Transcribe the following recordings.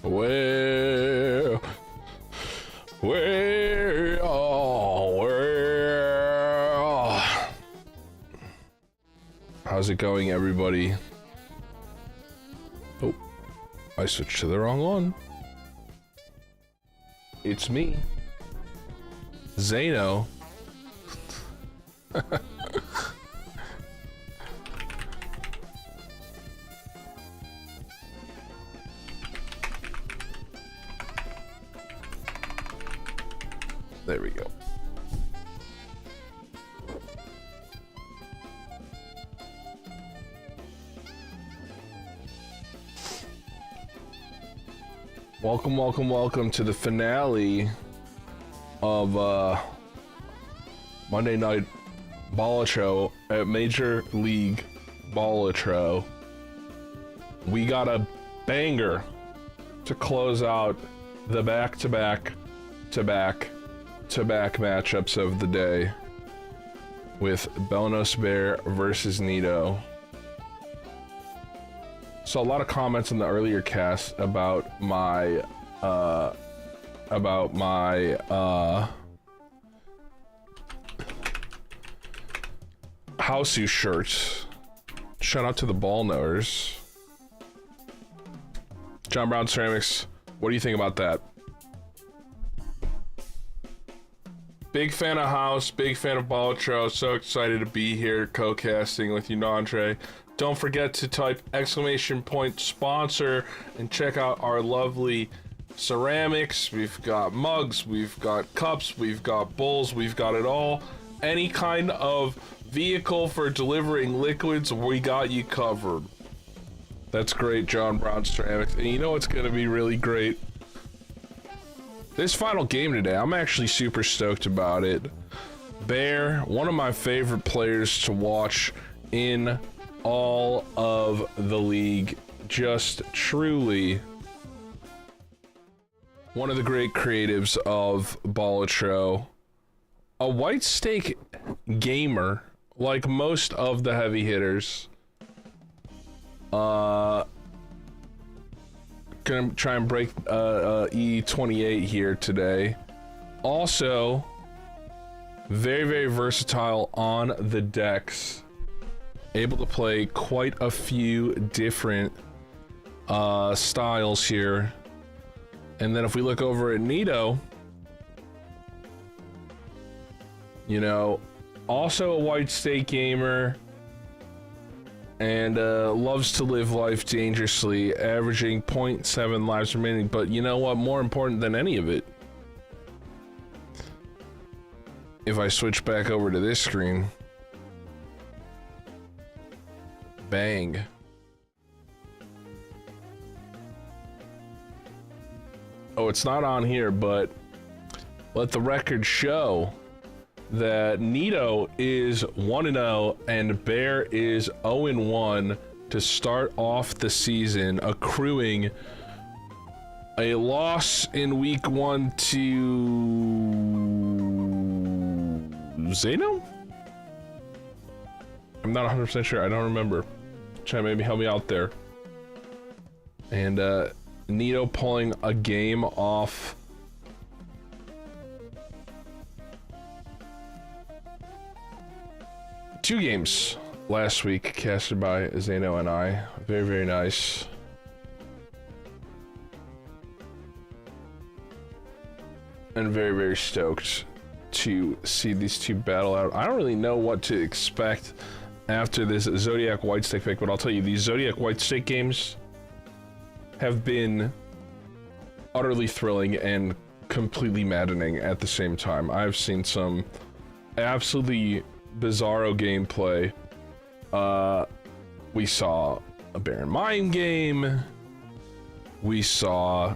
Well, how's it going, everybody? Oh, I switched to the wrong one. It's me, Zano. There we go. Welcome, welcome, welcome to the finale of Monday Night Balatro at Major League Balatro. We got a banger to close out the back-to-back matchups of the day with Belnos Bear versus Nito. So a lot of comments in the earlier cast about my Houseu shirt. Shout out to the ball knowers. John Brown Ceramics, what do you think about that? Big fan of House, big fan of Balatro. So excited to be here co-casting with you, Nandre. Don't forget to type !sponsor and check out our lovely ceramics. We've got mugs, we've got cups, we've got bowls, we've got it all. Any kind of vehicle for delivering liquids, we got you covered. That's great, John Brown Ceramics. And you know what's gonna be really great? This final game today, I'm actually super stoked about it. Bear, one of my favorite players to watch in all of the league. Just truly one of the great creatives of Balatro. A white stake gamer, like most of the heavy hitters. Gonna try and break E28 here today. Also, very, very versatile on the decks. Able to play quite a few different styles here. And then if we look over at Nito, you know, also a white stake gamer. And loves to live life dangerously, averaging 0.7 lives remaining. But you know what? More important than any of it, if I switch back over to this screen, bang. Oh, it's not on here, but let the record show that Nito is 1-0 and Bear is 0-1 to start off the season, accruing a loss in week 1 to Zano? I'm not 100% sure, I don't remember. Try to maybe help me out there. And Nito pulling a game off. Two games last week casted by Zano and I. Very, very nice. And very, very stoked to see these two battle out. I don't really know what to expect after this Zodiac White Stake pick, but I'll tell you, these Zodiac White Stake games have been utterly thrilling and completely maddening at the same time. I've seen some absolutely bizarro gameplay. We saw a Baron Mine game. We saw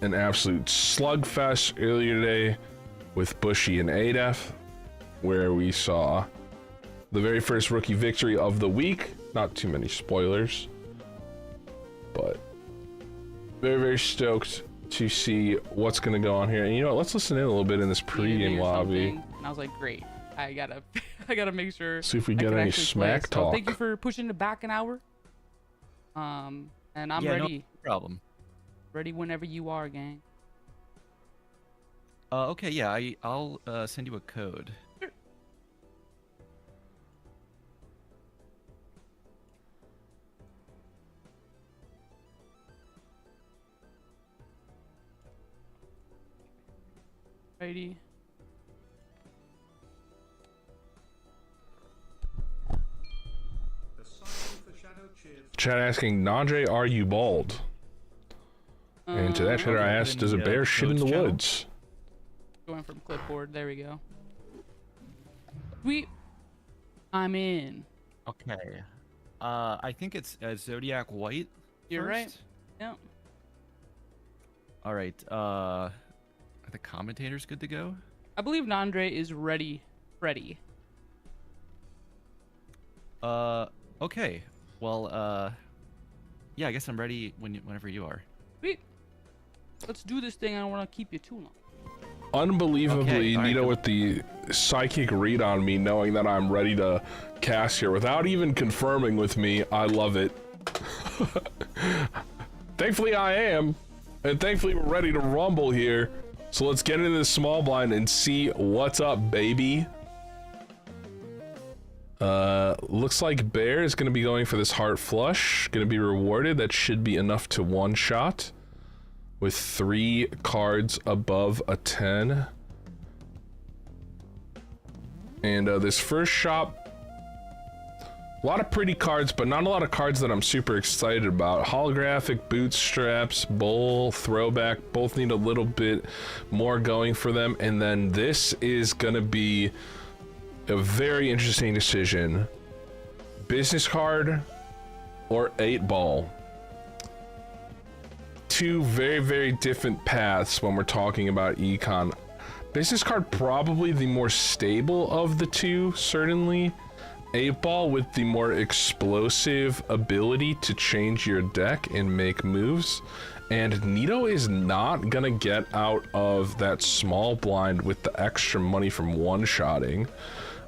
an absolute slugfest earlier today with Bushy and Adef, where we saw the very first rookie victory of the week. Not too many spoilers, but very, very stoked to see what's gonna go on here. And you know what, let's listen in a little bit in this pregame lobby. And I was like, great, I gotta make sure. See if we get any smack talk. So thank you for pushing it back an hour. And I'm ready. No problem. Ready whenever you are, gang. Okay, yeah, I'll send you a code. Righty. Chat asking, Nandre, are you bald? And to that chatter I asked, does a bear shit in the woods? Going from clipboard. There we go. Sweet. I'm in. Okay. I think it's Zodiac White. You're right. first. Yep. All right. Are the commentators good to go? I believe Nandre is ready. Ready. Okay. Well, yeah, I guess I'm ready whenever you are. Sweet. Let's do this thing. I don't want to keep you too long. Unbelievably, Okay, all right, Nito cool. with the psychic read on me, knowing that I'm ready to cast here without even confirming with me. I love it. Thankfully I am, and thankfully we're ready to rumble here. So let's get into this small blind and see what's up, baby. Looks like Bear is going to be going for this heart flush. Going to be rewarded. That should be enough to one-shot with 3 cards above a 10. And this first shop, a lot of pretty cards, but not a lot of cards that I'm super excited about. Holographic, bootstraps, bowl, throwback, both need a little bit more going for them. And then this is going to be a very interesting decision. Business card or 8-ball. 2 very, very different paths when we're talking about econ. Business card probably the more stable of the 2, certainly. 8-ball with the more explosive ability to change your deck and make moves. And Nito is not gonna get out of that small blind with the extra money from one-shotting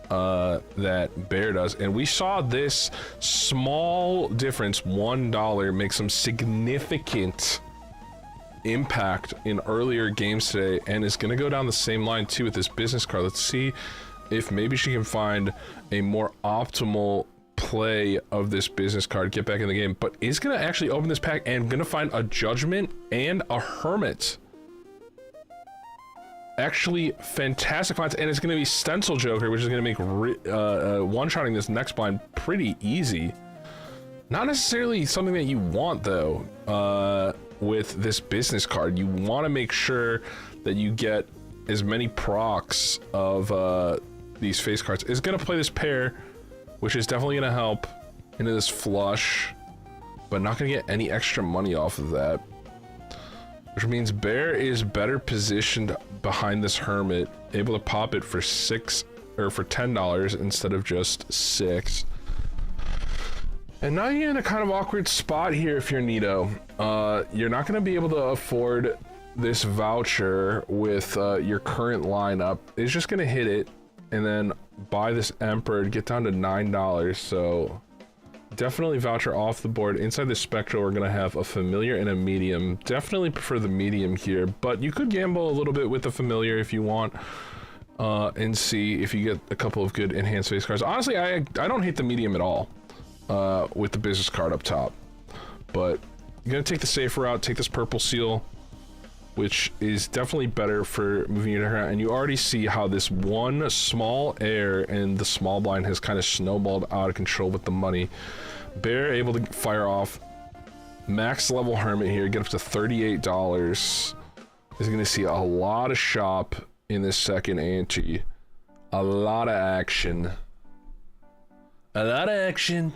that Bear does. And we saw this small difference, $1, make some significant impact in earlier games today, and is gonna go down the same line too with this business card. Let's see if maybe she can find a more optimal play of this business card, get back in the game, but is gonna actually open this pack and gonna find a judgment and a hermit. Actually fantastic finds, and it's gonna be stencil joker, which is gonna make one-shotting this next blind pretty easy. Not necessarily something that you want though. With this business card, you want to make sure that you get as many procs of these face cards. Is gonna play this pair, which is definitely gonna help into this flush, but not gonna get any extra money off of that, which means Bear is better positioned behind this hermit, able to pop it for $10 instead of just 6. And now you're in a kind of awkward spot here if you're Nito. You're not going to be able to afford this voucher with your current lineup. It's just going to hit it and then buy this Emperor, get down to $9. So definitely voucher off the board. Inside the Spectral, we're going to have a familiar and a medium. Definitely prefer the medium here, but you could gamble a little bit with the familiar if you want. And see if you get a couple of good enhanced face cards. Honestly, I don't hate the medium at all. With the business card up top, but you're gonna take the safer route, take this purple seal, which is definitely better for moving your deck around. And you already see how this one small error and the small blind has kind of snowballed out of control with the money. Bear able to fire off max level hermit here, get up to $38. Is gonna see a lot of shop in this second ante, a lot of action. A lot of action.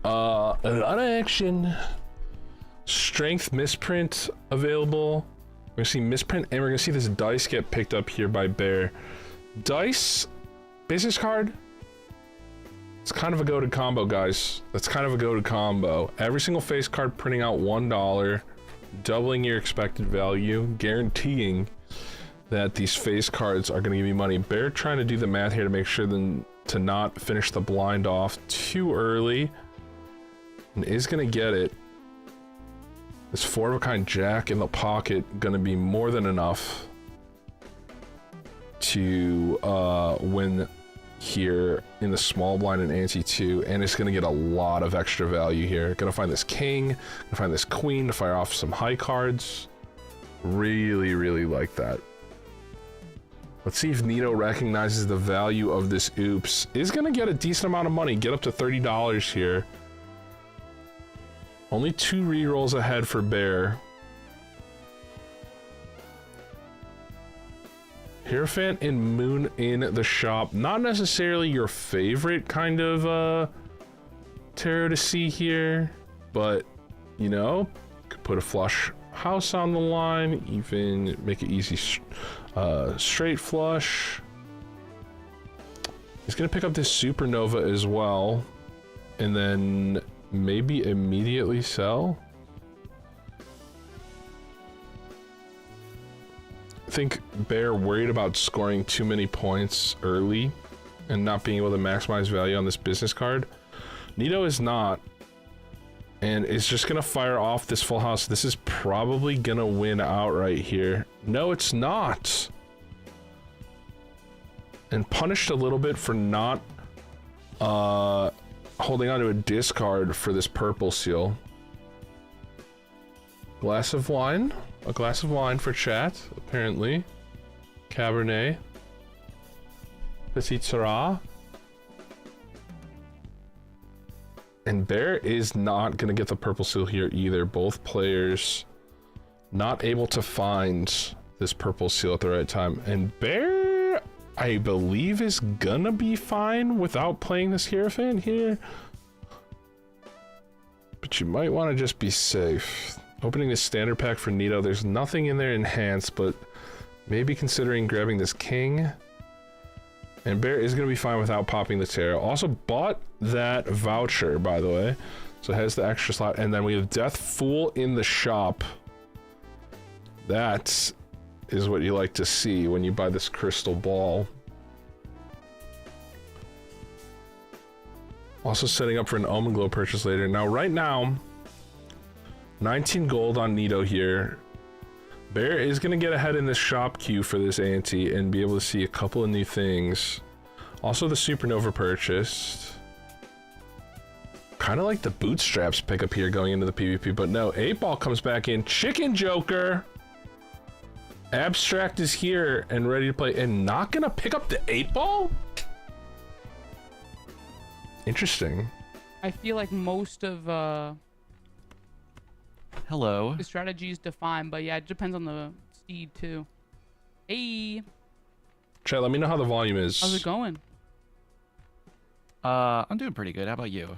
A lot of action. Strength misprint available. We're gonna see misprint, and we're gonna see this dice get picked up here by Bear. Dice, business card. It's kind of a goated combo, guys. That's kind of a goated combo. Every single face card printing out $1, doubling your expected value, guaranteeing that these face cards are going to give you money. Bear trying to do the math here to make sure to not finish the blind off too early. And is going to get it. This 4-of-a-kind jack in the pocket going to be more than enough to win here in the small blind and ante 2, and it's going to get a lot of extra value here. Going to find this king, going to find this queen to fire off some high cards. Really, really like that. Let's see if Nito recognizes the value of this oops. Is going to get a decent amount of money, get up to $30 here. Only 2 rerolls ahead for Bear. Hierophant and Moon in the shop. Not necessarily your favorite kind of tarot to see here, but you know, could put a flush house on the line, even make it easy straight flush. He's gonna pick up this supernova as well, and then maybe immediately sell. I think Bear worried about scoring too many points early and not being able to maximize value on this business card. Nito is not, and it's just gonna fire off this full house. This is probably gonna win outright here. No, it's not. And punished a little bit for not holding on to a discard for this purple seal. Glass of wine. A glass of wine for chat, apparently. Cabernet. Petit Syrah. And Bear is not going to get the purple seal here either. Both players not able to find this purple seal at the right time. And Bear, I believe, is gonna be fine without playing this Hierophant here. But you might want to just be safe. Opening the standard pack for Nito, there's nothing in there enhanced, but maybe considering grabbing this king. And Bear is going to be fine without popping the tarot. Also bought that voucher, by the way. So it has the extra slot. And then we have Death Fool in the shop. That is what you like to see when you buy this crystal ball. Also setting up for an Omen Glow purchase later. Now, right now, 19 gold on Nito here. Bear is going to get ahead in this shop queue for this ante and be able to see a couple of new things. Also the Supernova purchased. Kind of like the Bootstraps pickup here going into the PvP, but no, 8-Ball comes back in. Chicken Joker! Abstract is here and ready to play, and not going to pick up the 8-Ball? Interesting. I feel like most of Hello. the strategy is defined, but yeah, it depends on the steed too. Hey, Chat, let me know how the volume is. how's it going? I'm doing pretty good. How about you?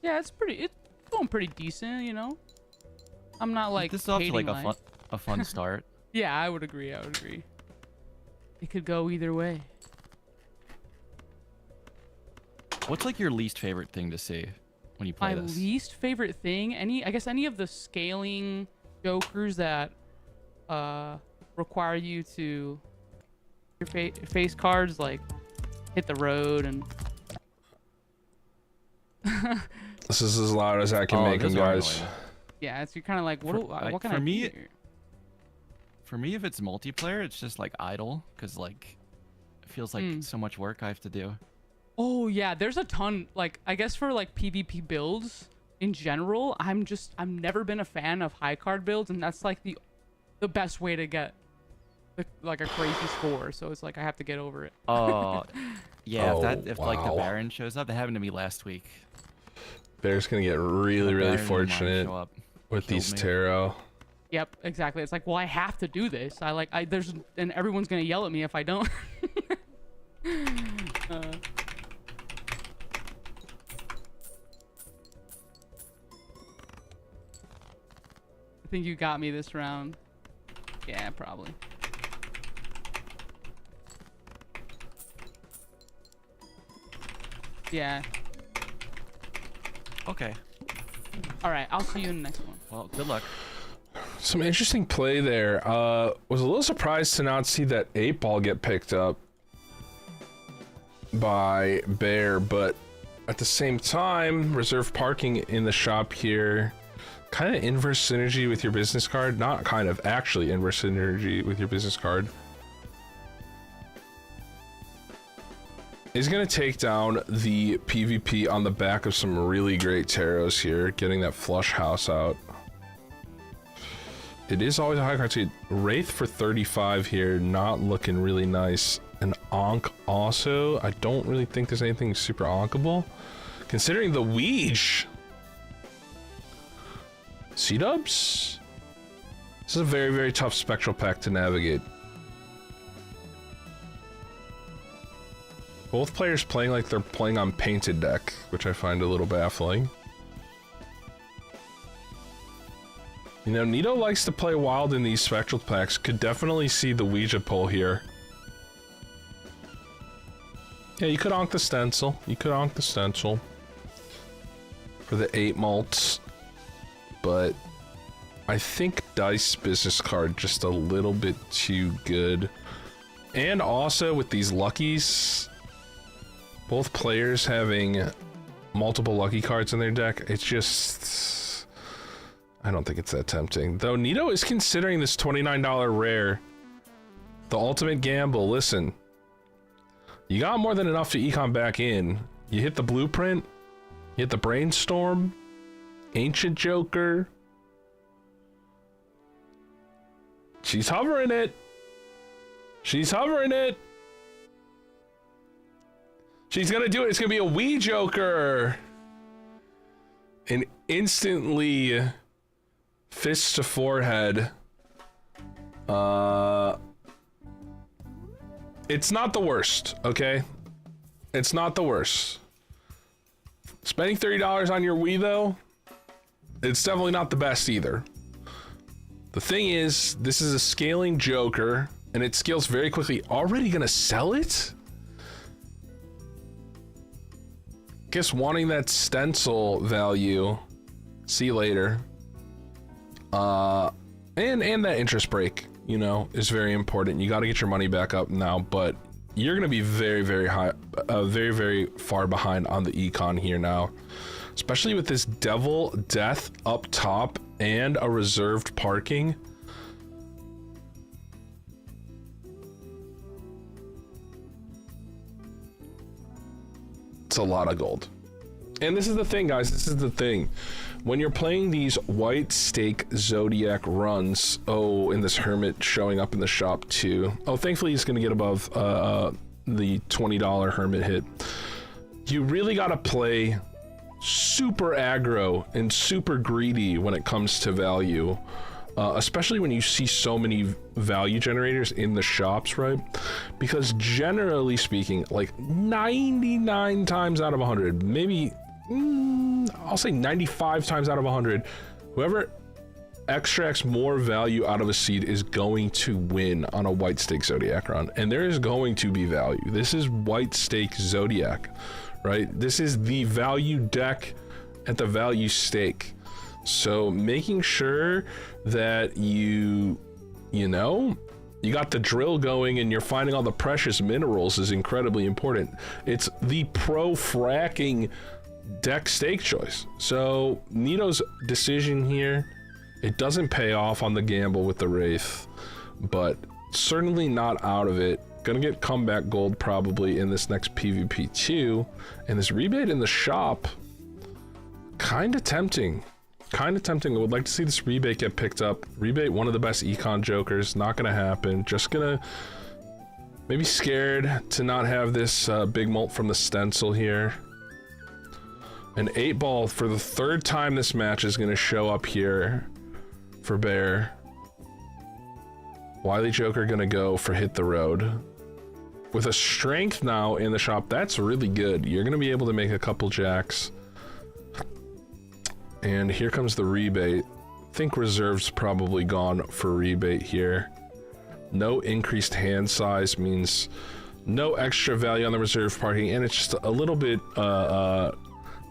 Yeah, it's going pretty decent, you know. I'm not like This is off to like hating a fun start. Yeah, I would agree. It could go either way. What's like your least favorite thing to see when you play My this? least favorite thing, I guess any of the scaling jokers that require you to your face cards like hit the road and This is as loud as I can make them, those are guys. annoying. yeah, it's you're kind of like what can for I me- do here? For me, if it's multiplayer, it's just like idle, because like it feels like so much work I have to do. Oh yeah, there's a ton. Like I guess for like PvP builds in general, I'm never been a fan of high card builds, and that's like the best way to get like a crazy score. So it's like I have to get over it. Oh, yeah. If like the wow. Baron shows up, that happened to me last week. Bear's gonna get really, The really Baron and Mine fortunate show up, with killed these me. tarot. Yep, exactly. It's like, well, I have to do this. And everyone's gonna yell at me if I don't. I think you got me this round. Yeah, probably. Yeah. Okay. All right, I'll see you in the next one. Well, good luck. Some interesting play there. Was a little surprised to not see that 8-ball get picked up by Bear, but at the same time, reserve parking in the shop here. Kind of inverse synergy with your business card. Not kind of, actually inverse synergy with your business card. He's going to take down the PvP on the back of some really great taros here, getting that flush house out. It is always a high card speed. Wraith for 35 here, not looking really nice. And Onk also, I don't really think there's anything super onkable. Considering the Weege. C-dubs? This is a very, very tough spectral pack to navigate. Both players playing like they're playing on painted deck, which I find a little baffling. You know, Nito likes to play wild in these spectral packs. Could definitely see the Ouija pull here. Yeah, you could onk the stencil. You could onk the stencil for the 8 malts. But I think Dice business card just a little bit too good. And also with these luckies, both players having multiple lucky cards in their deck, it's just... I don't think it's that tempting. Though Nito is considering this $29 rare the ultimate gamble. Listen, you got more than enough to econ back in. You hit the blueprint, you hit the brainstorm, ancient joker. She's hovering it. She's hovering it. She's gonna do it. It's gonna be a wee joker. And instantly fist to forehead. It's not the worst, okay? It's not the worst. Spending $30 on your Wii though, it's definitely not the best either. The thing is, this is a scaling joker, and it scales very quickly. Already gonna sell it? Guess wanting that stencil value. See you later. And that interest break, you know, is very important. You got to get your money back up now, but you're gonna be very, very high, very, very far behind on the econ here now, especially with this Devil Death up top and a reserved parking. It's a lot of gold. And this is the thing, guys, this is the thing. When you're playing these white stake Zodiac runs, oh, and this Hermit showing up in the shop too. Oh, thankfully he's gonna get above the $20 Hermit hit. You really gotta play super aggro and super greedy when it comes to value. Especially when you see so many value generators in the shops, right? Because generally speaking, like 99 times out of 100, maybe I'll say 95 times out of 100, whoever extracts more value out of a seed is going to win on a white stake Zodiac run. And there is going to be value. This is white stake Zodiac, right? This is the value deck at the value stake. So making sure that you know, you got the drill going and you're finding all the precious minerals is incredibly important. It's the pro fracking deck stake choice. So Nito's decision here, it doesn't pay off on the gamble with the Wraith, but certainly not out of it. Gonna get comeback gold probably in this next PvP too, and this rebate in the shop, kind of tempting. Kind of tempting. I would like to see this rebate get picked up. Rebate, one of the best econ jokers. Not gonna happen. Just gonna maybe scared to not have this big mult from the stencil here. An 8-ball for the 3rd time this match is gonna show up here for Bear. Wily Joker gonna go for Hit the Road. With a strength now in the shop, that's really good. You're gonna be able to make a couple jacks. And here comes the rebate. I think reserve's probably gone for rebate here. No increased hand size means no extra value on the reserve parking, and it's just a little bit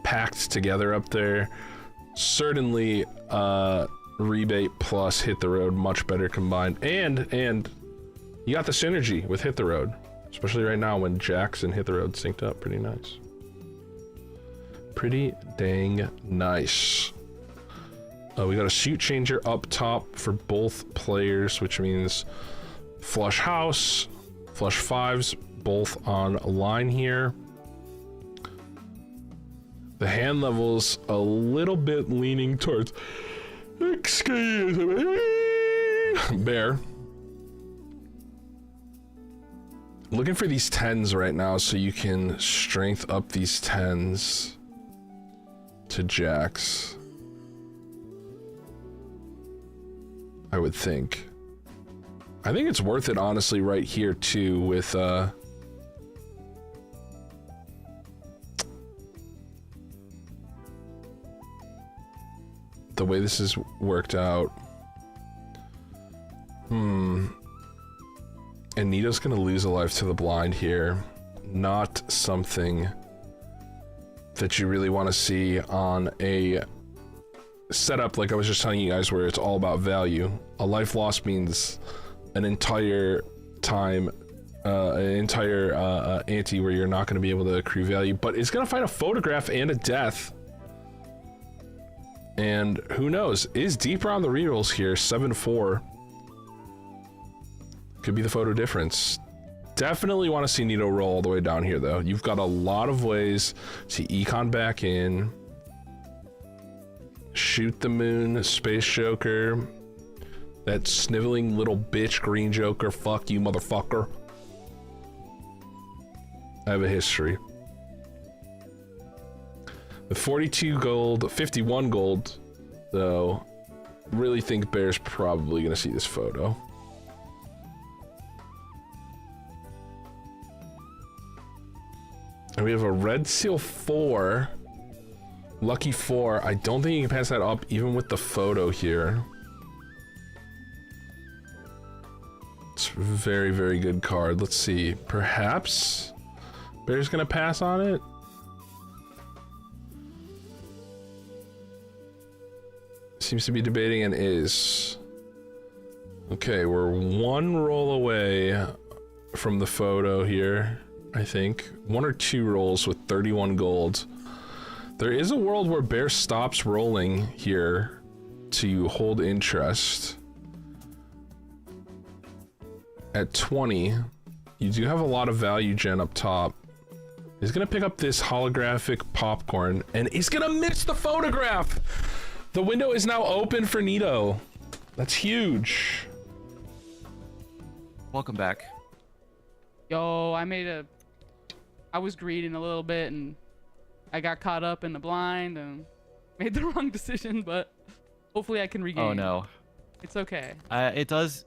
packed together up there. Certainly rebate plus hit the road much better combined, and you got the synergy with hit the road, especially right now when Jax and hit the road synced up. Pretty nice. Pretty dang nice. We got a suit changer up top for both players, which means flush house, flush fives, both on a line here. The hand level's a little bit leaning towards, excuse me, bear. Looking for these 10s right now so you can strength up these 10s to Jax. I would think. I think it's worth it, honestly, right here, too, with, the way this is worked out. And Nito's gonna lose a life to the blind here. Not something that you really want to see on a setup like I was just telling you guys, where it's all about value. A life lost means an entire time, ante where you're not going to be able to accrue value, but it's going to find a photograph and a death. And who knows, is deeper on the rerolls here. 7-4 could be the photo difference. Definitely want to see Nito roll all the way down here, though. You've got a lot of ways to econ back in. Shoot the moon, space joker. That sniveling little bitch green joker. Fuck you, motherfucker. I have a history. With 42 gold, 51 gold, though, really think Bear's probably gonna see this photo. And we have a red seal 4. Lucky 4. I don't think you can pass that up even with the photo here. It's a very, very good card. Let's see. Perhaps Bear's gonna pass on it? Seems to be debating and is. Okay, we're one roll away from the photo here, I think. 1 or 2 rolls with 31 gold. There is a world where Bear stops rolling here to hold interest. At 20, you do have a lot of value gen up top. He's gonna pick up this holographic popcorn, and he's gonna miss the photograph! The window is now open for Nito. That's huge. Welcome back. Yo, I was greeting a little bit and I got caught up in the blind and made the wrong decision, but hopefully I can regain. Oh no. It's okay. It does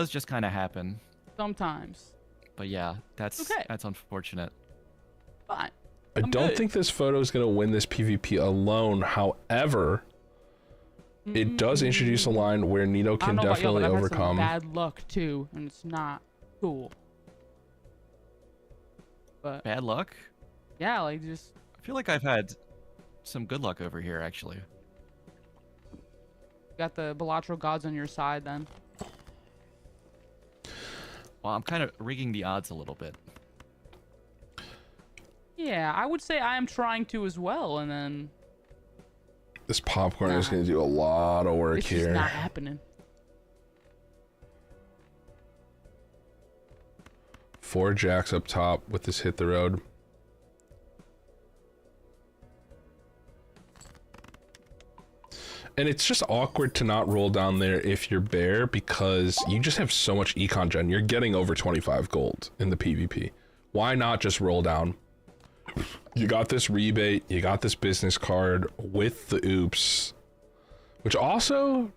just kind of happen. Sometimes. But yeah, that's okay. That's unfortunate. Fine. I don't think this photo is going to win this PvP alone. However, it does introduce a line where Nito can definitely overcome. I've had some bad luck too, and it's not cool. But Bad luck? yeah, like just I feel like I've had some good luck over here, actually. got the Balatro gods on your side then. Well, I'm kind of rigging the odds a little bit. Yeah, I would say I am trying to as well, and then This popcorn is going to do a lot of work it's here. just not happening. 4 jacks up top with this hit the road. And it's just awkward to not roll down there if you're Bear, because you just have so much econ gen. You're getting over 25 gold in the PvP. Why not just roll down? You got this rebate, you got this business card with the oops, which also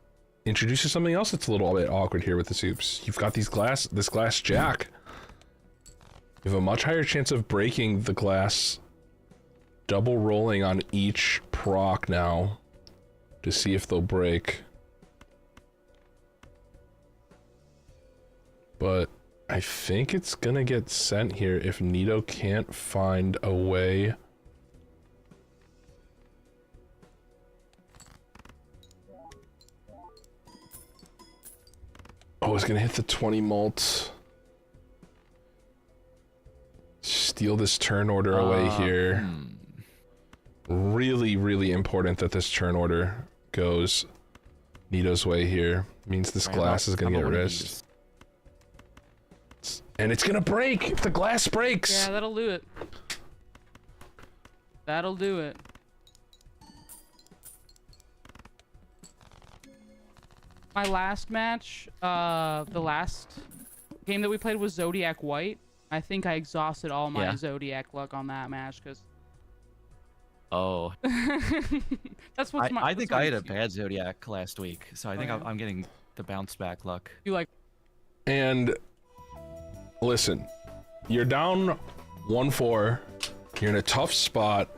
introduces something else that's a little bit awkward here with this oops. You've got this glass jack. You have a much higher chance of breaking the glass, double rolling on each proc now to see if they'll break. But I think it's gonna get sent here if Nito can't find a way. Oh, it's gonna hit the 20 mult. Steal this turn order away here. Really, really important that this turn order goes Nito's way here. Means this glass is gonna get risked. And it's gonna break if the glass breaks. Yeah, that'll do it. That'll do it. My last match, the last game that we played was Zodiac White. I think I exhausted all my Zodiac luck on that match because. Oh. That's what's my. I think I had a bad Zodiac last week, so I think I'm getting the bounce back luck. You like. And listen, you're down 1-4. You're in a tough spot,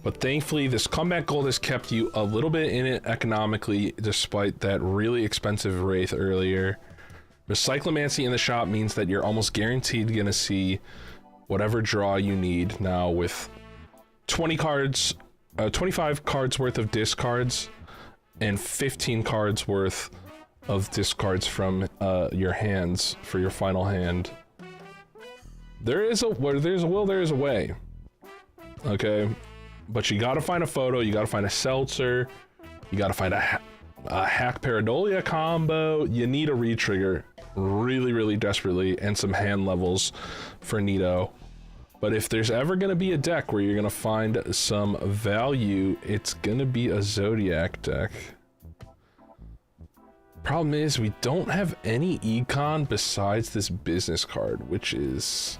but thankfully this comeback gold has kept you a little bit in it economically, despite that really expensive Wraith earlier. Recyclomancy in the shop means that you're almost guaranteed gonna see whatever draw you need now with 20 cards, 25 cards worth of discards, and 15 cards worth of discards from your hands for your final hand. There is a where there's a will, there is a way. Okay, but you gotta find a photo, you gotta find a seltzer, you gotta find a hack Paradolia combo. You need a retrigger really, really desperately, and some hand levels for Nito. But if there's ever gonna be a deck where you're gonna find some value, it's gonna be a Zodiac deck. Problem is, we don't have any econ besides this business card, which is...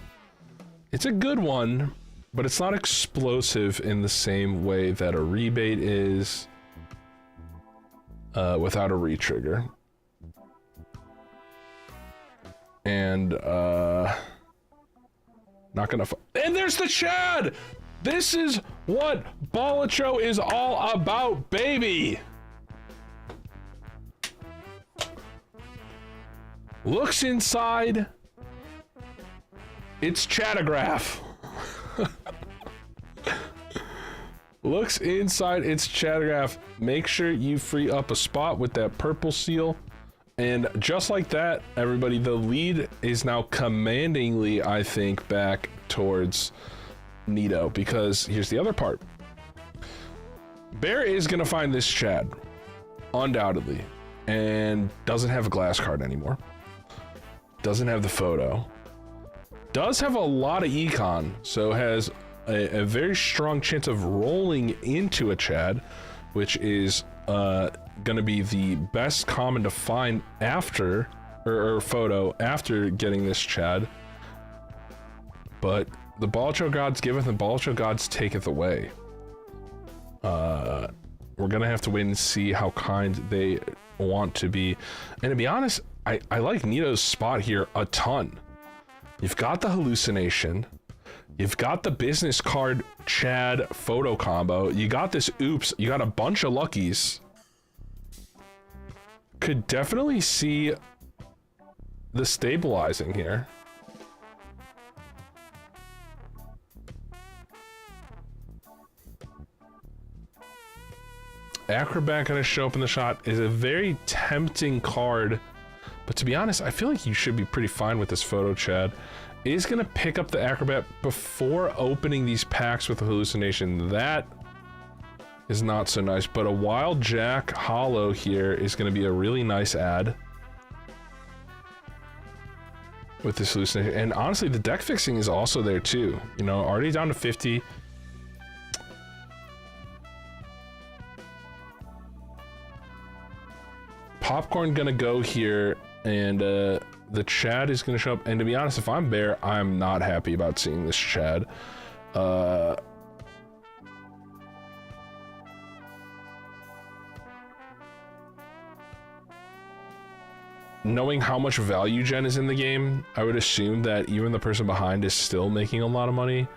it's a good one, but it's not explosive in the same way that a rebate is without a retrigger. And, not gonna and there's the Chad! This is what Balatro is all about, baby! Looks inside. It's Chatograph. Looks inside its Chatograph. Make sure you free up a spot with that purple seal. And just like that, everybody, the lead is now commandingly, I think, back towards Nito. Because here's the other part. Bear is going to find this Chad, undoubtedly, and doesn't have a glass card anymore. Doesn't have the photo. Does have a lot of econ, so has a very strong chance of rolling into a Chad, which is gonna be the best common to find after, or photo after getting this Chad. But the Balatro gods giveth and Balatro gods taketh away. We're gonna have to wait and see how kind they want to be. And to be honest, I like Nito's spot here a ton. You've got the hallucination. You've got the business card Chad photo combo. You got this oops. You got a bunch of luckies. Could definitely see the stabilizing here. Acrobat gonna show up in the shot is a very tempting card. But to be honest, I feel like you should be pretty fine with this photo, Chad. Is gonna pick up the Acrobat before opening these packs with the hallucination. That is not so nice, but a Wild Jack Hollow here is gonna be a really nice add with this hallucination. And honestly, the deck fixing is also there too. You know, already down to 50. Popcorn gonna go here, and the Chad is gonna show up. And to be honest, if I'm Bear, I'm not happy about seeing this Chad. Knowing how much value gen is in the game, I would assume that even the person behind is still making a lot of money.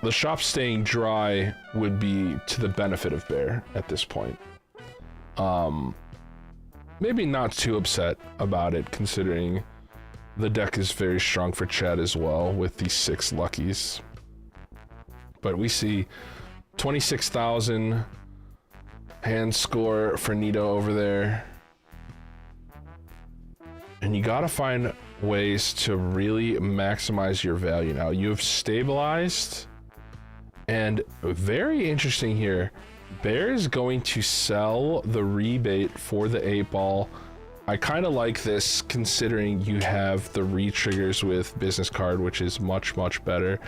The shop staying dry would be to the benefit of Bear at this point. Maybe not too upset about it, considering the deck is very strong for Chad as well with these 6 luckies. But we see 26,000 hand score for Nito over there. And you gotta find ways to really maximize your value now. You have stabilized, and very interesting here, Bear is going to sell the rebate for the 8-ball. I kind of like this considering you have the re-triggers with business card, which is much, much better.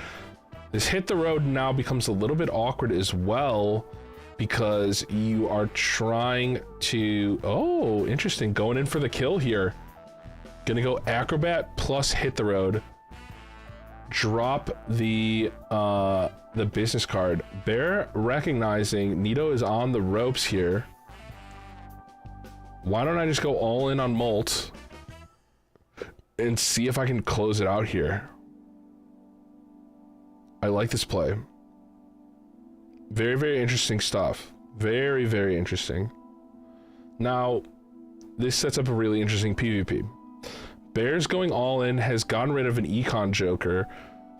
This hit the road now becomes a little bit awkward as well because you are trying to, oh, interesting, going in for the kill here. Gonna go acrobat plus hit the road. Drop the business card. Bear recognizing Nito is on the ropes here. Why don't I just go all in on Molt and see if I can close it out here? I like this play. Very, very interesting stuff. Very, very interesting. Now, this sets up a really interesting PvP. Bear's going all in, has gotten rid of an econ joker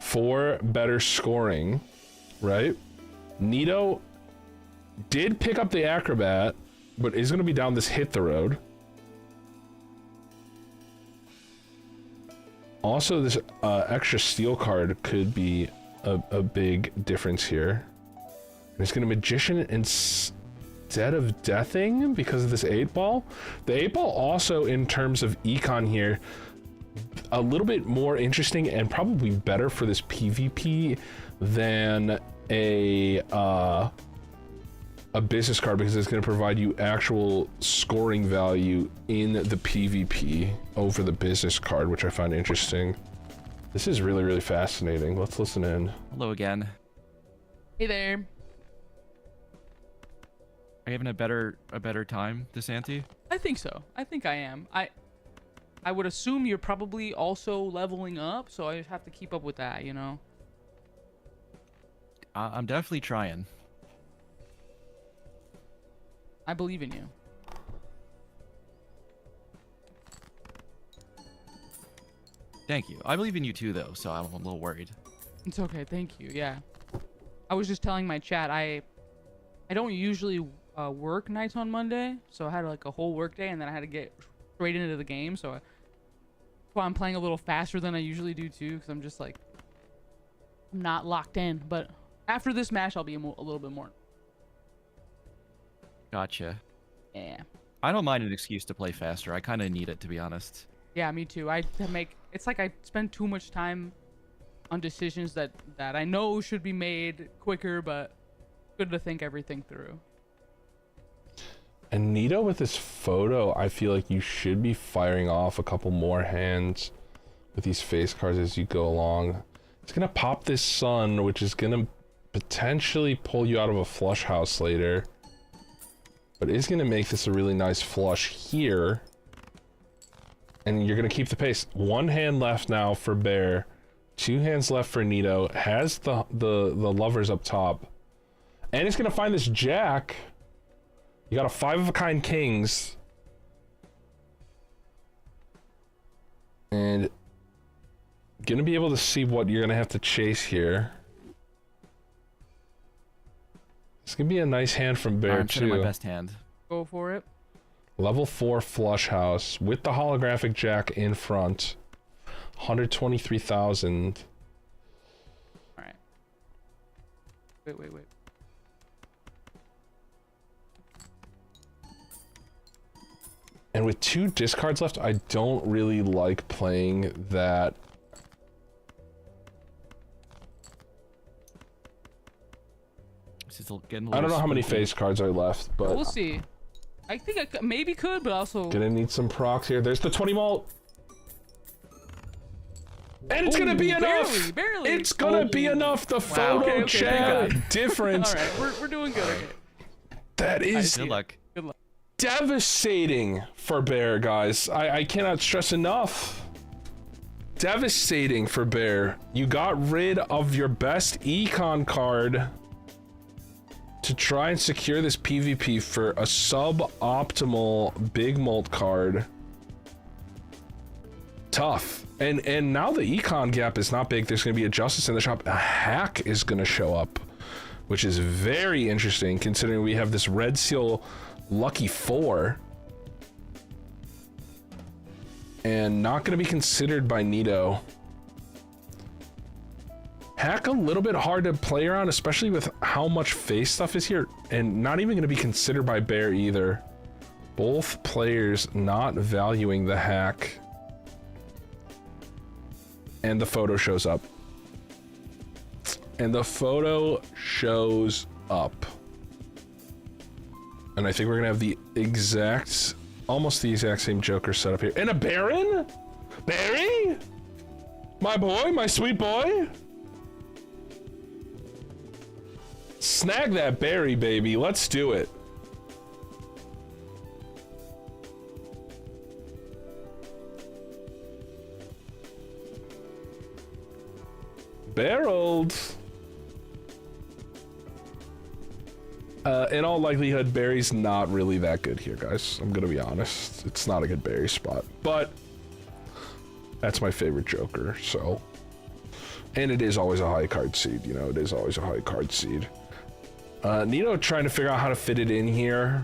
for better scoring, right? Nito did pick up the acrobat, but is going to be down this hit the road. Also, this extra steel card could be a big difference here. And it's going to magician instead of deathing because of this 8-ball. The 8-ball also, in terms of econ here, a little bit more interesting and probably better for this PvP than a business card, because it's going to provide you actual scoring value in the PvP over the business card, which I find interesting. This is really, really fascinating. Let's listen in. Hello again. Hey there. Are you having a better time, DeSanti? I think so. I think I am. I would assume you're probably also leveling up, so I have to keep up with that, you know? I'm definitely trying. I believe in you. Thank you. I believe in you too, though, so I'm a little worried. It's okay, thank you, yeah. I was just telling my chat, I don't usually work nights on Monday, so I had like a whole work day, and then I had to get straight into the game, so that's why I'm playing a little faster than I usually do too, because I'm just like, I'm not locked in, but after this match, I'll be a little bit more. Gotcha. Yeah. I don't mind an excuse to play faster. I kind of need it, to be honest. Yeah, me too. It's like I spend too much time on decisions that I know should be made quicker, but good to think everything through. And Nito with this photo, I feel like you should be firing off a couple more hands with these face cards as you go along. It's gonna pop this sun, which is gonna potentially pull you out of a flush house later, but is gonna make this a really nice flush here. And you're gonna keep the pace. One hand left now for Bear, 2 hands left for Nito. Has the lovers up top, and it's gonna find this jack. You got a 5-of-a-kind kings, and gonna be able to see what you're gonna have to chase here. It's gonna be a nice hand from Bear I'm too. sending my best hand. Go for it. Level 4 flush house with the holographic jack in front. 123,000. All right. Wait. And with 2 discards left, I don't really like playing that. This is getting a I don't know little how many spooky. face cards are left, but We'll see. I think I maybe could, but also... Gonna need some procs here. There's the 20 mult. And it's gonna be enough! Barely. It's gonna be enough! The photo Okay, chat thank difference! Alright, we're doing good. Okay. That is Good luck. Good luck. devastating for Bear, guys. I cannot stress enough. Devastating for Bear. You got rid of your best econ card to try and secure this PvP for a suboptimal big mult card. Tough. And now the econ gap is not big. There's going to be a justice in the shop. A hack is going to show up which is very interesting considering we have this red seal lucky 4 and not going to be considered by Nito. Hack a little bit hard to play around, especially with how much face stuff is here, and not even going to be considered by Bear either. Both players not valuing the hack. And the photo shows up. And the photo shows up. And I think we're going to have the exact, almost the exact same Joker setup here. And a Baron? Barry? My boy, my sweet boy? Snag that berry, baby. Let's do it. Barreled. In all likelihood, Barry's not really that good here, guys. I'm gonna be honest. It's not a good Barry spot, but that's my favorite Joker, so. And it is always a high card seed, you know, it is always a high card seed. Nito trying to figure out how to fit it in here.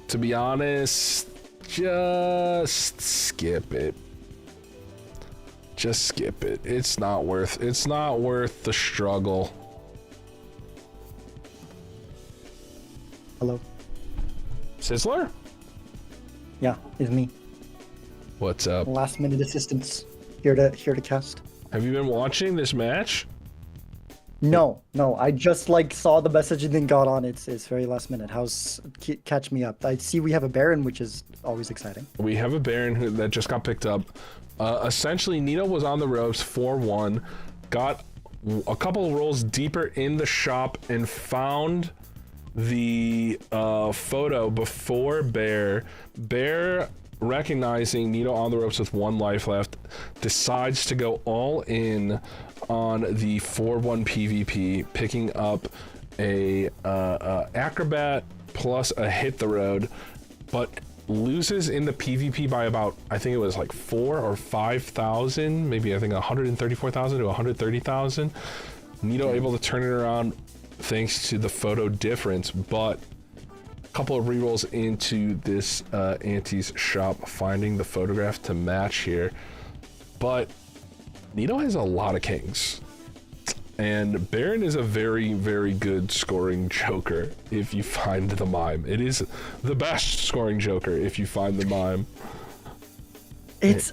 To be honest, just skip it. Just skip it. It's not worth the struggle. Hello. Sizzler? Yeah, it's me. What's up? Last minute assistance. Here to cast. Have you been watching this match? No, I just like saw the message and then got on. It's very last minute. Catch me up. I see we have a Baron, which is always exciting. We have a Baron that just got picked up. Essentially, Nito was on the ropes 4-1, got a couple of rolls deeper in the shop and found the photo before Bear. Bear, recognizing Nito on the ropes with 1 life left, decides to go all in on the 4-1 PvP, picking up a acrobat plus a hit the road, but loses in the PvP by about, I think it was like 4,000 or 5,000, maybe I think 134,000 to 130,000. Nito able to turn it around thanks to the photo difference, but a couple of rerolls into this Auntie's shop, finding the photograph to match here. But Nito has a lot of kings. And Baron is a very, very good scoring Joker if you find the mime. It is the best scoring Joker if you find the mime.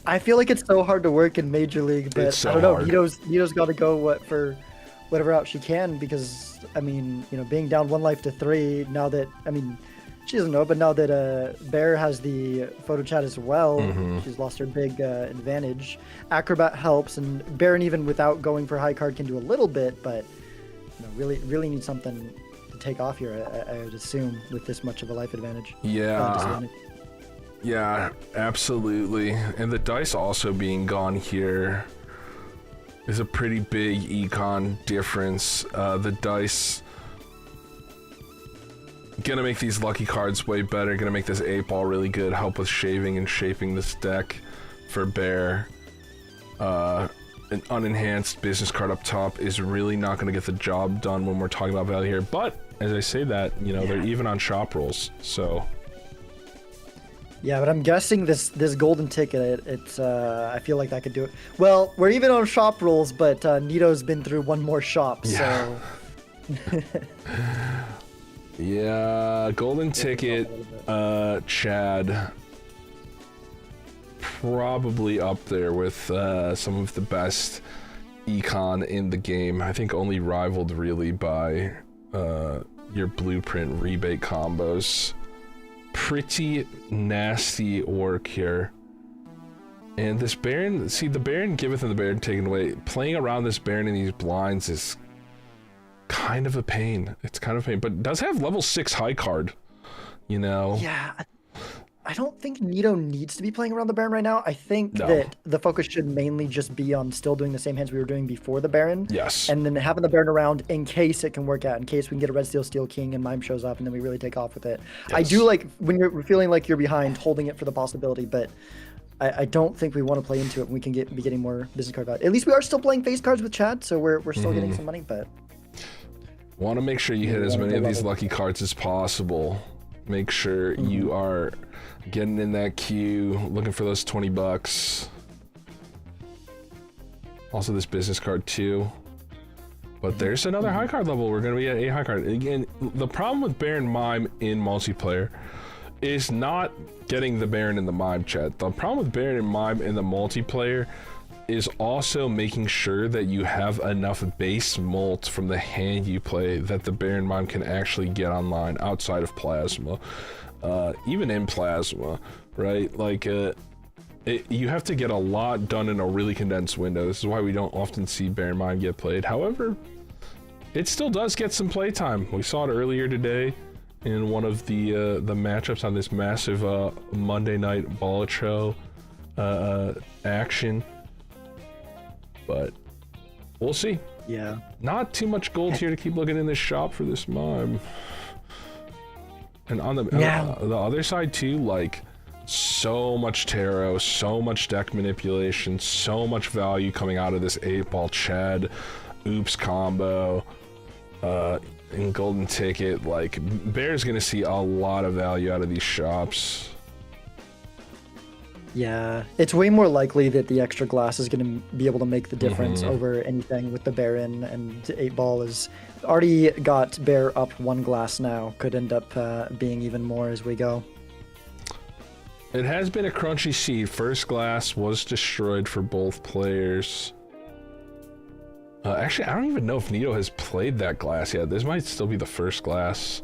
I feel like it's so hard to work in Major League, but So I don't know. hard. Nito's got to go for whatever out she can, because I mean, you know, being down 1 life to 3 now that, I mean, she doesn't know, but now that Bear has the photo chat as well, she's lost her big advantage. Acrobat helps, and Baron, even without going for high card, can do a little bit, but you know, really need something to take off here, I would assume, with this much of a life advantage. Yeah. Yeah, absolutely. And the dice also being gone here is a pretty big econ difference. The dice gonna make these lucky cards way better, gonna make this 8-ball really good, help with shaving and shaping this deck for Bear. An unenhanced business card up top is really not gonna get the job done when we're talking about value here, but as I say that, you know, they're even on shop rolls, so. Yeah, but I'm guessing this golden ticket, it's I feel like that could do it. Well, we're even on shop rolls, but Nito's been through 1 more shop, so. Yeah, golden ticket, Chad, probably up there with some of the best econ in the game. I think only rivaled really by your blueprint rebate combos. Pretty nasty work here. And this Baron, see, the Baron giveth and the Baron taken away. Playing around this Baron in these blinds is kind of a pain. It's kind of a pain, but it does have level 6 high card, you know? Yeah, I don't think Nito needs to be playing around the Baron right now. I think that the focus should mainly just be on still doing the same hands we were doing before the Baron. Yes. And then having the Baron around in case it can work out, in case we can get a Red Steel King and Mime shows up and then we really take off with it. Yes. I do like when you're feeling like you're behind, holding it for the possibility, but I don't think we want to play into it when we can be getting more business card value. At least we are still playing face cards with Chad, so we're still getting some money, but Want to make sure you hit as many of these lucky cards as possible. Make sure you are getting in that queue, looking for those 20 bucks. Also this business card too. But there's another high card level. We're going to be at 8 high card. Again, the problem with Baron Mime in multiplayer is not getting the Baron in the Mime chat. The problem with Baron and Mime in the multiplayer is also making sure that you have enough base molt from the hand you play that the Baron Mime can actually get online outside of Plasma. Even in Plasma, right? Like, you have to get a lot done in a really condensed window. This is why we don't often see Baron Mime get played. However, it still does get some playtime. We saw it earlier today in one of the matchups on this massive Monday night Balatro action. But we'll see. Yeah. Not too much gold here to keep looking in this shop for this Mime. And on the other side too, like, so much tarot, so much deck manipulation, so much value coming out of this 8-ball Chad oops combo and golden ticket. Like, Bear's gonna see a lot of value out of these shops. Yeah, it's way more likely that the extra glass is going to be able to make the difference over anything with the Baron, and 8-ball is already got Bear up 1 glass now. Could end up being even more as we go. It has been a crunchy seed. First glass was destroyed for both players. Actually, I don't even know if Nito has played that glass yet. This might still be the first glass.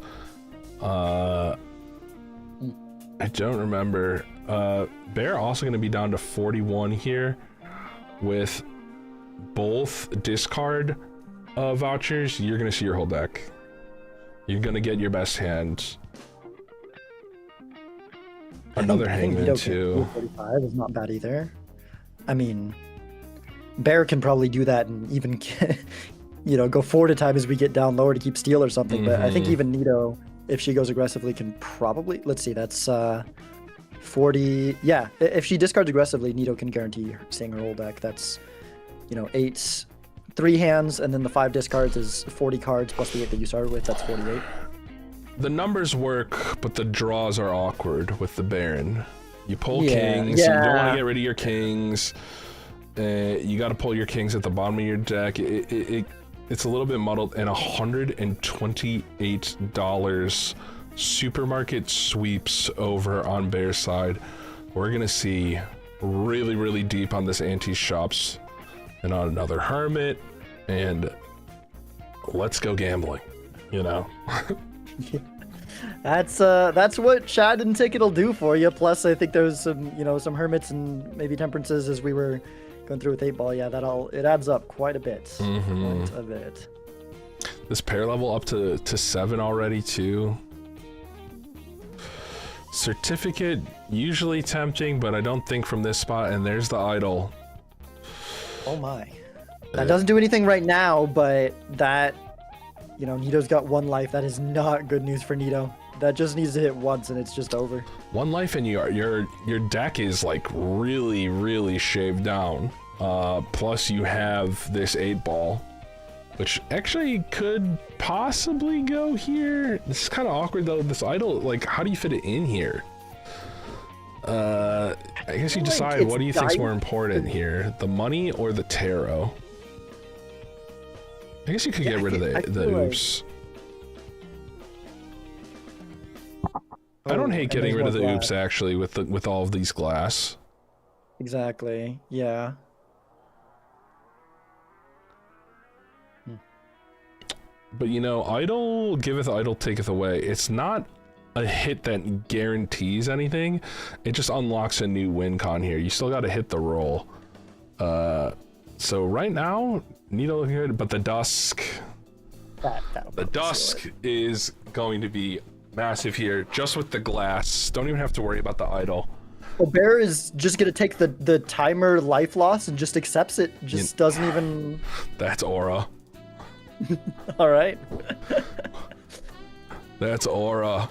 I don't remember. Bear also going to be down to 41 here with both discard vouchers. You're going to see your whole deck. You're going to get your best hand. Another Hangman too. 45 is not bad either. I mean, Bear can probably do that and even, you know, go 4 at a time as we get down lower to keep steal or something. But I think even Nito, if she goes aggressively, can probably, let's see, that's 40. Yeah, if she discards aggressively, Nito can guarantee seeing her whole deck. That's, you know, 8, 3 hands, and then the 5 discards is 40 cards plus the 8 that you started with. That's 48. The numbers work, but the draws are awkward with the Baron. You pull kings, you don't want to get rid of your kings. You got to pull your kings at the bottom of your deck. It's a little bit muddled, and $128 supermarket sweeps over on Bear's side. We're gonna see really, really deep on this anti-shops and on another Hermit, and let's go gambling, you know? That's what Chad and Ticket will do for you. Plus, I think there's some, you know, some Hermits and maybe Temperances as we were going through with 8-ball. Yeah, it adds up quite a bit. Quite a bit. This pair level up to 7 already too. Certificate, usually tempting, but I don't think from this spot. And there's the idol. Oh my. That doesn't do anything right now, but that, you know, Nito's got 1 life. That is not good news for Nito. That just needs to hit once and it's just over. 1 life and your deck is like really, really shaved down. Plus you have this 8-ball, which actually could possibly go here. This is kind of awkward though. This idol, like, how do you fit it in here? I guess you decide, what do you think's more important here, the money or the tarot? I guess you could get rid of the oops. I don't hate getting rid of the oops actually with all of these glass. Exactly. Yeah. But you know, idle giveth, idle taketh away. It's not a hit that guarantees anything. It just unlocks a new win con here. You still got to hit the roll. So right now, Nito looking good, but the dusk. The dusk is going to be massive here, just with the glass. Don't even have to worry about the idol. Well, Bear is just gonna take the timer life loss and just accepts it. Just doesn't even. That's aura. All right. That's aura.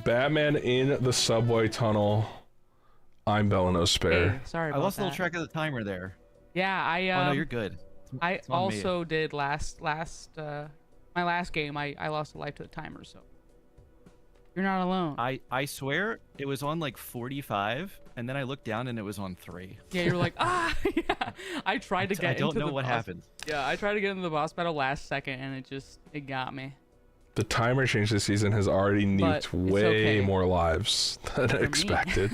Batman in the subway tunnel. I'm Bellino Spare. Hey, sorry about I lost that. a little track of the timer there. Yeah, Oh no, you're good. I also did last My last game, I lost a life to the timer, so you're not alone. I swear it was on like 45, and then I looked down and it was on 3. Yeah, you're like, yeah. I tried to get I don't into know the what boss. happened. Yeah, I tried to get into the boss battle last second, and it got me. The timer change this season has already But nuked it's way okay. more lives than For me. expected.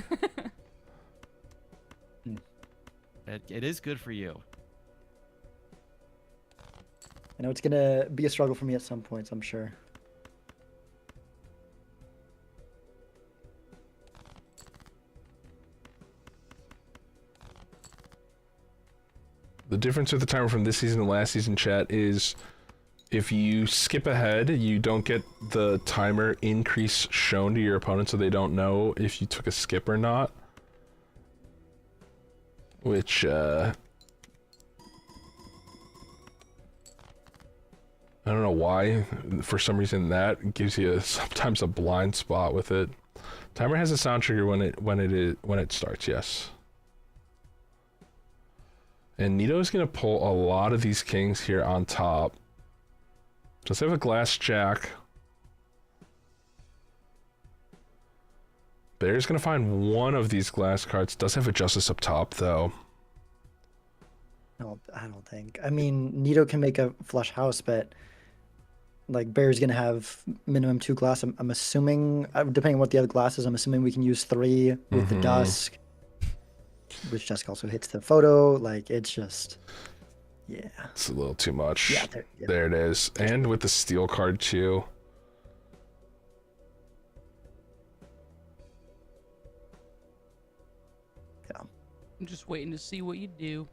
It is good for you. I know it's gonna be a struggle for me at some points, I'm sure. The difference with the timer from this season and last season, chat, is if you skip ahead, you don't get the timer increase shown to your opponent, so they don't know if you took a skip or not. Which, I don't know why. For some reason, that gives you sometimes a blind spot with it. Timer has a sound trigger when it starts. Yes. And Nito's gonna pull a lot of these kings here on top. Does have a glass jack. Bear's gonna find one of these glass cards. Does have a justice up top though. No, I don't think. I mean, Nito can make a flush house, but like Bear's gonna have minimum 2 glass. I'm assuming, depending on what the other glass is, I'm assuming we can use 3 with the dusk, which dusk also hits the photo. Like it's just, yeah. It's a little too much. Yeah, There it is. And with the steel card too. Yeah. I'm just waiting to see what you do.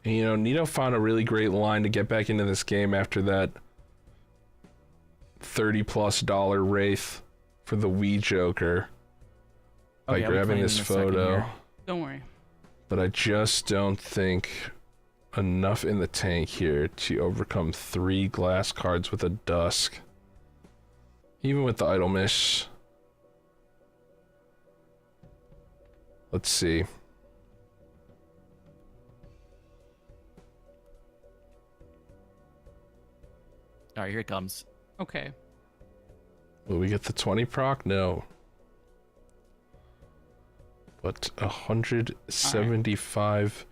And, you know, Nito found a really great line to get back into this game after that $30+ Wraith for the Wii Joker by Okay, I'll be grabbing playing this in a second photo. here. Don't worry. But I just don't think enough in the tank here to overcome 3 glass cards with a dusk. Even with the idle miss. Let's see. All right, here it comes. Okay. Will we get the 20 proc? No. But $175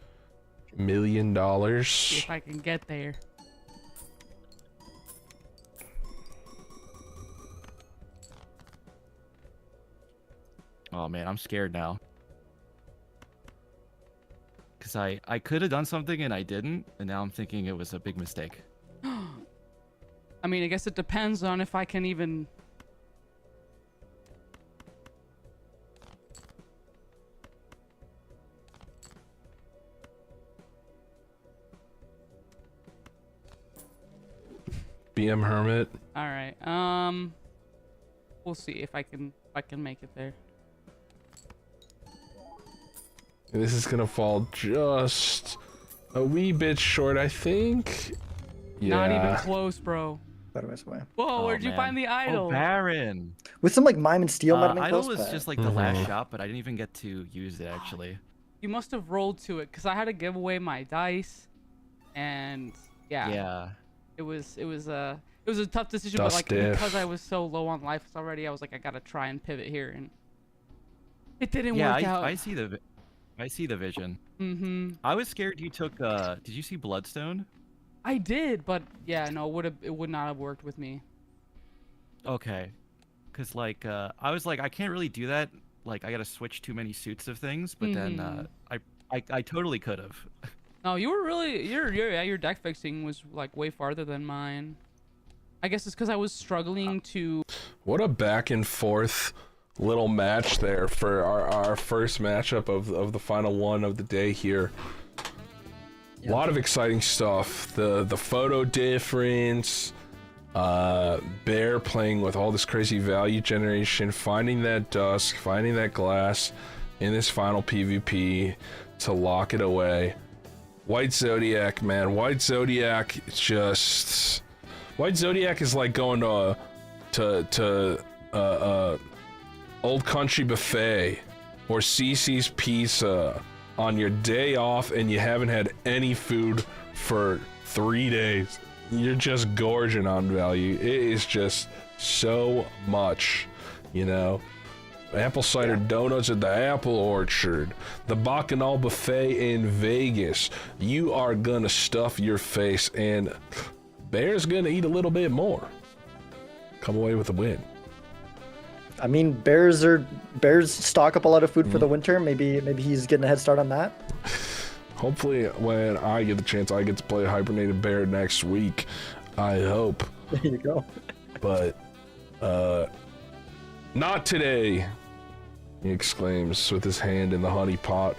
million. See if I can get there. Oh man, I'm scared now. Cause I could have done something and I didn't, and now I'm thinking it was a big mistake. I mean, I guess it depends on if I can even... BM Hermit. All right. We'll see if I can make it there. This is gonna fall just a wee bit short, I think. Yeah. Not even close, bro. By the way. Whoa, Oh, where'd you man. find the idol? Oh, Baron. With some like mime and steel might have been Idol close, was but- just like the last shot, but I didn't even get to use it actually. You must have rolled to it, because I had to give away my dice, and Yeah. it was a tough decision, Dust but like diff. because I was so low on life already, I was like, I gotta try and pivot here, and it didn't Yeah, work out. I see the vision. Mm-hmm. I was scared you took. Did you see Bloodstone? I did, but yeah, no, it would not have worked with me. Okay, cause like I was like I can't really do that. Like I gotta switch too many suits of things, but then I totally could have. No, you were really your deck fixing was like way farther than mine. I guess it's because I was struggling to. What a back and forth little match there for our first matchup of the final one of the day here. A lot of exciting stuff. The photo difference, Bear playing with all this crazy value generation, finding that dusk, finding that glass, in this final PvP to lock it away. White Zodiac, man. White Zodiac just... White Zodiac is like going to Old Country Buffet or CC's Pizza on your day off and you haven't had any food for 3 days. You're just gorging on value. It is just so much, you know. Apple cider donuts at the Apple Orchard, the Bacchanal Buffet in Vegas. You are gonna stuff your face, and Bear's gonna eat a little bit more. Come away with a win. I mean, Bears stock up a lot of food for the winter. Maybe he's getting a head start on that. Hopefully, when I get the chance, I get to play a hibernated bear next week. I hope. There you go. But, not today, he exclaims with his hand in the honey pot.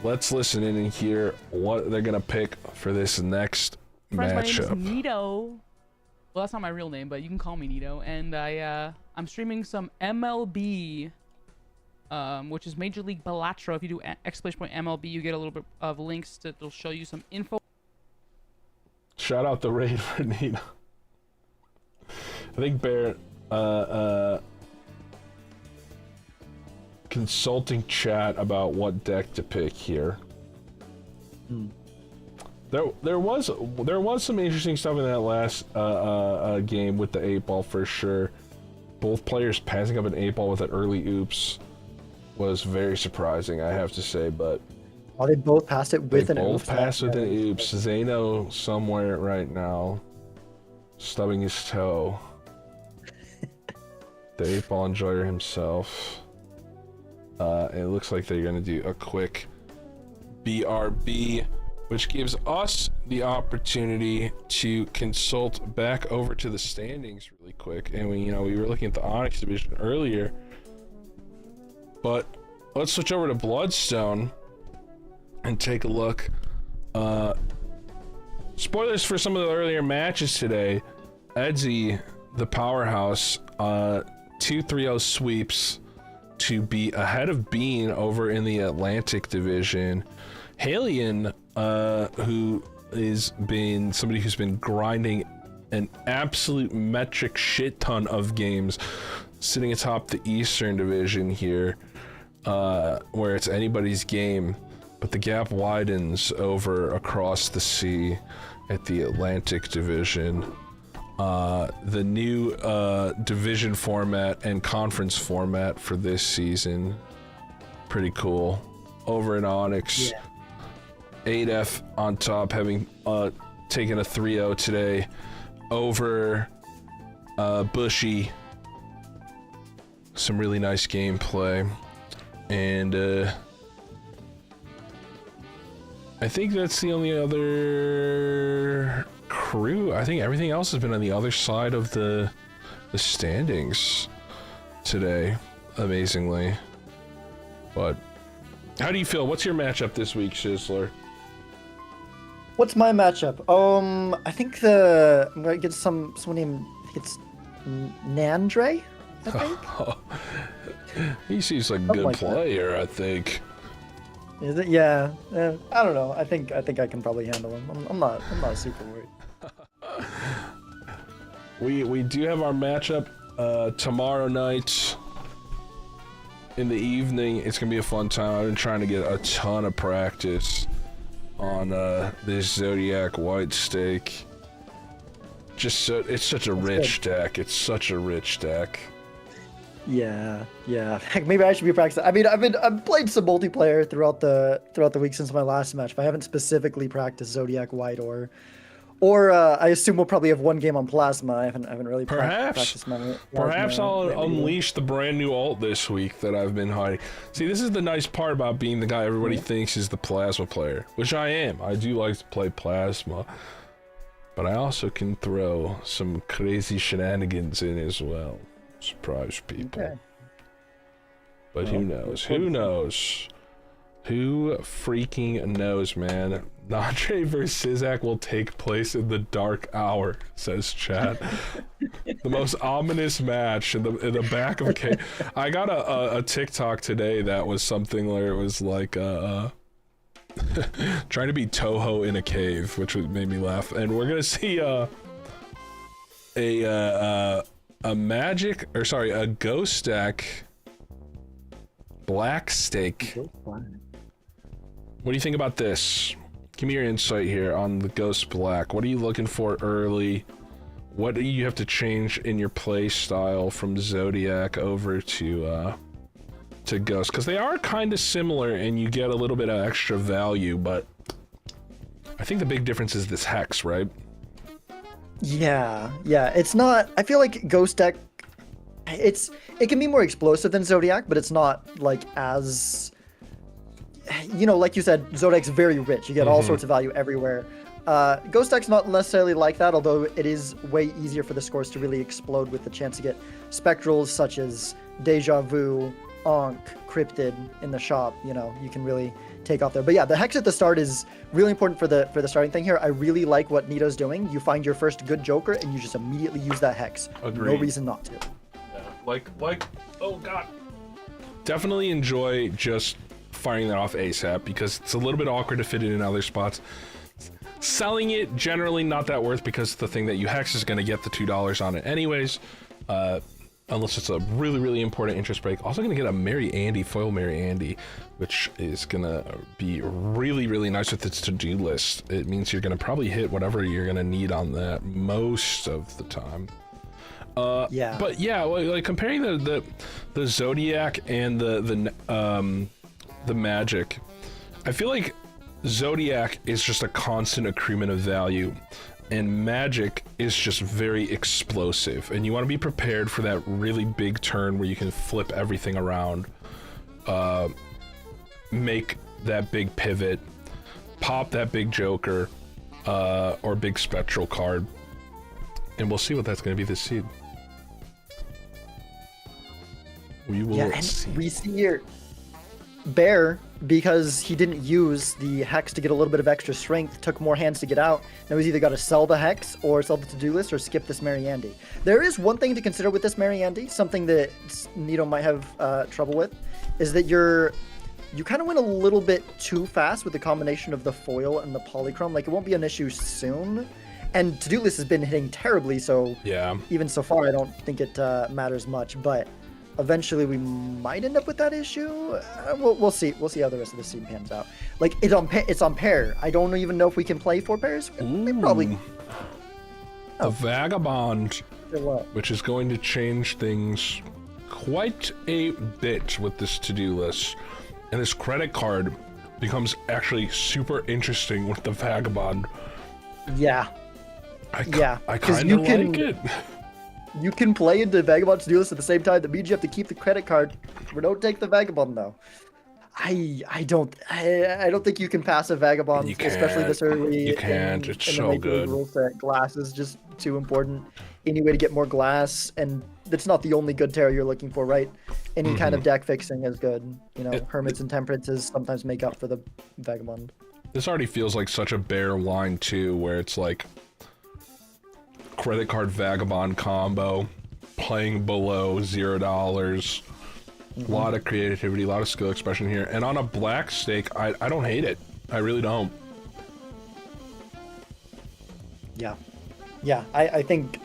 Let's listen in and hear what they're gonna pick for this next matchup. My name is Nito. Well, that's not my real name, but you can call me Nito. And I'm streaming some MLB, which is Major League Balatro. If you do !MLB, you get a little bit of links that'll show you some info. Shout out the raid for Nito. I think Bear, consulting chat about what deck to pick here. There was some interesting stuff in that last game with the 8-ball for sure. Both players passing up an 8-ball with an early oops was very surprising, I have to say. But they both passed it with an oops. Both passed with an oops. Zeno somewhere right now, stubbing his toe. The 8-ball enjoyer himself. It looks like they're gonna do a quick BRB, which gives us the opportunity to consult back over to the standings really quick. And we were looking at the Onyx division earlier, but let's switch over to Bloodstone and take a look. Spoilers for some of the earlier matches today. Edsy, the powerhouse, 2-3-0 sweeps to be ahead of Bean over in the Atlantic division. Halion, who is been somebody who's been grinding an absolute metric shit ton of games, sitting atop the Eastern division here, where it's anybody's game, but the gap widens over across the sea at the Atlantic division. The new division format and conference format for this season, pretty cool. Over in Onyx, 8F on top, having taken a 3-0 today over Bushy. Some really nice gameplay, and I think that's the only other crew. I think everything else has been on the other side of the standings today, amazingly. But how do you feel? What's your matchup this week, Shizzler? What's my matchup? I think I'm gonna get someone named, I think it's Nandre, I think. He seems like a good player, I think. Is it? Yeah. I don't know. I think I can probably handle him. I'm not super worried. We do have our matchup tomorrow night in the evening. It's gonna be a fun time. I've been trying to get a ton of practice on this Zodiac White Stake. It's such a rich deck. It's such a rich deck. Yeah. Heck, maybe I should be practicing. I mean, I've played some multiplayer throughout the week since my last match, but I haven't specifically practiced Zodiac White or I assume we'll probably have one game on Plasma. I haven't really practiced my Perhaps I'll unleash the brand new ult this week that I've been hiding. See, this is the nice part about being the guy everybody thinks is the Plasma player, which I am. I do like to play Plasma, but I also can throw some crazy shenanigans in as well. Surprise people. Okay. But who knows? Who knows? Who freaking knows, man? Andre versus Sizak will take place in the dark hour, says Chad. The most ominous match in the back of a cave. I got a TikTok today that was something where it was like trying to be Toho in a cave, which made me laugh. And we're gonna see a ghost stack black steak. What do you think about this? Give me your insight here on the Ghost Black. What are you looking for early? What do you have to change in your play style from Zodiac over to Ghost? Because they are kind of similar and you get a little bit of extra value, but I think the big difference is this hex, right? Yeah, it's not, I feel like Ghost deck, it can be more explosive than Zodiac, but it's not like as, you know, like you said, Zodiac's very rich. You get all sorts of value everywhere. Ghost deck's not necessarily like that, although it is way easier for the scores to really explode with the chance to get spectrals such as Deja Vu, Ankh, Cryptid in the shop. You know, you can really take off there. But yeah, the hex at the start is really important for the starting thing here. I really like what Nito's doing. You find your first good Joker and you just immediately use that hex. Agreed. No reason not to. Yeah, like, oh god. Definitely enjoy just firing that off ASAP because it's a little bit awkward to fit it in other spots. Selling it, generally not that worth because the thing that you hex is going to get the $2 on it anyways. Unless it's a really, really important interest break. Also going to get a Mary Andy, foil Mary Andy, which is going to be really, really nice with its to-do list. It means you're going to probably hit whatever you're going to need on that most of the time. Yeah. But yeah, like comparing the Zodiac and the Magic, I feel like Zodiac is just a constant accruement of value. And Magic is just very explosive, and you want to be prepared for that really big turn where you can flip everything around, make that big pivot, pop that big Joker, or big Spectral card, and we'll see what that's going to be this seed. We will see. We see here Bear, because he didn't use the hex to get a little bit of extra strength, took more hands to get out. Now he's either got to sell the hex or sell the to-do list or skip this Mary Andy. There is one thing to consider with this Mary Andy, something that Nito might have trouble with, is that you kind of went a little bit too fast with the combination of the foil and the polychrome. Like, it won't be an issue soon. And to-do list has been hitting terribly, so yeah, even so far, I don't think it matters much, but eventually we might end up with that issue. We'll see. We'll see how the rest of the scene pans out. Like, it's on pair. I don't even know if we can play 4 pairs. We probably. The Vagabond, which is going to change things quite a bit with this to-do list, and this credit card becomes actually super interesting with the Vagabond. Yeah. I kind of like it. You can play into Vagabond's to-do list at the same time. That means you have to keep the credit card, but don't take the Vagabond though. I don't think you can pass a Vagabond, especially this early. You can't. It's so good. Rule set. Glass is just too important. Any way to get more glass, and it's not the only good tarot you're looking for, right? Any kind of deck fixing is good. You know, Hermits and Temperances sometimes make up for the Vagabond. This already feels like such a Bear line too, where it's like credit card Vagabond combo, playing below $0. A lot of creativity, a lot of skill expression here. And on a black stake, I don't hate it. I really don't. Yeah. I think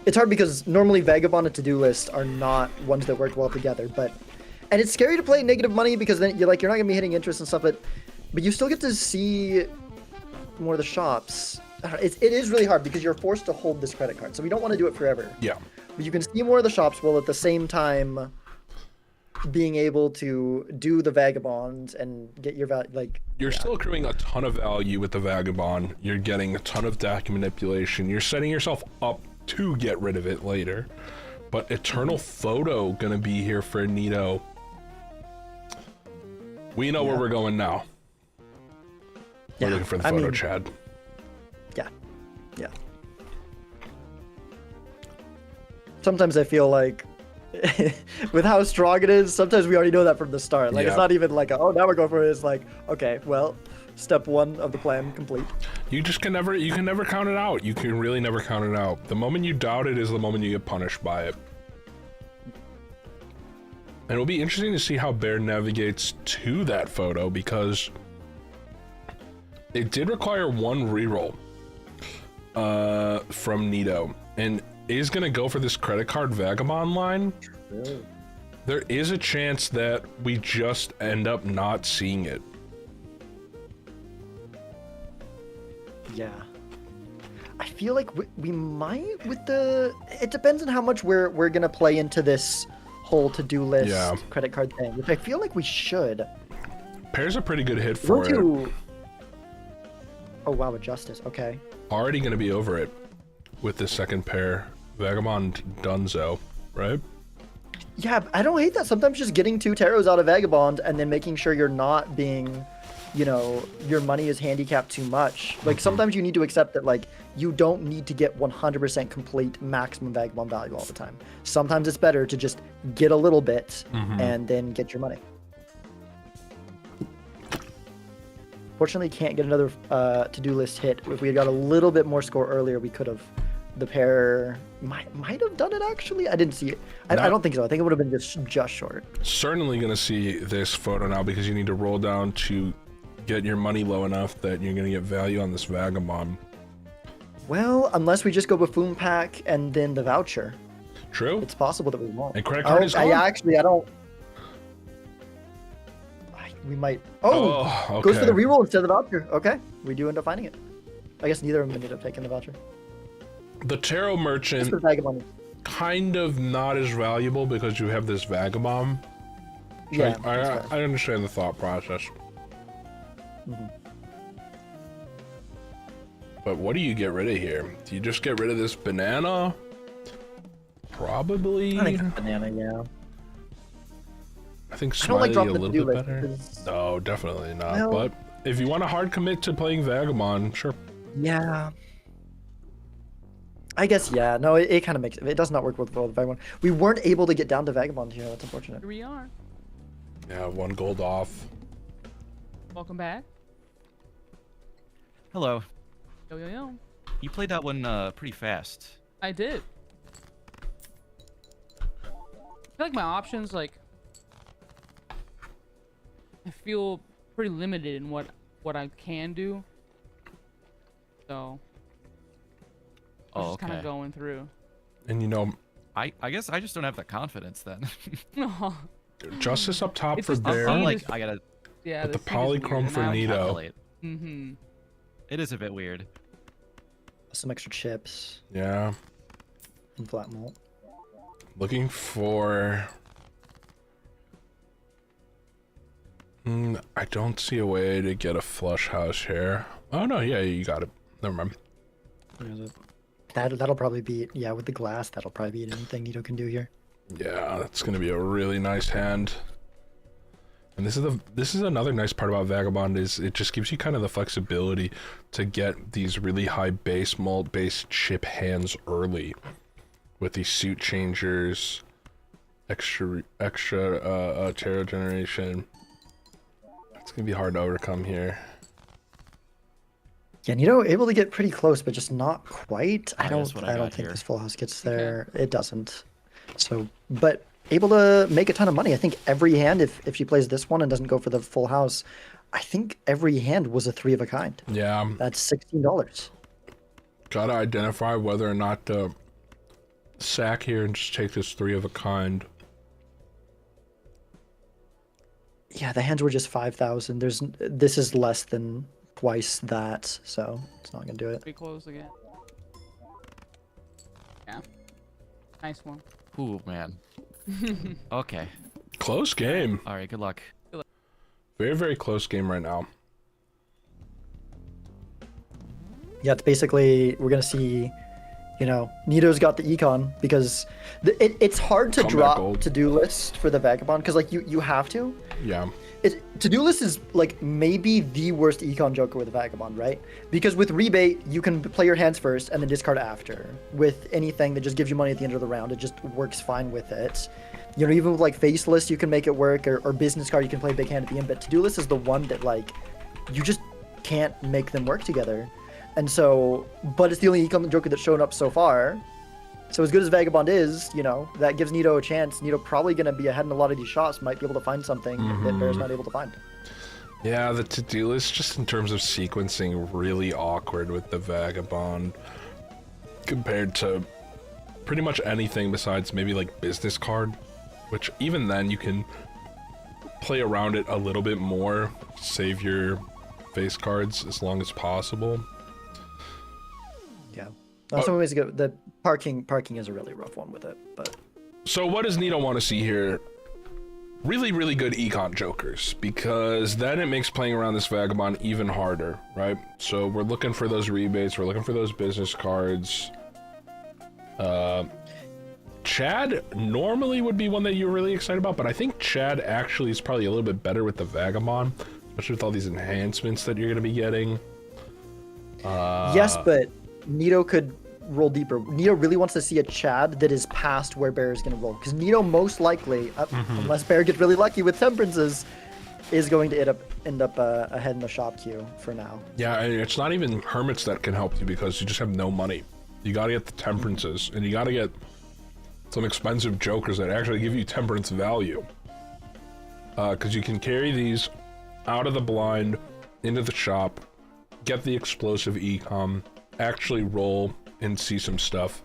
it's hard because normally Vagabond and to-do list are not ones that work well together, and it's scary to play negative money because then you're not gonna be hitting interest and stuff, but you still get to see more of the shops. It is really hard because you're forced to hold this credit card, so we don't want to do it forever. Yeah. But you can see more of the shops while at the same time being able to do the Vagabond and get your You're still accruing a ton of value with the Vagabond. You're getting a ton of deck manipulation. You're setting yourself up to get rid of it later. But Eternal Photo gonna be here for Nito. We know where we're going now. We're looking for the photo, Chad. Yeah. Sometimes I feel like with how strong it is, sometimes we already know that from the start. Like, Yeah. it's not even like, oh, now we're going for it. It's like, okay, well, step 1 of the plan complete. You can never count it out. You can really never count it out. The moment you doubt it is the moment you get punished by it. And it'll be interesting to see how Bear navigates to that photo, because it did require 1 reroll from Nito, and is gonna go for this credit card vagabond line. Really? There is a chance that we just end up not seeing it. Yeah. I feel like we might with the... It depends on how much we're going to play into this whole to-do list Yeah. credit card thing, which I feel like we should. Pear's a pretty good hit for Go it. to... Oh, wow, a justice. Okay. Already gonna be over it with the second pair. Vagabond Dunzo, right? Yeah, I don't hate that. Sometimes just getting 2 taros out of Vagabond and then making sure you're not being, you know, your money is handicapped too much. Like, sometimes you need to accept that, like, you don't need to get 100% complete maximum Vagabond value all the time. Sometimes it's better to just get a little bit and then get your money. Fortunately, can't get another to-do list hit. If we had got a little bit more score earlier, we could have. The pair might have done it, actually. I didn't see it. I don't think so. I think it would have been just short. Certainly gonna see this photo now, because you need to roll down to get your money low enough that you're gonna get value on this Vagabond. Well, unless we just go buffoon pack and then the voucher. True. It's possible that we won't. And credit card is gone? I don't. We might. Oh, okay. goes for the reroll instead of the voucher. Okay, we do end up finding it. I guess neither of them ended up taking the voucher. The tarot Just merchant, for the Vagabond. kind of not as valuable because you have this Vagabond. Yeah, Like, that's fair. I understand the thought process. But what do you get rid of here? Do you just get rid of this banana? Probably. I think it's banana, yeah. I think I don't like Smiley dropping a the little to-do bit list better. because- No, definitely not. Well- But if you want to hard commit to playing Vagabond, sure. Yeah. I guess, yeah. No, it kind of makes it does not work with the Vagabond. We weren't able to get down to Vagabond here. That's unfortunate. Here we are. Yeah, 1 gold off. Welcome back. Hello. Yo, yo, yo. You played that one pretty fast. I did. I feel like my options, like, I feel pretty limited in what I can do. So, I'm Oh, just kind okay. of going through. And you know, I guess I just don't have the confidence then. No. justice up top It's for just the Bear. scene like is- I gotta Yeah. But the this thing is weird, polychrome and for I don't Nito. calculate. Mm-hmm. It is a bit weird. Some extra chips Yeah. and flat malt. Looking for... I don't see a way to get a flush house here. Oh no, yeah, you got it. Never mind. That'll probably be, yeah, with the glass, that'll probably be anything Nito can do here. Yeah, that's gonna be a really nice hand. And this is another nice part about Vagabond, is it just gives you kind of the flexibility to get these really high base malt based chip hands early with these suit changers, extra tarot generation. It's gonna be hard to overcome here. Yeah, Nito able to get pretty close, but just not quite. I that's don't what I got think here. this full house gets there. It doesn't. So, but able to make a ton of money. I think every hand, if she plays this one and doesn't go for the full house, I think every hand was a 3 of a kind. Yeah, That's $16. gotta identify whether or not to sack here and just take this 3 of a kind. Yeah, the hands were just 5,000. This is less than twice that, so it's not gonna do it. Pretty close again. Yeah. Nice one. Ooh, man. Okay. Close game. All right. Good luck. Very, very close game right now. Yeah, it's basically we're gonna see, You know, Nito's got the econ because it's hard to Combat drop gold. to-do list for the Vagabond because like you have to. Yeah. To-do list is like maybe the worst econ joker with a Vagabond, right? Because with rebate, you can play your hands first and then discard after. With anything that just gives you money at the end of the round, it just works fine with it. You know, even with like faceless, you can make it work, or business card, you can play big hand at the end. But to-do list is the one that like you just can't make them work together. And so, but it's the only econ joker that's shown up so far. So as good as Vagabond is, you know, that gives Nito a chance. Nito probably going to be ahead in a lot of these shots, might be able to find something that Bear's not able to find. Yeah, the to-do list, just in terms of sequencing, really awkward with the Vagabond compared to pretty much anything besides maybe like business card, which even then you can play around it a little bit more, save your face cards as long as possible. Yeah. That's some ways to go. The parking is a really rough one with it, but So what does Nito want to see here? Really, really good econ jokers, because then it makes playing around this Vagabond even harder, right? So we're looking for those rebates, we're looking for those business cards. Chad normally would be one that you're really excited about, but I think Chad actually is probably a little bit better with the Vagabond, especially with all these enhancements that you're going to be getting. yes, but Nito could roll deeper. Nito really wants to see a Chad that is past where Bear is going to roll, because Nito most likely, unless Bear gets really lucky with temperances, is going to end up ahead in the shop queue for now. Yeah, and it's not even hermits that can help you because you just have no money. You got to get the temperances, and you got to get some expensive jokers that actually give you temperance value. Because you can carry these out of the blind into the shop, get the explosive ecom, actually roll and see some stuff.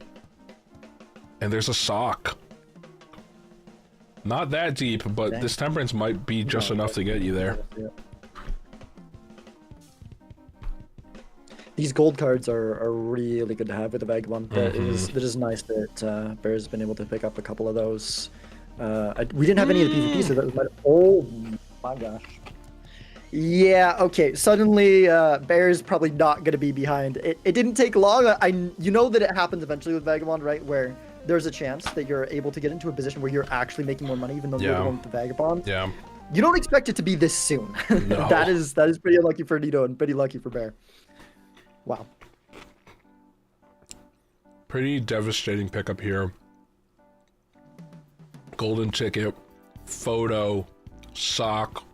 And there's a sock. Not that deep, but Dang. this temperance might be just enough to get you there. These gold cards are really good to have with the Vagabond. But it is nice that Bear's been able to pick up a couple of those. We didn't have any of the PvP, so that was oh my gosh. Yeah, okay. Suddenly, Bear's probably not going to be behind. It didn't take long. You know that it happens eventually with Vagabond, right? Where there's a chance that you're able to get into a position where you're actually making more money, even though you're the one with the Vagabond. Yeah. You don't expect it to be this soon. No. that is pretty unlucky for Nito and pretty lucky for Bear. Wow. Pretty devastating pickup here. Golden ticket, photo, sock,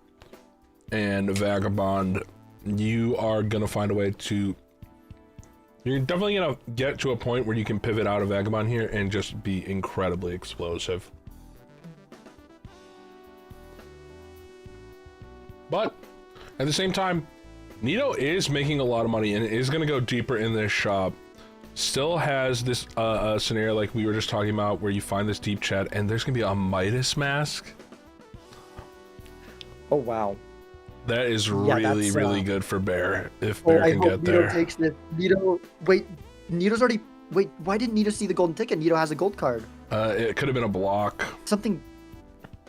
and Vagabond. You are gonna find a way to... You're definitely gonna get to a point where you can pivot out of Vagabond here and just be incredibly explosive. But at the same time, Nito is making a lot of money and is gonna go deeper in this shop. Still has this scenario like we were just talking about where you find this deep chat and there's gonna be a Midas mask. Oh, wow. That is Yeah, really, that's, really good for Bear, if Bear I can hope get Nito there. takes this. Nito, wait, Nito's already... Wait, why didn't Nito see the golden ticket? Nito has a gold card. It could have been a block. Something...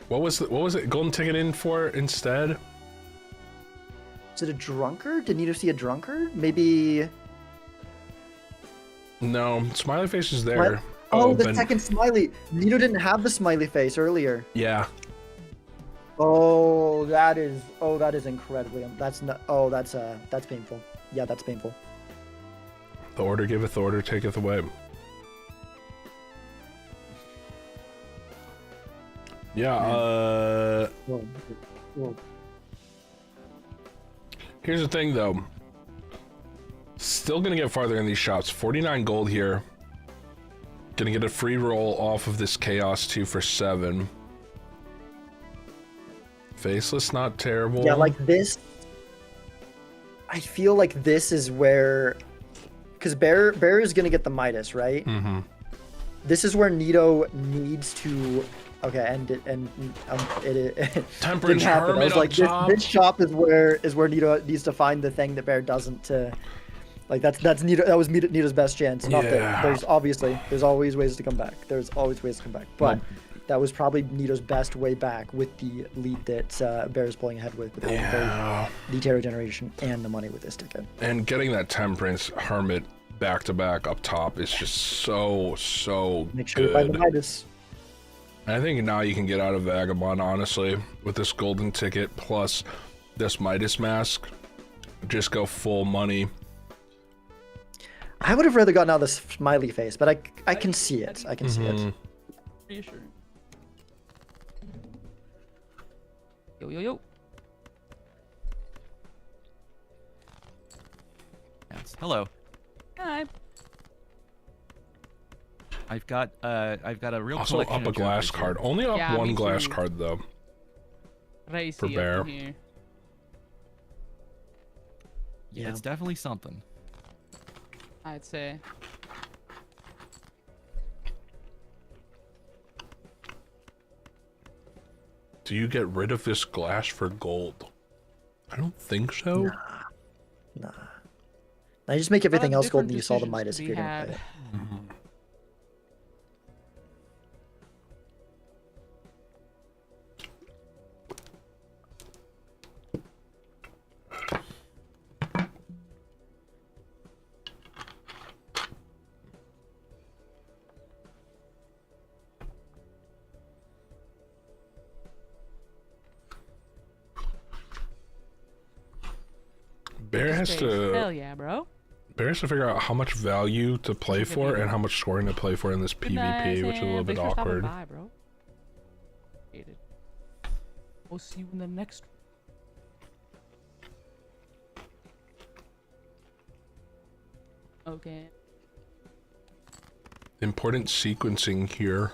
What was it golden ticket in for instead? Is it a drunkard? Did Nito see a drunkard? Maybe... No, smiley face is there. What? Oh, the Ben- second smiley. Nito didn't have the smiley face earlier. Yeah. Oh, that is incredibly... That's not... Oh, that's painful. Yeah, that's painful. The order giveth, the order taketh away. Yeah, Whoa. here's the thing though. Still gonna get farther in these shots. 49 gold here. Gonna get a free roll off of this chaos 2 for 7. Faceless, not terrible. Yeah, like this... I feel like this is where... Because Bear is going to get the Midas, right? Mm-hmm. This is where Nito needs to... Okay, and it Temperance didn't happen. I Hermit was up like, top. this shop is where Nito needs to find the thing that Bear doesn't. Like that's Nito. That was Nito's best chance. Not Yeah. that there's always ways to come back. There's always ways to come back. But that was probably Nito's best way back with the lead that Bear is pulling ahead with having both the Terror Generation and the money with this ticket. And getting that Temperance Hermit back to back up top is just so Make sure you find the good. Midas. I think now you can get out of Vagabond, honestly, with this golden ticket plus this Midas mask. Just go full money. I would have rather gotten out the smiley face, but I can see it. I can see it. Reassuring. Yo yo yo. Yes. Hello. Hi. I've got a real Also collection up a of glass jokers card. here. Only up Yeah, one me glass too. card though. Racy For Bear. up in here. Yeah, it's definitely something. I'd say. Do you get rid of this glass for gold? I don't think so. Nah. Now you just make everything Lot of else gold different and you saw the decisions Midas to if be you're gonna had. play it. Bear has Space. to Hell yeah, bro. Bear has to figure out how much value to play for and how much scoring to play for in this Good night, PvP, which is a little Sam. bit Thanks for stopping awkward. by, bro. Appreciate it. We'll see you in the next. Okay. Important sequencing here.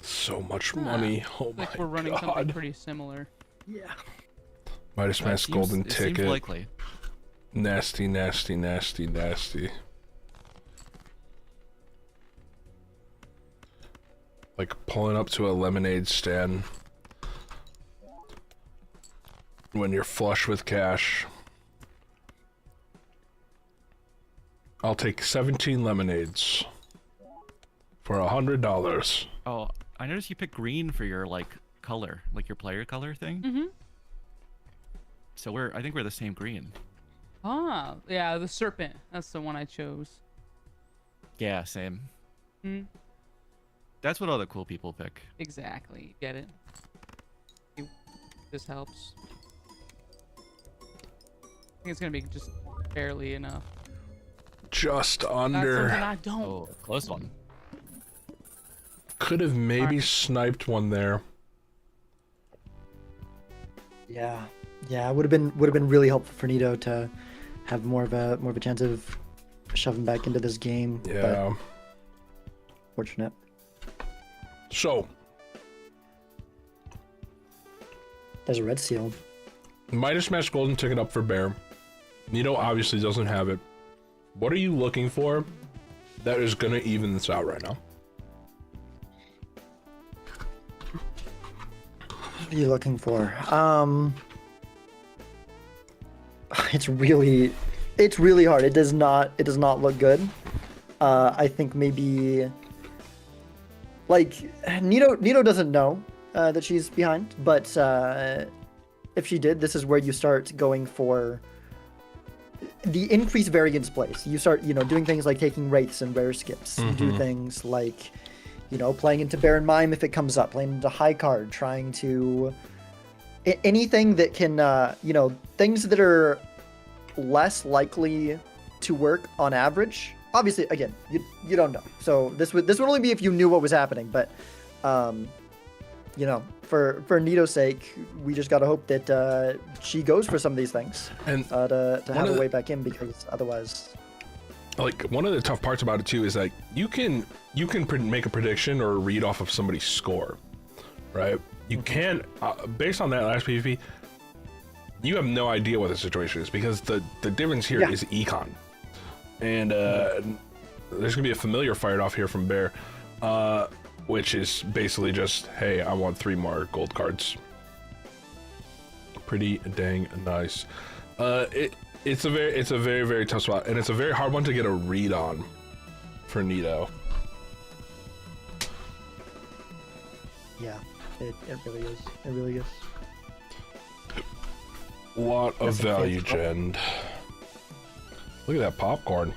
So much money. Oh my Like we're running something god. pretty similar. Yeah. Midas That Mask seems- golden it seems ticket. likely. Nasty, nasty, nasty, nasty. Like pulling up to a lemonade stand when you're flush with cash. I'll take 17 lemonades for $100. Oh, I noticed you picked green for your like color, like your player color thing. Mm-hmm. So I think we're the same green. Ah, yeah, the serpent. That's the one I chose. Yeah, same. Hmm. That's what all the cool people pick. Exactly. Get it? This helps. I think it's gonna be just barely enough. Just That's something under. I don't. Oh, close one. Could have maybe sniped one there. Yeah. Yeah, it would have been really helpful for Nito to have more of a chance of shoving back into this game. Yeah. But fortunate. So, There's a red seal. Midas Mask golden ticket up for Bear. Nito obviously doesn't have it. What are you looking for that is gonna even this out right now? What are you looking for? It's really hard. It does not look good. I think maybe like Nito doesn't know that she's behind, but if she did, this is where you start going for the increased variance plays. You start, doing things like taking wraiths and rare skips. You do things like, playing into Baron Mime if it comes up, playing into High Card, trying to anything that can, things that are less likely to work on average. Obviously, again, you don't know. So this would only be if you knew what was happening. But, for Nito's sake, we just gotta hope that she goes for some of these things And to have of a the- way back in, because otherwise, like one of the tough parts about it too is like you can make a prediction or a read off of somebody's score, right? You can't based on that last PvP. You have no idea what the situation is because the difference here is econ, and there's gonna be a familiar fired off here from Bear, which is basically just, hey, I want 3 more gold cards. Pretty dang nice. It's a very very tough spot, and it's a very hard one to get a read on for Nito. yeah, it really is. It really is. Lot of That's a value fancy gen. Look at that popcorn.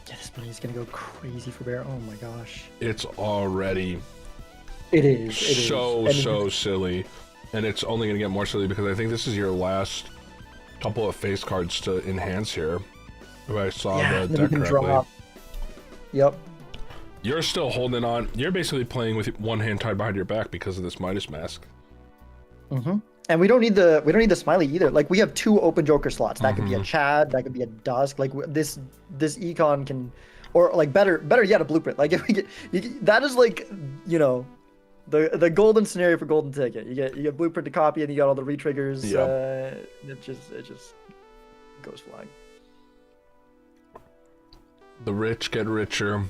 Yeah, this money is gonna go crazy for Bear. Oh my gosh. It's already It is. so And silly, and it's only gonna get more silly because I think this is your last couple of face cards to enhance here. If I saw yeah, the then we deck can correctly. drop. Yep. You're still holding on. You're basically playing with one hand tied behind your back because of this Midas mask. Mm-hmm. And we don't need the smiley either. Like we have 2 open Joker slots. That could be a Chad. That could be a Dusk. Like this econ can, or like better yet a blueprint. Like if we get that is like, you know, the golden scenario for golden ticket. You get blueprint to copy and you got all the retriggers. Yep. It just goes flying. The rich get richer.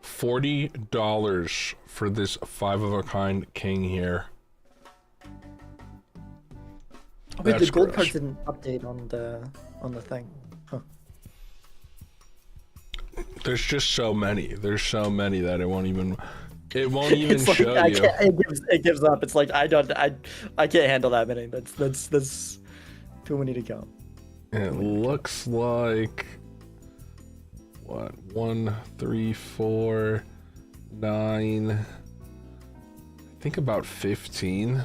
$40 for this 5-of-a-kind king here. Wait, That's the gold gross. cards didn't update on the thing. Huh. There's just so many. There's so many that it won't even It's like, show I you. can't, it gives up. It's like I can't handle that many. That's too many to count. It looks like what? 1, 3, 4, 9. I think about 15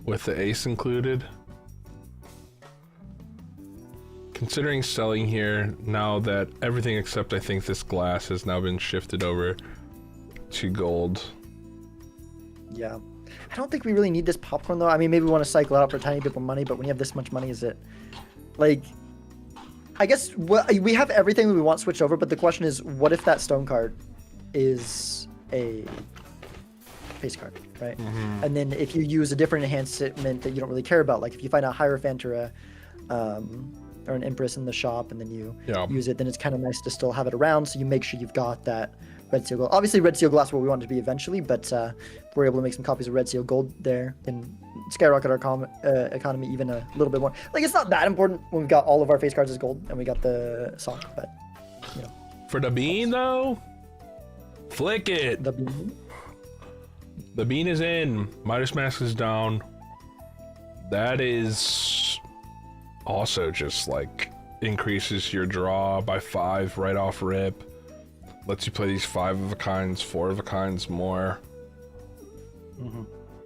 with the ace included. Considering selling here now that everything except I think this glass has now been shifted over to gold. Yeah. I don't think we really need this popcorn though. I mean, maybe we want to cycle it out for a tiny bit of money, but when you have this much money, is it like? I guess we have everything that we want switched over, but the question is, what if that stone card is a face card, right? Mm-hmm. And then if you use a different enhancement that you don't really care about, like if you find a Hierophant or an Empress in the shop and then you use it, then it's kind of nice to still have it around, so you make sure you've got that Red Seal Gold. Obviously, Red Seal Glass is what we want it to be eventually, but if we're able to make some copies of Red Seal Gold there, then skyrocket our economy even a little bit more. Like, it's not that important when we've got all of our face cards as gold and we got the sock, but, you know. For the bean though, flick it. The bean. The bean is in. Midas mask is down. That is also just like increases your draw by 5 right off rip. Lets you play these 5-of-a-kinds, 4-of-a-kinds more.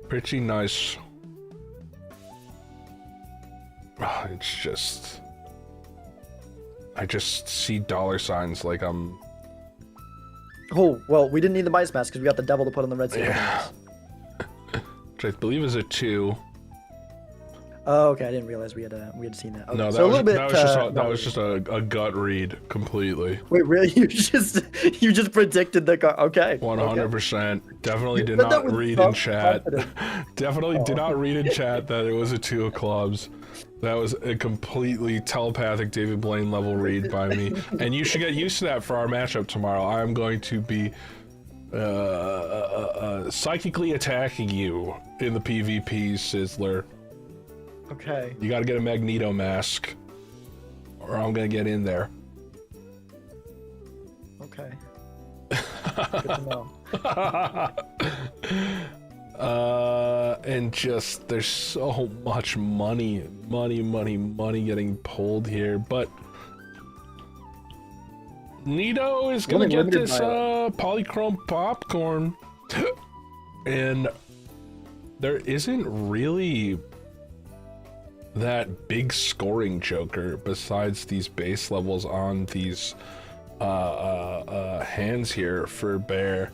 Pretty nice. It's just, I just see dollar signs like I'm. Oh, well, we didn't need the Midas Mask because we got the devil to put on the Red Seal. Yeah. Which I believe is a 2. Oh, okay. I didn't realize we had seen that. Okay. No, that so was, a little bit. that was just a gut read completely. Wait, really? You just predicted the card? Okay. 100%. Definitely did But that not was read so in chat. confident. Definitely did not read in chat that it was a 2 of clubs. That was a completely telepathic David Blaine level read by me. And you should get used to that for our matchup tomorrow. I'm going to be psychically attacking you in the PvP, Sizzler. Okay. You gotta get a Magneto mask, or I'm gonna get in there. Okay. Good to know. And just there's so much money getting pulled here, but Nito is gonna Only get limited this by polychrome popcorn, and there isn't really that big scoring joker besides these base levels on these hands here for Bear.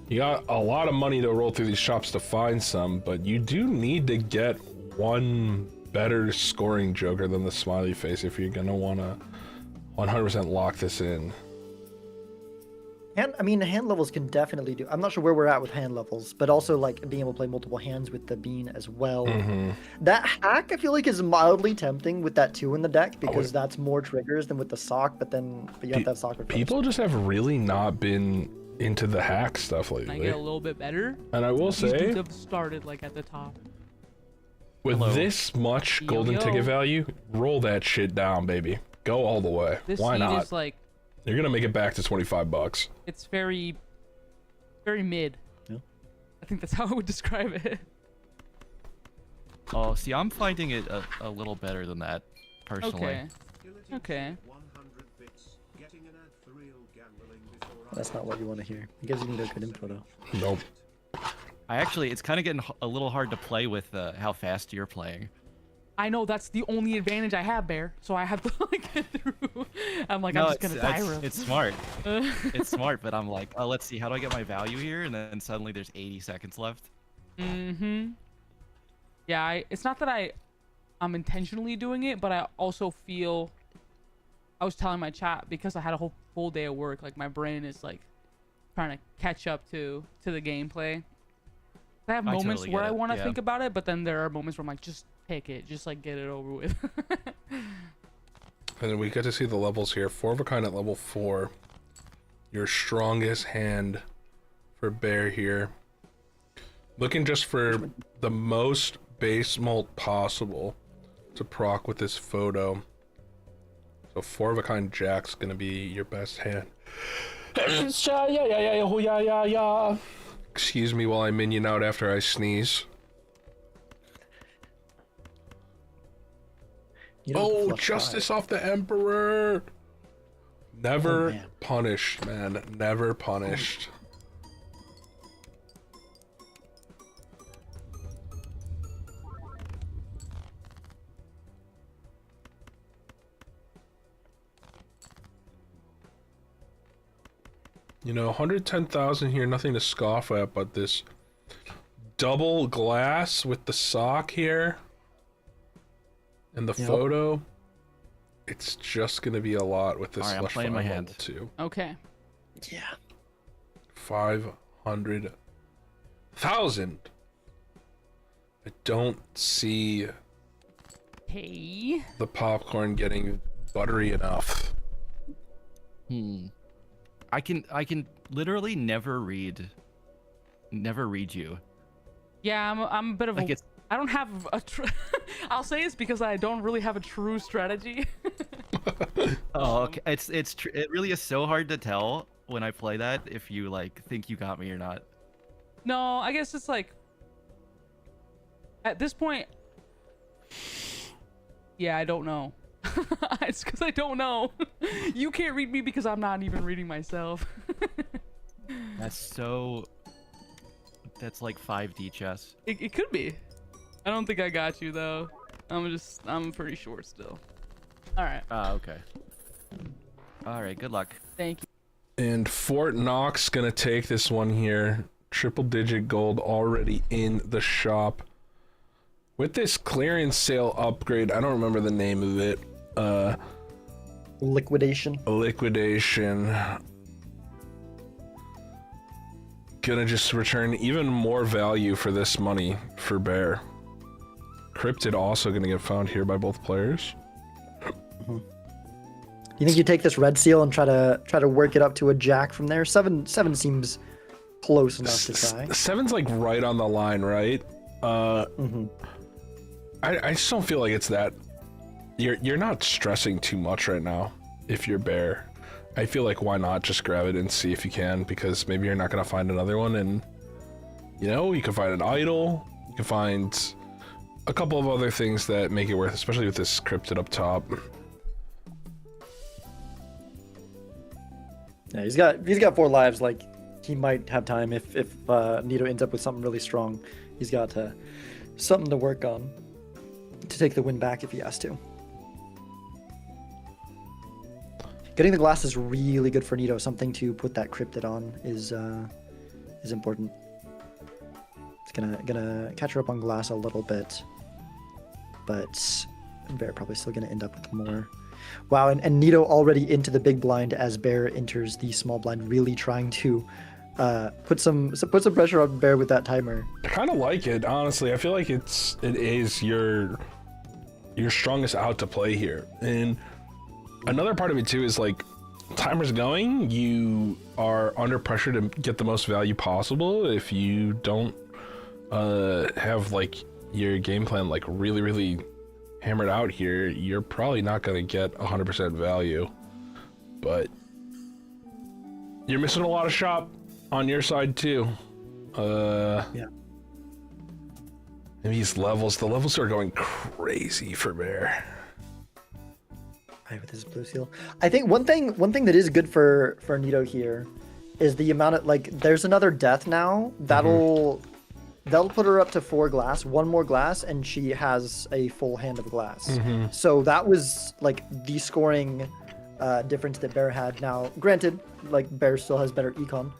You got a lot of money to roll through these shops to find some, but you do need to get one better scoring joker than the smiley face if you're gonna want to 100% lock this in. And I mean, hand levels can definitely do. I'm not sure where we're at with hand levels, but also like being able to play multiple hands with the bean as well. That hack I feel like is mildly tempting with that 2 in the deck because that's more triggers than with the sock. But you have to have sock. With People just have really not been into the hack stuff Can I lately. get a little bit better? And I will These dudes say, have started like at the top. with this much golden Yo. ticket value, roll that shit down, baby. Go all the way. This Why seed not? is like, You're gonna make it back to $25. it's very Very mid. Yeah. I think that's how I would describe it. Oh, see, I'm finding it a little better than that, personally. Okay. Okay. That's not what you want to hear. You guys need a good info though. Nope. It's kind of getting a little hard to play with how fast you're playing. I know that's the only advantage I have, Bear. So I have to like get through. I'm like, I'm just gonna die real. It's smart. It's smart, but I'm like, oh, let's see, how do I get my value here? And then suddenly there's 80 seconds left. Mm-hmm. Yeah, it's not that I'm intentionally doing it, but I also feel. I was telling my chat because I had a whole full day of work. Like my brain is like trying to catch up to the gameplay. I have moments totally where get I it, want to yeah. think about it, but then there are moments where I'm like, just pick it, just like get it over with. And then we get to see the levels here. 4 of a kind at level 4. Your strongest hand for Bear here. Looking just for the most base mult possible to proc with this photo. So 4 of a kind Jack's gonna be your best hand. Excuse me while I minion out after I sneeze. Oh, justice off the Emperor! Never punished, man. Never punished. You know, 110,000 here, nothing to scoff at, but this double glass with the sock here and the photo, it's just gonna be a lot with this. All right, I'm playing my hand too. Okay. Yeah. 500,000. I don't see Hey. the popcorn getting buttery enough. I can literally never read you. Yeah, I'm a bit of Like a. I don't have a. I'll say it's because I don't really have a true strategy. Oh, okay. It really is so hard to tell when I play that if you like think you got me or not. No, I guess it's like. At this point. Yeah, I don't know. It's because I don't know. You can't read me because I'm not even reading myself. That's like 5D chess. It could be. I don't think I got you though. I'm pretty short still. All right. Okay. All right, good luck. Thank you. And Fort Knox gonna take this one here. Triple digit gold already in the shop. With this clearance sale upgrade, I don't remember the name of it. Liquidation. Liquidation. Gonna just return even more value for this money for Bear. Cryptid also gonna get found here by both players. You think you take this red seal and try to work it up to a jack from there? Seven seems close enough to try. 7's like right on the line, right? I just don't feel like it's that. You're not stressing too much right now if you're Bear. I feel like why not just grab it and see if you can, because maybe you're not gonna find another one, and you know, you can find an idol, you can find a couple of other things that make it worth, especially with this cryptid up top. Yeah, he's got 4 lives. Like, he might have time if Nito ends up with something really strong. He's got something to work on to take the win back if he has to. Getting the glass is really good for Nito. Something to put that cryptid on is important. It's gonna catch her up on glass a little bit, but Bear probably still gonna end up with more. Wow, and Nito already into the big blind as Bear enters the small blind, really trying to put some pressure on Bear with that timer. I kind of like it, honestly. I feel like it is your strongest out to play here. And another part of it too is like, timer's going, you are under pressure to get the most value possible. If you don't have like your game plan like really hammered out here, you're probably not going to get 100% value. But you're missing a lot of shop. on your side too. Yeah. And these levels, the levels are going crazy for Bear. Right, with his blue seal. I think one thing that is good for Nito here is the amount of like there's another death now that'll put her up to 4 glass, 1 more glass, and she has a full hand of glass. So that was like the scoring difference that Bear had. Now, granted, like Bear still has better econ,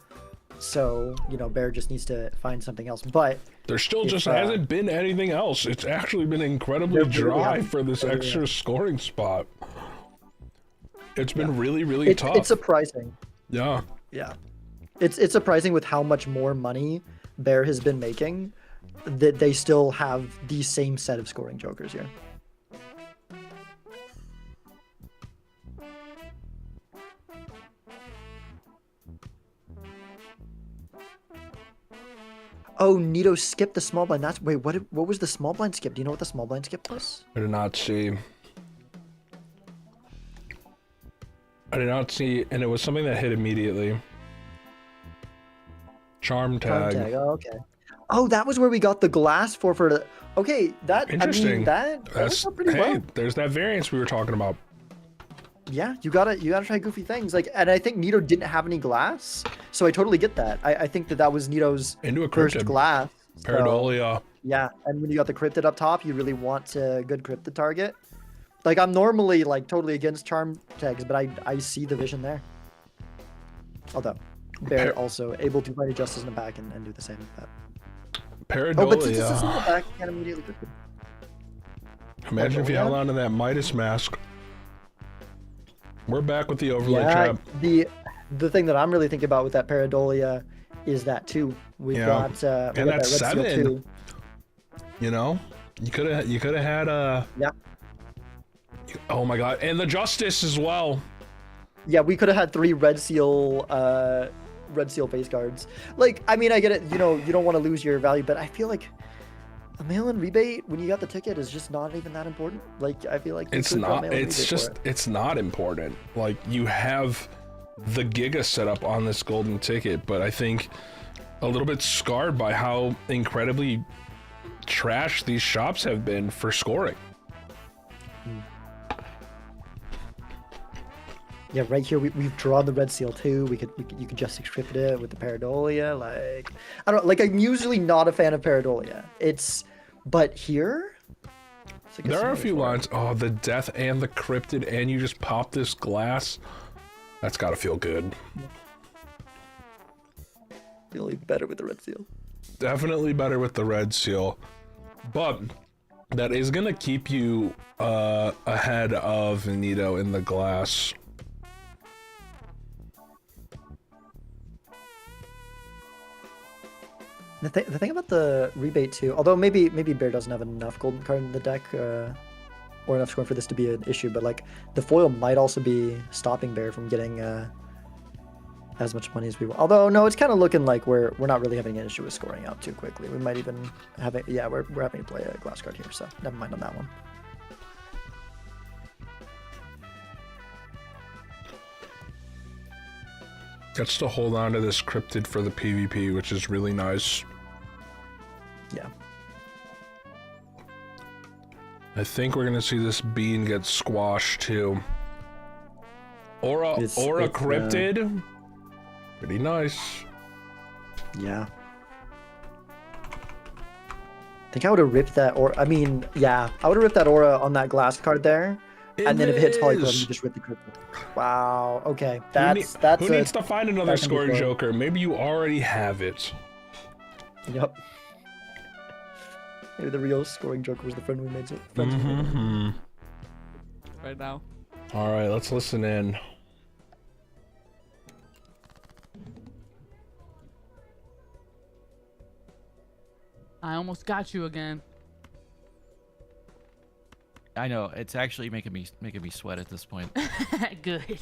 so you know Bear just needs to find something else. But There still just hasn't been anything else. It's actually been incredibly dry for this extra scoring spot. It's been really tough. It's surprising. Yeah. Yeah. It's surprising with how much more money Bear has been making that they still have the same set of scoring jokers here. Oh, Nito skipped the small blind. That's wait, what was the small blind skip? Do you know what the small blind skip was? I did not see. And it was something that hit immediately. Charm tag. Charm tag. Oh, okay. Oh, that was where we got the glass for the. Okay, that Interesting. I mean that worked out pretty well. There's that variance we were talking about. Yeah, you gotta try goofy things like, and I think Nito didn't have any glass, so I totally get that. I think that was Nito's Into a first cryptid. glass. So, Pareidolia. yeah, and when you got the cryptid up top, you really want a good cryptid target. Like I'm normally like totally against charm tags, but I see the vision there. Although Bear also able to find Justice in the back and do the same with that. Pareidolia. Oh, but since it's in the back, you can't immediately cryptid. Imagine if you held on to that Midas mask. We're back with the overlay trap. The thing that I'm really thinking about with that Pareidolia is that too. We've got and that red seal 7. too. You know, you could have had Yeah. Oh my god, and the Justice as well. Yeah, we could have had 3 red seal base cards. Like, I mean, I get it. You know, you don't want to lose your value, but I feel like a mail-in rebate when you got the ticket is just not even that important. Like, I feel like It's not. It's not important. Like, you have the Giga set up on this golden ticket, but I think a little bit scarred by how incredibly trash these shops have been for scoring. Yeah, right here we've drawn the red seal too. You could just encrypt it with the Pareidolia. Like, I don't like. I'm usually not a fan of Pareidolia. But here, it's like There are a few lines. Oh, the death and the cryptid, and you just pop this glass. That's gotta feel good. Feeling better with the red seal. Definitely better with the red seal, but that is gonna keep you ahead of Nito in the glass. The thing about the rebate too, although maybe Bear doesn't have enough golden card in the deck or enough scoring for this to be an issue, but like the foil might also be stopping Bear from getting as much money as we want. Although no, it's kind of looking like we're not really having an issue with scoring out too quickly. We might even have it. Yeah, we're having to play a glass card here, so never mind on that one. Gets to hold on to this cryptid for the PvP, which is really nice. Yeah. I think we're gonna see this bean get squashed too. Aura cryptid. Pretty nice. Yeah. I think I would have ripped that aura. I mean, yeah, I would have ripped that aura on that glass card there. And then if it hits Polyglot, you just rip the cryptid. Wow. Okay. Who needs to find another scoring joker? Maybe you already have it. Yep. Maybe the real scoring joker was the friend we made. Right now. All right, let's listen in. I almost got you again. I know, it's actually making me sweat at this point. Good.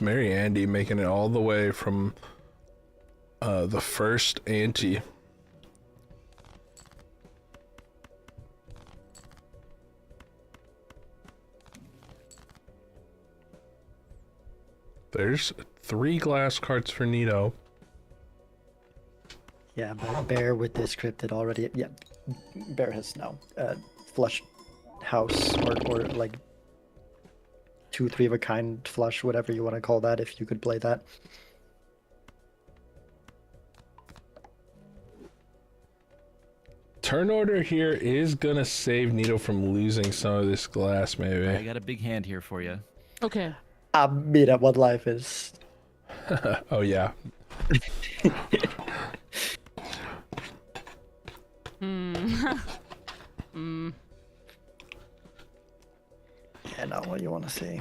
It's Mary Andy making it all the way from the first ante. There's 3 glass cards for Nito. Yeah, but Bear with this cryptid already. Yeah, Bear has now flush house or like 2, 3 of a kind flush, whatever you want to call that, if you could play that. Turn order here is gonna save Nito from losing some of this glass, I maybe. got a big hand here for you. Okay. I mean, at what life is. Oh yeah. Yeah, not what you want to see.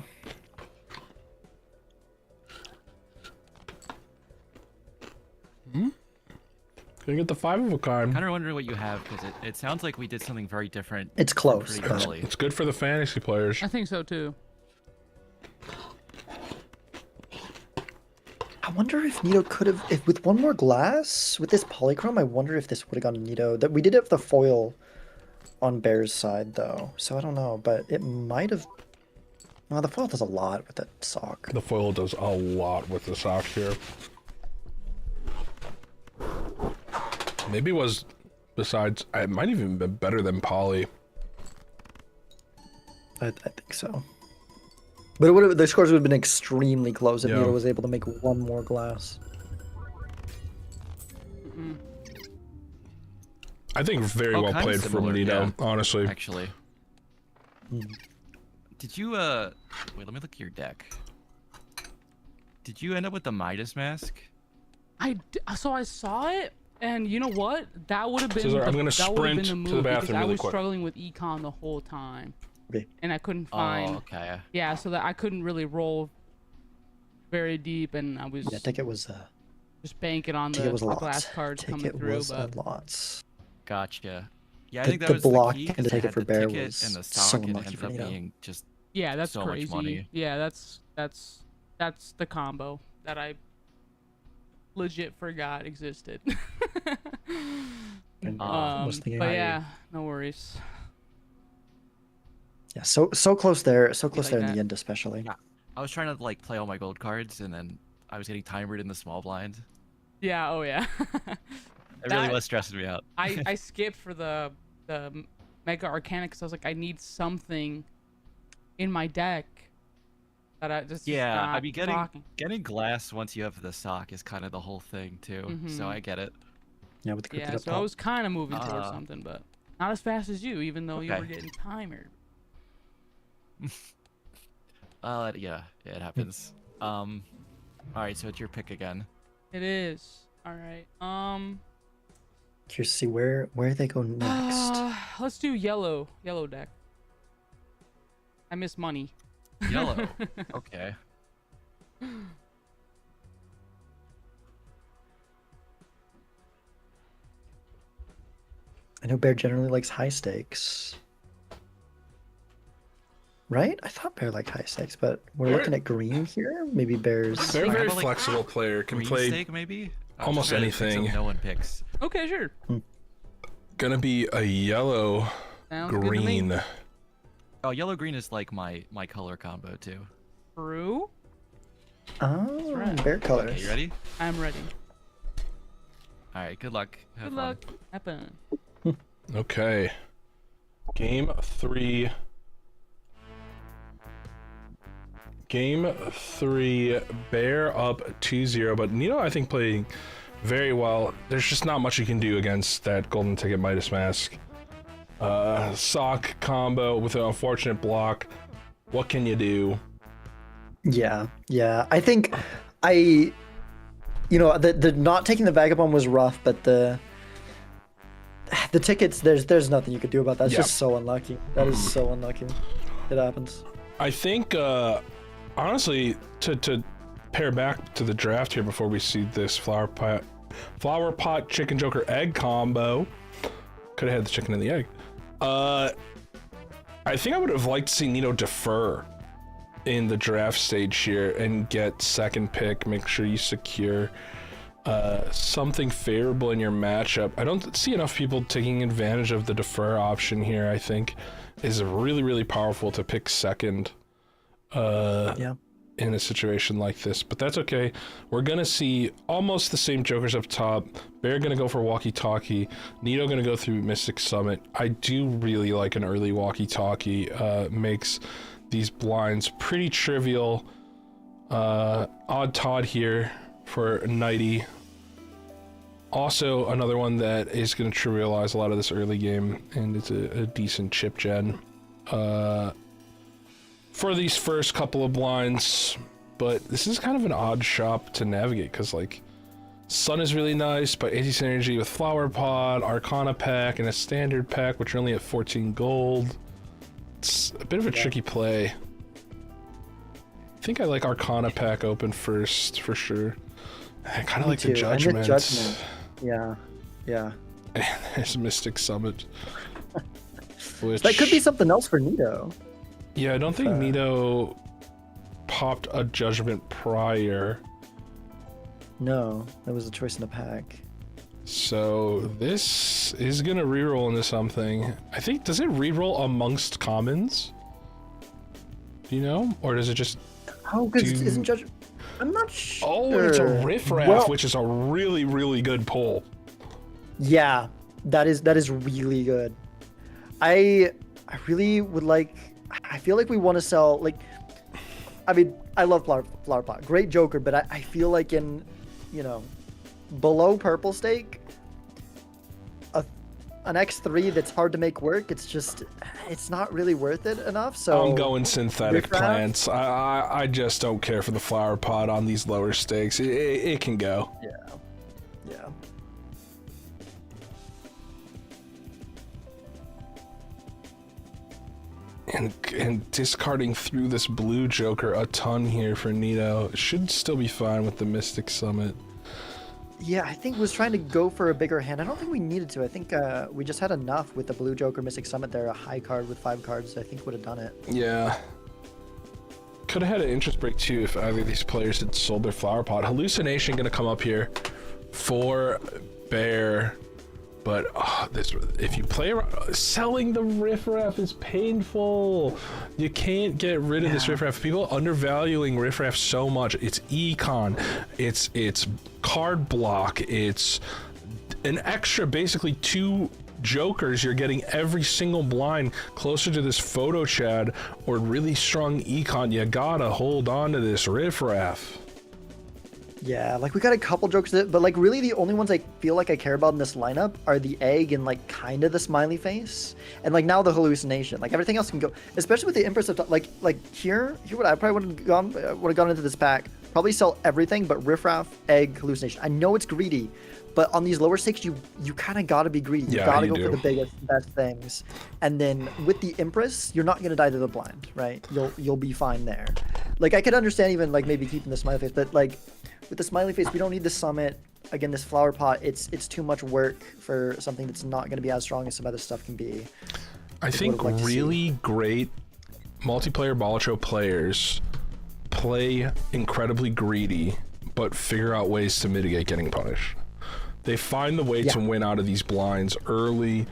Gonna get the 5 of a kind. Kind of wondering what you have because it sounds like we did something very different. It's close. Pretty early. It's good for the fantasy players. I think so too. I wonder if Nito could have, if with one more glass, with this polychrome, I wonder if this would have gone Nito. That we did have the foil on Bear's side though, so I don't know, but it might have. Well, the foil does a lot with that sock. The foil does a lot with the sock here. Maybe it was, besides, it might even been better than poly. I think so. But it would have, the scores would have been extremely close if Yeah. Nito was able to make one more glass. I think very well kind of played similar, from Nito, yeah. honestly. Actually. Did you wait, let me look at your deck. Did you end up with the Midas mask? So I saw it, and you know what? That would have been. Scissor, I'm gonna that would have been sprint the to move the because bathroom I really was quick. struggling with econ the whole time, Okay. and I couldn't find. Oh, okay. Yeah, so that I couldn't really roll very deep, and I was Yeah, ticket was just banking on ticket was the lots. glass cards coming Ticket through. was But lots. Gotcha. Yeah, I The- think that the was block the key. and 'Cause the it ticket had for the Bear ticket was and the so sock, and it unlucky ended for up Nito. being just yeah, that's so much crazy. money. Yeah, that's the combo that I legit forgot existed. And, was thinking, But yeah, no worries. yeah, so close there, so close like there in that. the end, especially. Yeah. I was trying to like play all my gold cards, and then I was getting timered in the small blind. Yeah. Oh yeah. It really That- was stressing me out. I skipped for the Mega Arcana because I was like, I need something in my deck that I just Yeah, I not mean rocking. getting glass once you have the sock is kind of the whole thing too. So I get it. Yeah, with the cryptid Yeah, up so I top. was kind of moving towards Uh, something, but not as fast as you, even though you okay. were getting timered. Yeah, it happens. All right, so it's your pick again. It is. All right. Curious to see where they go next. Let's do yellow deck. I miss money. Yellow. Okay. I know Bear generally likes high stakes. Right? I thought Bear liked high stakes, but we're Bear- looking at green here. Maybe Bear's. They're a How very about, like, flexible player, can Green play stake maybe. I'm almost just trying to pick something anything. No one picks. Okay, sure. Gonna be a yellow Sounds good to me. green. Oh, yellow green is like my color combo too. True. Oh, right. Bear colors. Okay, you ready? I'm ready. All right. Good luck. Have Good fun. luck. Happen. Okay. Game 3. Game 3, Bear up 2-0, but Nito I think playing very well. There's just not much you can do against that golden ticket Midas mask. Sock combo with an unfortunate block. What can you do? Yeah. I think the not taking the vagabond was rough, but the tickets, there's nothing you could do about that. It's Yeah. just so unlucky. That is so unlucky. It happens. I think, honestly, to pair back to the draft here before we see this flower pot chicken joker egg combo. Could have had the chicken and the egg. I think I would have liked to see Nito defer in the draft stage here and get second pick. Make sure you secure something favorable in your matchup. I don't see enough people taking advantage of the defer option here. I think is really, really powerful to pick second in a situation like this, but that's okay. We're gonna see almost the same jokers up top. Bear gonna go for walkie-talkie, Nito gonna go through Mystic Summit. I do really like an early walkie-talkie. Makes these blinds pretty trivial. Odd Todd here for Nighty. Also another one that is going to trivialize a lot of this early game, and it's a decent chip gen for these first couple of blinds. But this is kind of an odd shop to navigate, because like Sun is really nice, but anti-synergy with Flower Pot, Arcana pack, and a standard pack, which are only at 14 gold. It's a bit of a tricky play. I think I like Arcana pack open first for sure. I kind of like the Judgment. Yeah. And there's Mystic Summit. Which, that could be something else for Nito. Yeah, I don't think Nito popped a Judgment prior. No, that was a choice in the pack. So this is gonna reroll into something. I think, does it reroll amongst commons? Do you know? Or does it just... Oh, because isn't Judgment... I'm not sure. Oh, it's a riffraff, which is a really, really good pull. Yeah, that is really good. I really would like... I feel like we want to sell, like... I mean, I love Flower Pot. Great Joker, but I feel like in, you know, below Purple Stake, an X3 that's hard to make work, it's not really worth it enough. So I'm going synthetic plants. I just don't care for the Flower Pot on these lower stakes. It can go. Yeah. And discarding through this blue Joker a ton here for Nito. Should still be fine with the Mystic Summit. Yeah, I think was trying to go for a bigger hand. I don't think we needed to. I think we just had enough with the blue Joker Mystic Summit there. A high card with 5 cards, I think would have done it. Yeah. Could have had an interest break too if either of these players had sold their Flower Pot. Hallucination gonna come up here for Bear. But if you play around, selling the riffraff is painful. You can't get rid of this riffraff. People undervaluing riffraff so much. It's econ, it's card block, it's an extra basically 2 jokers. You're getting every single blind closer to this photo chad or really strong econ. You gotta hold on to this riffraff. Yeah, like we got a couple jokes, but like really the only ones I feel like I care about in this lineup are the egg and like kind of the smiley face, and like now the hallucination. Like everything else can go, especially with the Empress of like here what I probably would have gone into this pack. Probably sell everything but riffraff, egg, hallucination. I know it's greedy, but on these lower stakes you kind of gotta be greedy. You gotta go for the biggest, best things, and then with the Empress, you're not gonna die to the blind, right? You'll be fine there. Like I could understand even like maybe keeping the smiley face, but like. With the smiley face, we don't need the summit. Again, this Flower Pot, it's too much work for something that's not going to be as strong as some other stuff can be. I think really great multiplayer Balatro players play incredibly greedy, but figure out ways to mitigate getting punished. They find the way to win out of these blinds early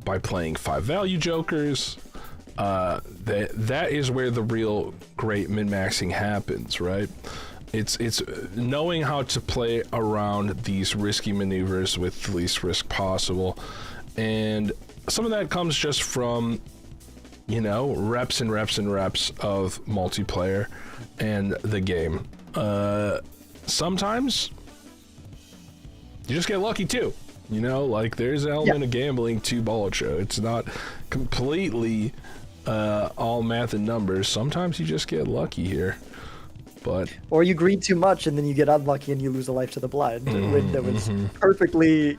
by playing 5 value jokers. That is where the real great min-maxing happens, right? It's knowing how to play around these risky maneuvers with the least risk possible, and some of that comes just from, you know, reps and reps and reps of multiplayer and the game. Sometimes you just get lucky too, you know, like there's an element of gambling to Balatro. It's not completely all math and numbers. Sometimes you just get lucky here. But or you greed too much and then you get unlucky and you lose a life to the blind. That was perfectly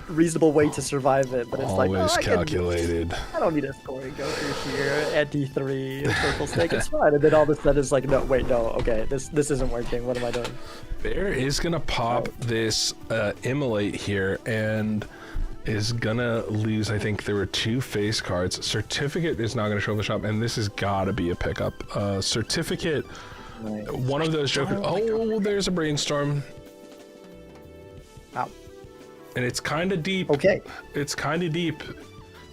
reasonable way to survive it, but it's always calculated. I don't need a scoring go through here. Anti-3 purple snake, it's fine. And then all of a sudden it's like, no, wait, no, okay, this isn't working. What am I doing? Bear is gonna pop this immolate here, and is gonna lose. I think there were 2 face cards. Certificate is not gonna show up in the shop, and this has gotta be a pickup. Certificate, Right. one of those Joker. Oh, there's a brainstorm. Ow. And it's kind of deep. Okay. It's kind of deep.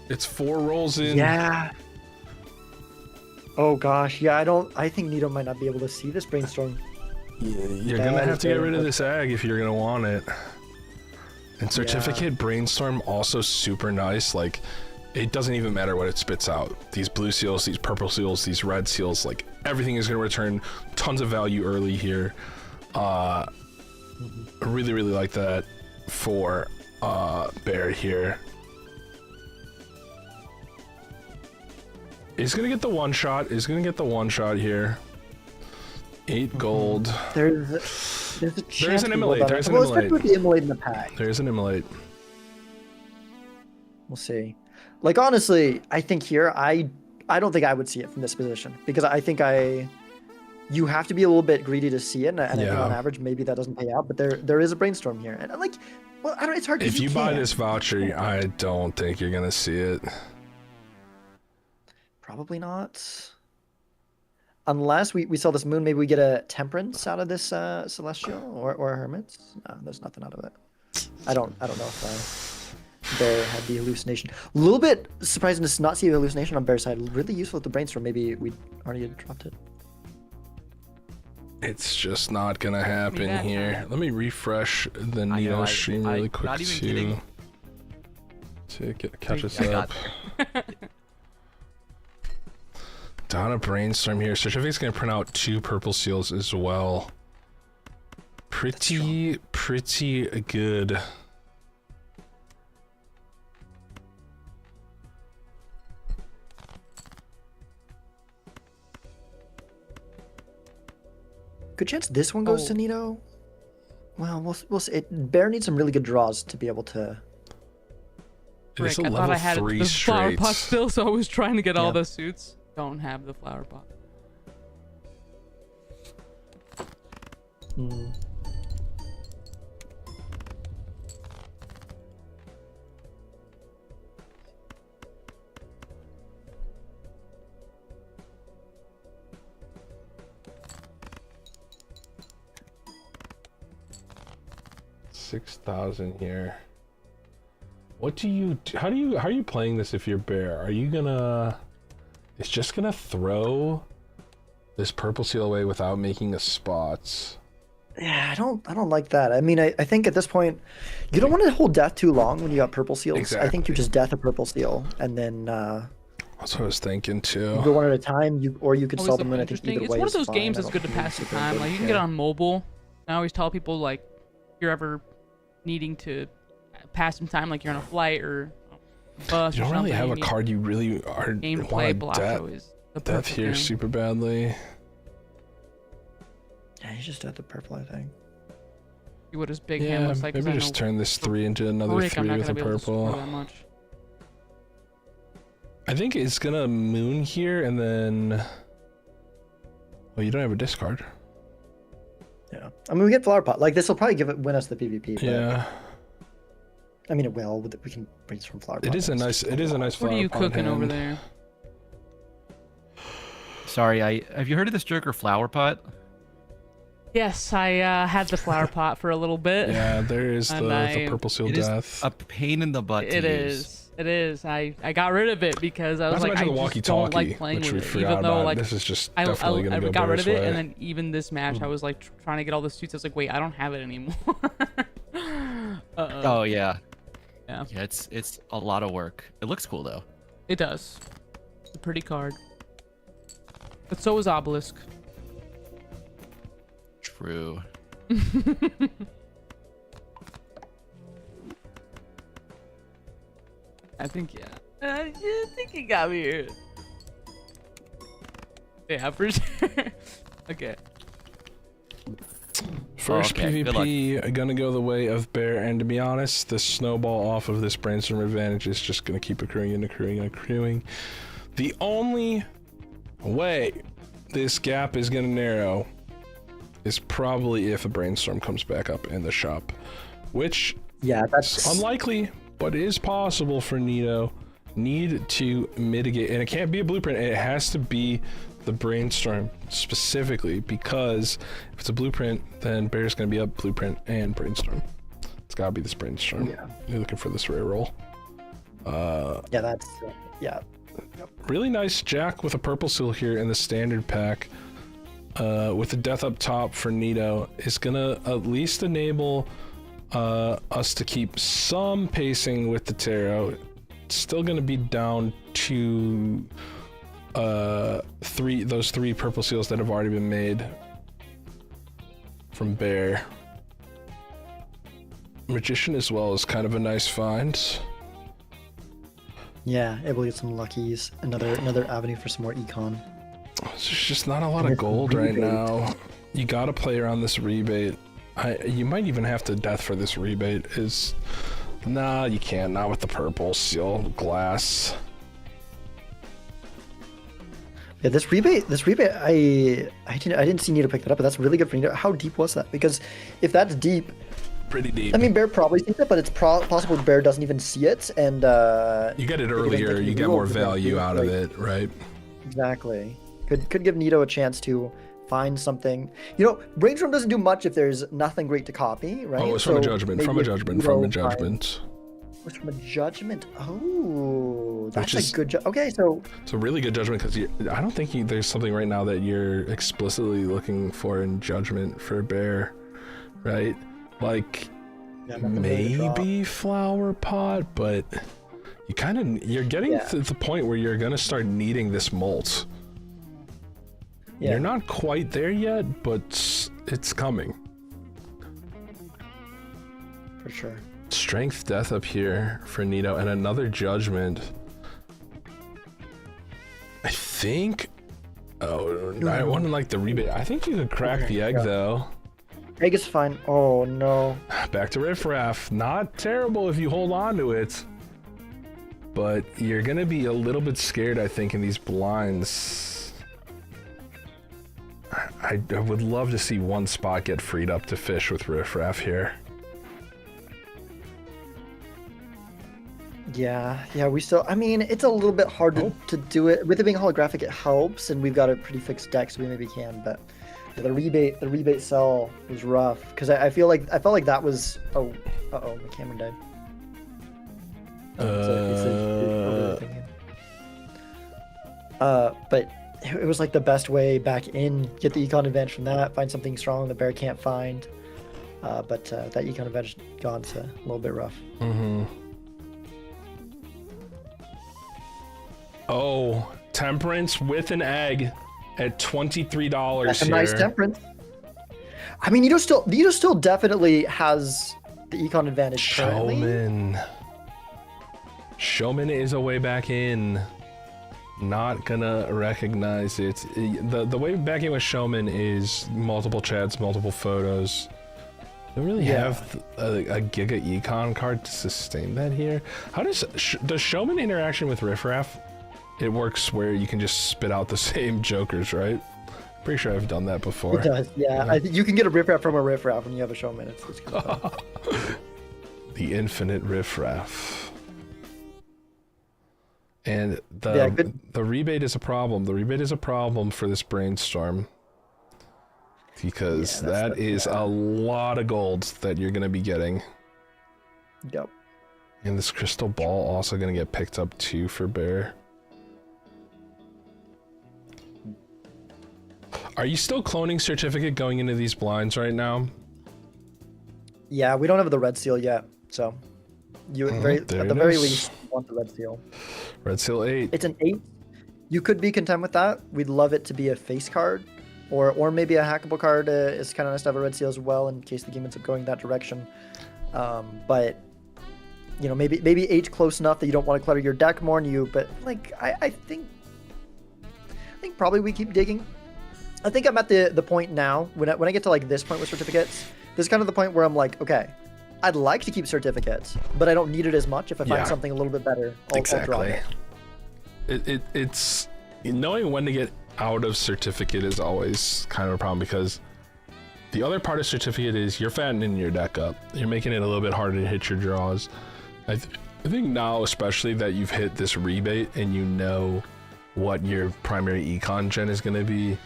It's 4 rolls in. Yeah. Oh gosh, yeah. I think Nito might not be able to see this brainstorm. You're gonna have to get rid of this ag if you're gonna want it. And certificate brainstorm also super nice. Like, it doesn't even matter what it spits out. These blue seals, these purple seals, these red seals, like everything is gonna return tons of value early here. I really like that for Bear here. He's gonna get the one shot. He's gonna get the one shot here. 8 gold. There's a chance. There's an immolate. There's an Well, immolate. especially with the immolate in the pack. There's an immolate. We'll see. Like, honestly, I think here I don't think I would see it from this position, because I think you have to be a little bit greedy to see it, and I think on average maybe that doesn't pay out. But there is a brainstorm here, and like, well, I don't. It's hard. If you buy this voucher, I don't think you're gonna see it. Probably not. Unless we sell this moon, maybe we get a temperance out of this celestial or hermits. No, there's nothing out of it. I don't know if Bear had the hallucination. A little bit surprising to not see the hallucination on Bear's side. Really useful with the brainstorm. Maybe we already had dropped it. It's just not gonna happen here. Let me refresh the Neo stream really quick to catch us up. Donna brainstorm here. Certificate's gonna print out 2 purple seals as well. Pretty good. Good chance this one goes to Nito. Well, we'll see. Bear needs some really good draws to be able to. It's I a thought I had level 3 the flower pot straight. still, so I was trying to get all the suits. Don't have the flower pot. Mm. $6,000 here. What do you? How are you playing this if you're Bear? Are you gonna? It's just gonna throw this purple seal away without making a spots. Yeah, I don't like that. I mean, I think at this point, you don't want to hold death too long when you got purple seals. Exactly. I think you just death a purple seal, and then That's what I was thinking too. you go one at a time. You could sell them in. I think Interesting. either It's way one of is those fine. games I that's don't good to think pass the it's super time. good. Like you can get on mobile. I always tell people, like, if you're ever needing to pass some time, like you're on a flight or a bus. You don't or really something, have you a need card you really are gameplay. want Balatro is the death perfect here game. super badly. Yeah, you just death the purple. I think. See what his big hand Yeah, looks like. 'cause maybe I just know turn this 3 into another Rick, I'm 3 not with a gonna be able to score purple. that much. I think it's gonna moon here and then. Well, you don't have a discard. Yeah, I mean we get flower pot. Like this will probably win us the PvP. But, Yeah. I mean it will. We can brainstorm flower pot. It is a nice What flower are you pot cooking over hand. there? Sorry, have you heard of this Joker flower pot? Yes, I had the flower pot for a little bit. Yeah, there is And the purple seal It is death. a pain in the butt to It use. is. It is. I got rid of it because I was Not to like, I mention the just don't walkie-talkie, like playing which we with it. forgot Even though about. like This is just I definitely gonna go got rid of it, Bear's and way. then even this match, I was like trying to get all the suits. I was like, wait, I don't have it anymore. Oh yeah. Yeah. Yeah, it's a lot of work. It looks cool though. It does. It's a pretty card. But so is Obelisk. True. I think yeah. I think he got me here. Yeah, for sure. Okay. First Okay, good PvP gonna go the way of Bear, and to be honest, the snowball off of this brainstorm advantage is just gonna keep accruing and accruing and accruing. The only way this gap is gonna narrow is probably if a brainstorm comes back up in the shop, which Yeah, that's is unlikely, but it is possible for Nito. Need to mitigate, and it can't be a blueprint. It has to be the brainstorm specifically, because if it's a blueprint, then Bear's gonna be a blueprint and brainstorm. It's gotta be this brainstorm. Yeah. You're looking for this rare roll. Yeah, that's yeah. Really nice Jack with a purple seal here in the standard pack. With the death up top for Nito is gonna at least enable us to keep some pacing with the tarot. It's still gonna be down to those three purple seals that have already been made from Bear. Magician as well is kind of a nice find. Yeah, able to get some luckies. Another avenue for some more econ. There's just not a lot of gold right now. You gotta play around this rebate. You might even have to death for this rebate. Nah, you can't. Not with the purple seal glass. Yeah, this rebate, I didn't see Nito pick that up, but that's really good for Nito. How deep was that? Because if that's deep, Pretty deep. I mean, Bear probably sees it, but it's possible Bear doesn't even see it, and you get it earlier, you get more value out of it, right? Exactly. Could give Nito a chance to find something. You know, Brainstorm doesn't do much if there's nothing great to copy, right? Oh, it's from a judgment. From a judgment. From a judgment. It's from a judgment. Oh, that's Which a good okay, so it's a really good judgment, because I don't think there's something right now that you're explicitly looking for in judgment for Bear, right? Like maybe flower pot, but you're getting to the point where you're gonna start needing this molt. Yeah. You're not quite there yet, but it's coming. For sure. Strength death up here for Nito, and another judgment. I think. Oh, I wouldn't like the rebate. I think you could crack the egg though. Egg is fine. Oh no. Back to riffraff. Not terrible if you hold on to it, but you're gonna be a little bit scared, I think, in these blinds. I would love to see one spot get freed up to fish with riffraff here. Yeah, we still, I mean, it's a little bit hard to do it. With it being holographic, it helps, and we've got a pretty fixed deck, so we maybe can, but the rebate sell was rough, because I felt like that was, oh, my camera died. But it was like the best way back in, get the econ advantage from that, find something strong the Bear can't find, but that econ advantage gone's a little bit rough. Mm-hmm. Oh, temperance with an egg at $23. That's a nice temperance. I mean, Nito still definitely has the econ advantage currently. Showman is a way back in. Not gonna recognize it. The way back in with Showman is multiple chats, multiple photos. Don't really have a Giga Econ card to sustain that here. How does Showman interaction with Riffraff? It works where you can just spit out the same jokers, right? Pretty sure I've done that before. It does, yeah. I think you can get a riffraff from a riffraff when you have a Showman. It's cool. The infinite riffraff. And the rebate is a problem. The rebate is a problem for this brainstorm, because that is a lot of gold that you're gonna be getting. Yep. And this crystal ball also gonna get picked up too for Bear. Are you still cloning certificate going into these blinds right now? Yeah, we don't have the red seal yet, so you at the very least want the red seal. Red seal 8. It's an 8. You could be content with that. We'd love it to be a face card, or maybe a hackable card. It's kind of nice to have a red seal as well in case the game ends up going that direction. But you know, maybe 8's close enough that you don't want to clutter your deck more than you. But like I think probably we keep digging. I think I'm at the point now when I get to like this point with certificates. This is kind of the point where I'm like, okay, I'd like to keep certificates, but I don't need it as much. If I find something a little bit better, I'll draw it. It's knowing when to get out of certificate is always kind of a problem, because the other part of certificate is you're fattening your deck up. You're making it a little bit harder to hit your draws. I think now, especially that you've hit this rebate and you know what your primary econ gen is going to be,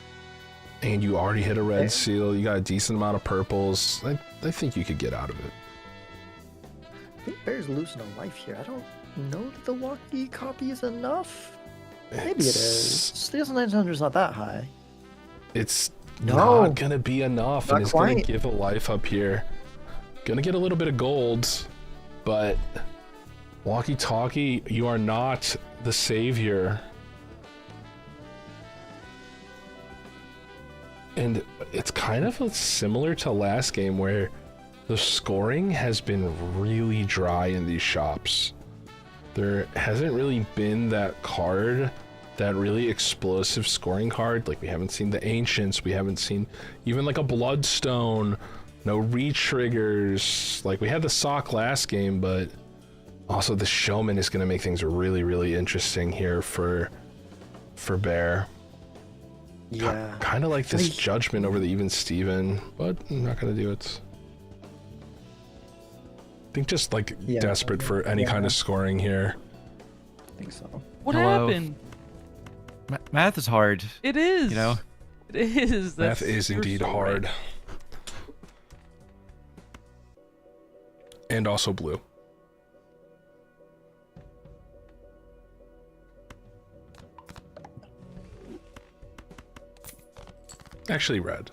and you already hit a red seal, you got a decent amount of purples, I think you could get out of it. I think Bear's losing a life here. I don't know that the lucky copy is enough. Maybe it is. 3,900 is not that high. It's No. not going to be enough, Not and it's going to quite. give a life up here. Going to get a little bit of gold, but walkie-talkie, you are not the savior. And it's kind of similar to last game where the scoring has been really dry in these shops. There hasn't really been that card, that really explosive scoring card. Like, we haven't seen the Ancients, we haven't seen even like a Bloodstone, no re-triggers. Like, we had the Sock last game, but also the Showman is going to make things really, really interesting here for Bear. Yeah. Kind of like this Like- Judgment over the Even Steven, but I'm not going to do it. I think just like Yeah. desperate for any kind of scoring here. I think so. What Hello. happened? Math is hard. It is. You know? It is. Math That's, is you're indeed so hard. right. And also blue. Actually red.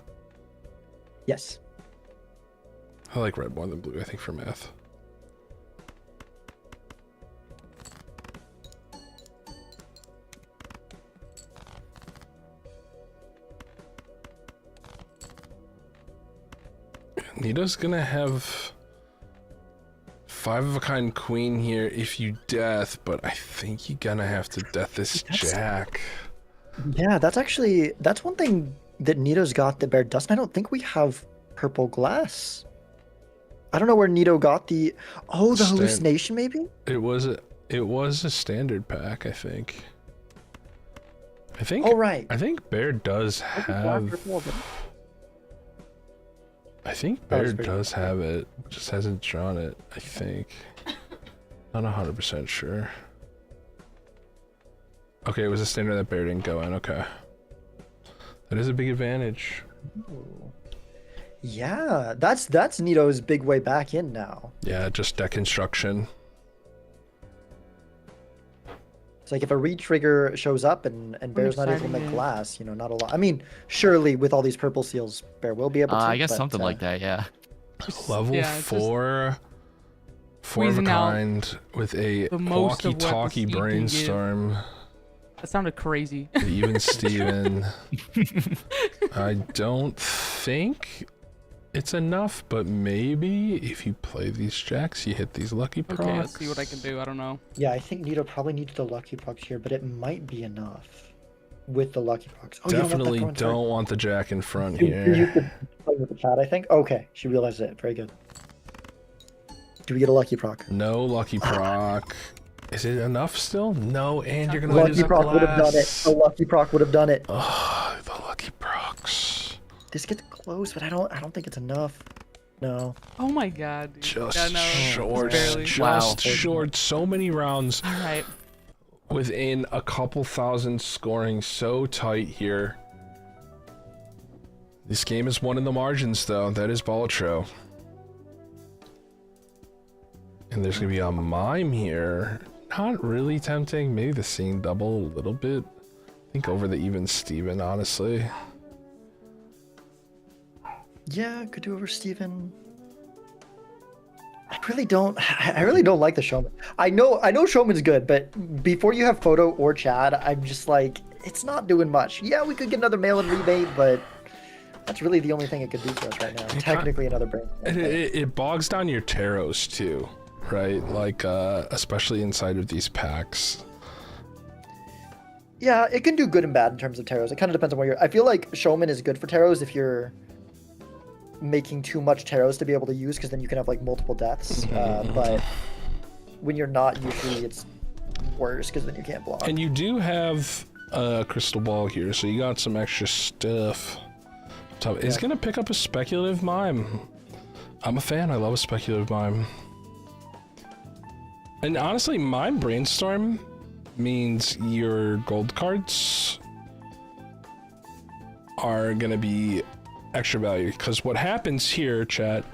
Yes. I like red more than blue, I think, for math. Nito's gonna have 5 of a kind queen here if you death, but I think you're gonna have to death this jack. Yeah, that's one thing that Nito's got that Bear doesn't. I don't think we have purple glass. I don't know where Nito got the hallucination maybe? It was a standard pack, I think. Oh right. I think Bear does have. I think That was Bear pretty does have it, just hasn't drawn it, I think. Not 100% sure. Okay, it was a standard that Bear didn't go in, okay. That is a big advantage. Yeah, that's Nito's big way back in now. Yeah, just deck construction. It's like if a re-trigger shows up and Bear's not able to exciting make game. glass, not a lot. I mean, surely with all these purple seals, Bear will be able to. I guess but, something like that, yeah. Level yeah, just 4 of a squeezing out kind with a the most of what the walkie-talkie speed can give. brainstorm. That sounded crazy. Even Steven. I don't think it's enough, but maybe if you play these jacks, you hit these lucky procs. Okay, let's see what I can do. I don't know. Yeah, I think Nito probably needs the lucky procs here, but it might be enough with the lucky procs. Oh, Definitely you don't want that don't want the jack in front You here. could play with the chat, I think. Okay, she realized it. Very good. Do we get a lucky proc? No lucky proc. Is it enough still? No, and you're gonna Lucky lose a proc would have done it. glass. A lucky proc would have done it. Oh, the lucky procs. This gets close, but I don't think it's enough. No. Oh my god, dude. Just yeah, no, short. barely. Just Wow. short. So many rounds All right. within a couple thousand scoring. So tight here. This game is won in the margins, though. That is Balatro. And there's gonna be a mime here. Not really tempting. Maybe the seeing double a little bit. I think over the even Steven, honestly. Yeah, could do over Steven. I really don't like the Showman. I know Showman's good, but before you have Photo or Chad, I'm just like, it's not doing much. Yeah, we could get another mail-in rebate, but that's really the only thing it could do for us right now. Technically another brain. It bogs down your taros too, right? Like, especially inside of these packs. Yeah, it can do good and bad in terms of taros. It kind of depends on where you're. I feel like Showman is good for taros if you're making too much taros to be able to use, because then you can have like multiple deaths. But when you're not, usually it's worse because then you can't block. And you do have a crystal ball here, so you got some extra stuff. So it's gonna pick up a speculative mime. I'm a fan. I love a speculative mime. And honestly, my brainstorm means your gold cards are gonna be extra value, because what happens here, chat,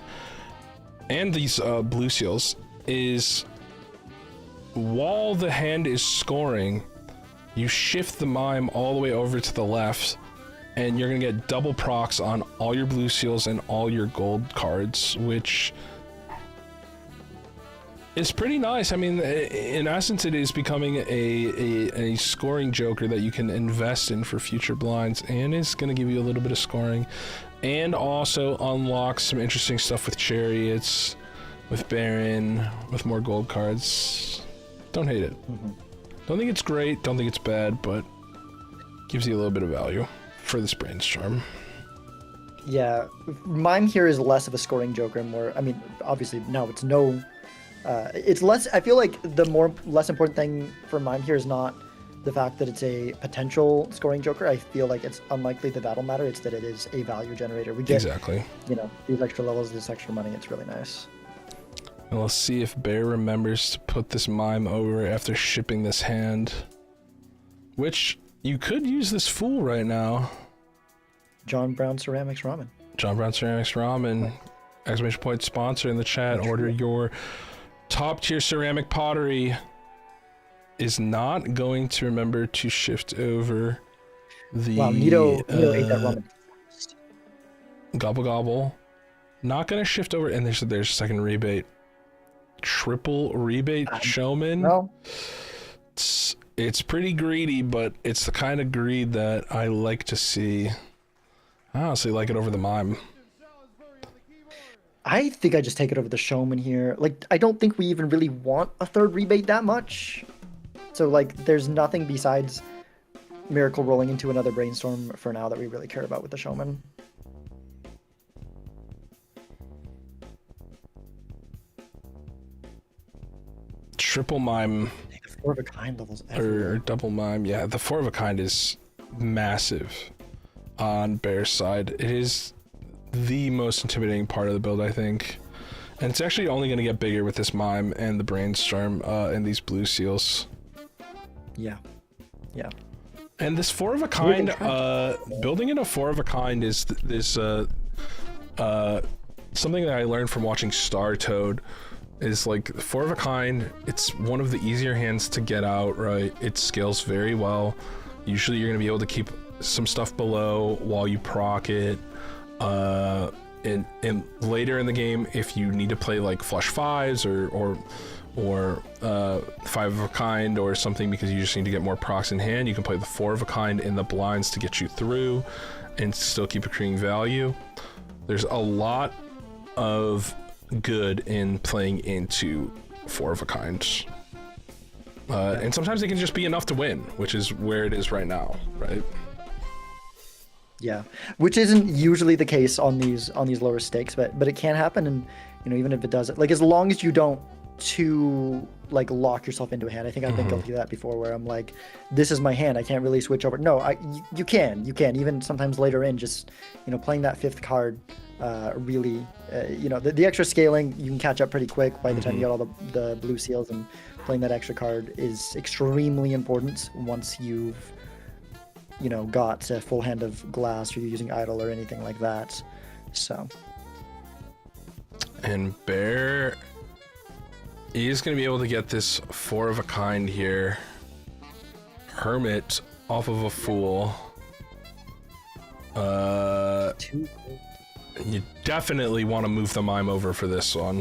and these blue seals, is while the hand is scoring, you shift the mime all the way over to the left, and you're gonna get double procs on all your blue seals and all your gold cards, which is pretty nice. I mean, in essence, it is becoming a scoring joker that you can invest in for future blinds, and it's gonna give you a little bit of scoring, and also unlock some interesting stuff with chariots, with Baron, with more gold cards. Don't hate it. Don't think it's great, don't think it's bad, but gives you a little bit of value for this brainstorm. Yeah, mime here is less of a scoring joker and more, I mean, obviously now it's no, it's less, I feel like the less important thing for mime here is not the fact that it's a potential scoring joker. I feel like it's unlikely that that'll matter. It's that it is a value generator. We get, exactly, you know, these extra levels, this extra money. It's really nice. And let's see if Bear remembers to put this mime over after shipping this hand. Which, you could use this fool right now. John Brown Ceramics Ramen. John Brown Ceramics Ramen. Exclamation point sponsor in the chat. Order your top tier ceramic pottery. Is not going to remember to shift over the... Wow, Nito ate that ramen. Gobble gobble. Not gonna shift over, and there's a second rebate. Triple rebate showman. No. It's pretty greedy, but it's the kind of greed that I like to see. I honestly like it over the mime. I think I just take it over the showman here. Like, I don't think we even really want a third rebate that much. So, like, there's nothing besides Miracle rolling into another brainstorm for now that we really care about with the showman. Triple mime. The 4 of a kind levels Or double mime. Yeah, the 4 of a kind is massive on Bear's side. It is the most intimidating part of the build, I think. And it's actually only going to get bigger with this mime and the brainstorm and these blue seals. Yeah. Yeah. And this 4 of a kind, building in a 4 of a kind is something that I learned from watching Star Toad. Is like 4 of a kind. It's one of the easier hands to get out, right? It scales very well. Usually you're gonna be able to keep some stuff below while you proc it. And later in the game, if you need to play like flush 5s or 5 of a kind or something because you just need to get more procs in hand, you can play the 4 of a kind in the blinds to get you through and still keep accruing value. There's a lot of good in playing into 4 of a kind. And sometimes it can just be enough to win, which is where it is right now, right? Yeah, which isn't usually the case on these lower stakes, but it can happen, and you know, even if it doesn't, like, as long as you don't like lock yourself into a hand. I think I've been guilty of that before, where I'm like, this is my hand, I can't really switch over. No, you can even sometimes later in, just, you know, playing that 5th card really, you know, the extra scaling, you can catch up pretty quick by the time you get all the blue seals, and playing that extra card is extremely important once you've, you know, got a full hand of glass, or you're using idle or anything like that. So. And Bear is going to be able to get this 4 of a kind here. Hermit off of a fool. You definitely want to move the mime over for this one.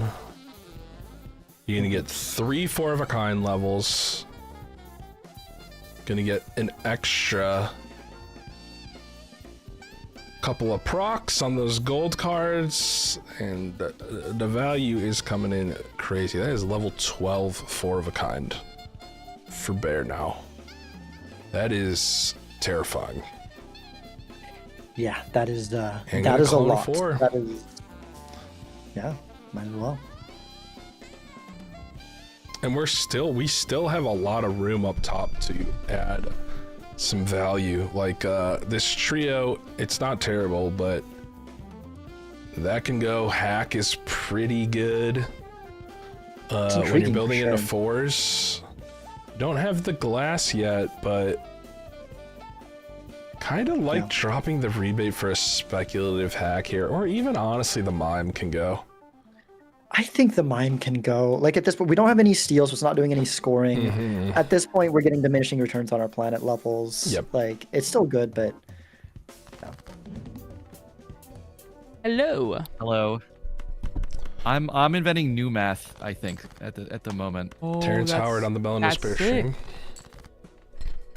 You're going to get 3 4 of a kind levels. Going to get an extra couple of procs on those gold cards, and the value is coming in crazy. That is level 12 4 of a kind for Bear now. That is terrifying. Yeah, that is a lot. 4. That is, yeah, might as well. And we still have a lot of room up top to add some value. Like this trio, it's not terrible, but that can go. Hack is pretty good. It's when you're intriguing for building into sure. 4s. Don't have the glass yet, but kind of like dropping the rebate for a speculative hack here, or even honestly the mime can go. I think the mime can go. Like at this point, we don't have any steals, so it's not doing any scoring. At this point, we're getting diminishing returns on our planet levels. Yep. Like it's still good, but Hello. Hello. I'm inventing new math, I think, at the moment. Oh, Terrence that's- Howard on the Bell that's Despair sick. stream.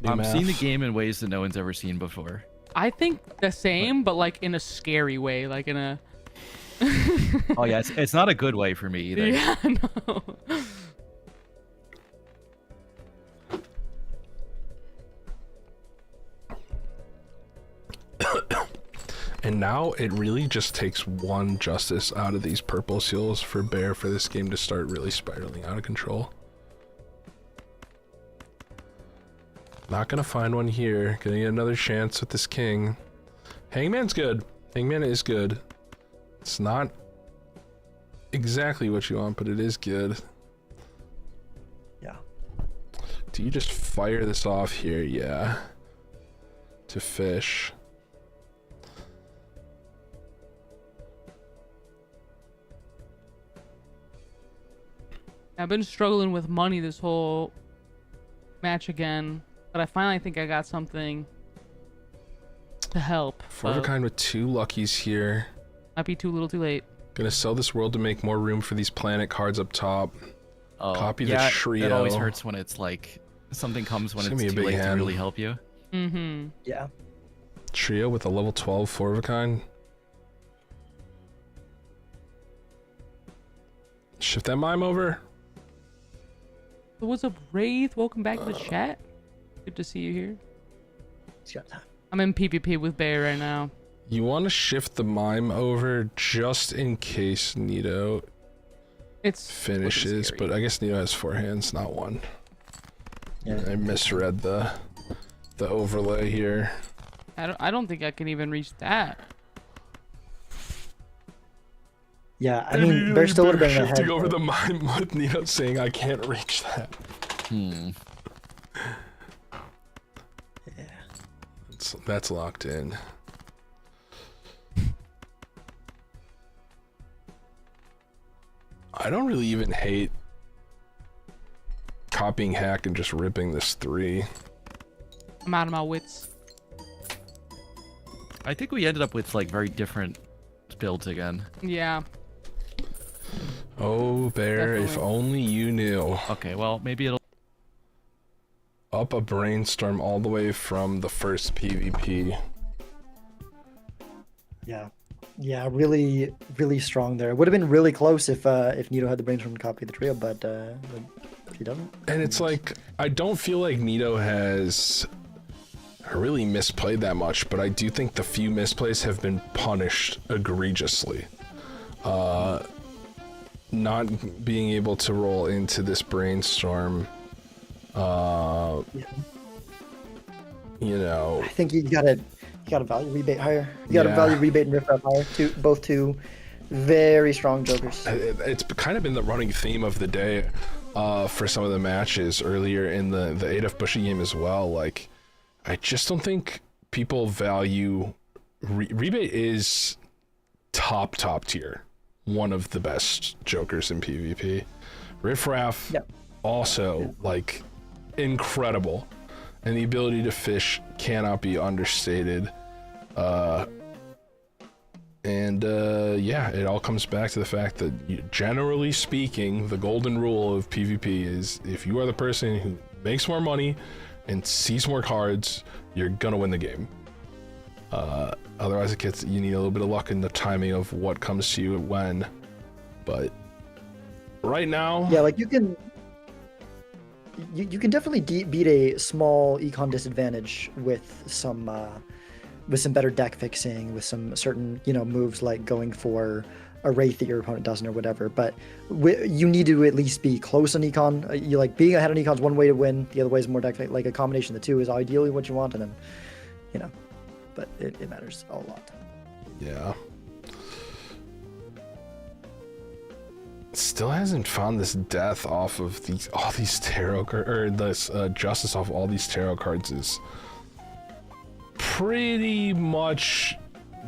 New I'm seeing the math. game in ways that no one's ever seen before. I think the same, but like in a scary way, like in a. Oh yeah, it's not a good way for me either. Yeah, no. And now it really just takes one justice out of these purple seals for Bear for this game to start really spiraling out of control. Not gonna find one here. Gonna get another chance with this king. Hangman's good. Hangman is good. It's not exactly what you want, but it is good. yeah. Do you just fire this off here? Yeah. To fish. I've been struggling with money this whole match again, but I finally think I got something to help. Four of a kind with 2 luckies here. Might be too little, too late. Gonna sell this world to make more room for these planet cards up top. Oh, Copy the yeah, trio. It always hurts when it's like something comes when It's it's gonna be a too big late to hand. really help you. Mm-hmm. Yeah. Trio with a level 12 4 of a kind. Shift that mime over. So what's up, Wraith? Welcome back to the chat. Good to see you here. It's got time. I'm in PvP with Bear right now. You want to shift the mime over just in case Nito It's finishes, scary. but I guess Nito has 4 hands, not 1. Yeah. I misread the overlay here. I don't think I can even reach that. Yeah, I mean, Bear still would have been ahead. Shifting over but- the mime with Nito saying I can't reach that. Hmm. Yeah. That's locked in. I don't really even hate copying hack and just ripping this 3. I'm out of my wits. I think we ended up with like very different builds again. Yeah. Oh, Bear, if Definitely. only you knew. Okay, well maybe it'll. Up a brainstorm all the way from the first PvP. Yeah. Yeah, really, really strong there. It would have been really close if Nito had the brainstorm to copy the trio, but he doesn't. And it's like, I don't feel like Nito has really misplayed that much, but I do think the few misplays have been punished egregiously. Not being able to roll into this brainstorm, Yeah. you know, I think you gotta value rebate higher. You gotta Yeah. value rebate and riff raff higher. Both two very strong jokers. it's kind of been the running theme of the day for some of the matches earlier in the Adolf Bushy game as well. Like, I just don't think people value rebate is top tier, one of the best jokers in PvP. Riff Raff Yep. also like incredible, and the ability to fish cannot be understated. Yeah, it all comes back to the fact that generally speaking, the golden rule of PvP is if you are the person who makes more money and sees more cards, you're gonna win the game. Otherwise, you need a little bit of luck in the timing of what comes to you when. But right now, Yeah, like you can definitely beat a small econ disadvantage with some better deck fixing, with some certain moves like going for a wraith that your opponent doesn't or whatever. But you need to at least be close on econ. You like being ahead on econ is one way to win. The other way is more deck like a combination of the two is ideally what you want, and then but it matters a lot. yeah. still hasn't found this death off of all these tarot or this justice off all these tarot cards is pretty much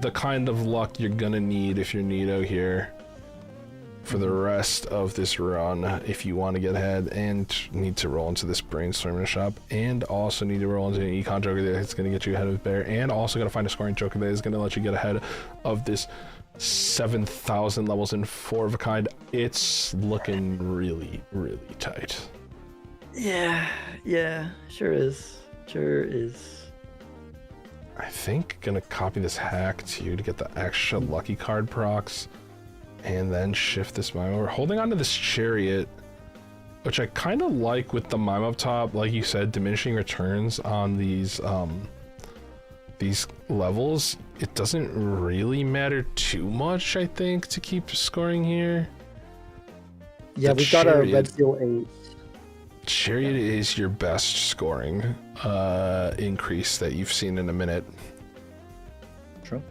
the kind of luck you're gonna need if you're Nito here for the rest of this run if you want to get ahead, and need to roll into this brainstorming shop, and also need to roll into an econ joker that's going to get you ahead of Bear, and also going to find a scoring joker that is going to let you get ahead of this 7,000 levels in 4 of a kind. It's looking really, really tight. Yeah, sure is. I think gonna copy this hack too to get the extra lucky card procs, and then shift this mime over. Holding on to this chariot, which I kind of like with the mime up top, like you said, diminishing returns on these levels. It doesn't really matter too much, I think, to keep scoring here. Yeah, we've got a red seal 8. Chariot is your best scoring increase that you've seen in a minute. True.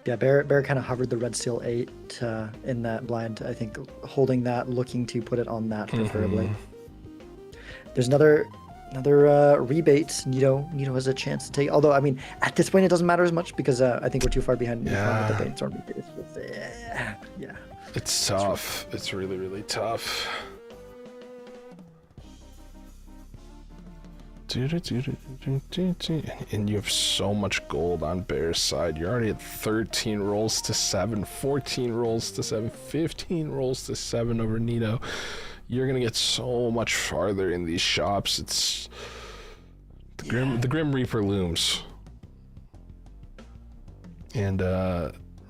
Yeah, Bear kind of hovered the red seal 8 in that blind. I think holding that, looking to put it on that preferably. There's another rebate. Nito has a chance to take. Although I mean, at this point, it doesn't matter as much because I think we're too far behind. Yeah. With the brainstorm rebate. Yeah. It's tough. It's really, really tough. And you have so much gold on Bear's side. You're already at 13 rolls to 7, 14 rolls to 7, 15 rolls to 7 over Nito. You're gonna get so much farther in these shops. It's the Grim Reaper looms. And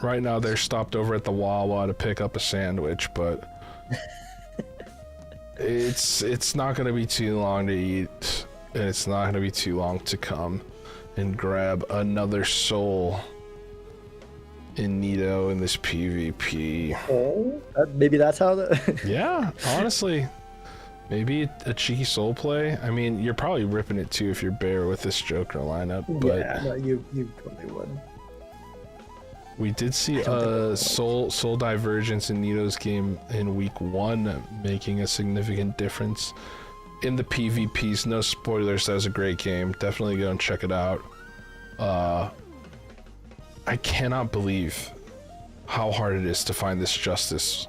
right now they're stopped over at the Wawa to pick up a sandwich, but it's not gonna be too long to eat. And it's not going to be too long to come and grab another soul in Nito in this PvP. Oh, maybe that's how the... Yeah, honestly. Maybe a cheeky soul play. I mean, you're probably ripping it too if you're Bear with this Joker lineup, but... Yeah, no, you totally would. We did see a soul divergence in Nito's game in week 1, making a significant difference. In the PvPs, no spoilers, that was a great game. Definitely go and check it out. I cannot believe how hard it is to find this justice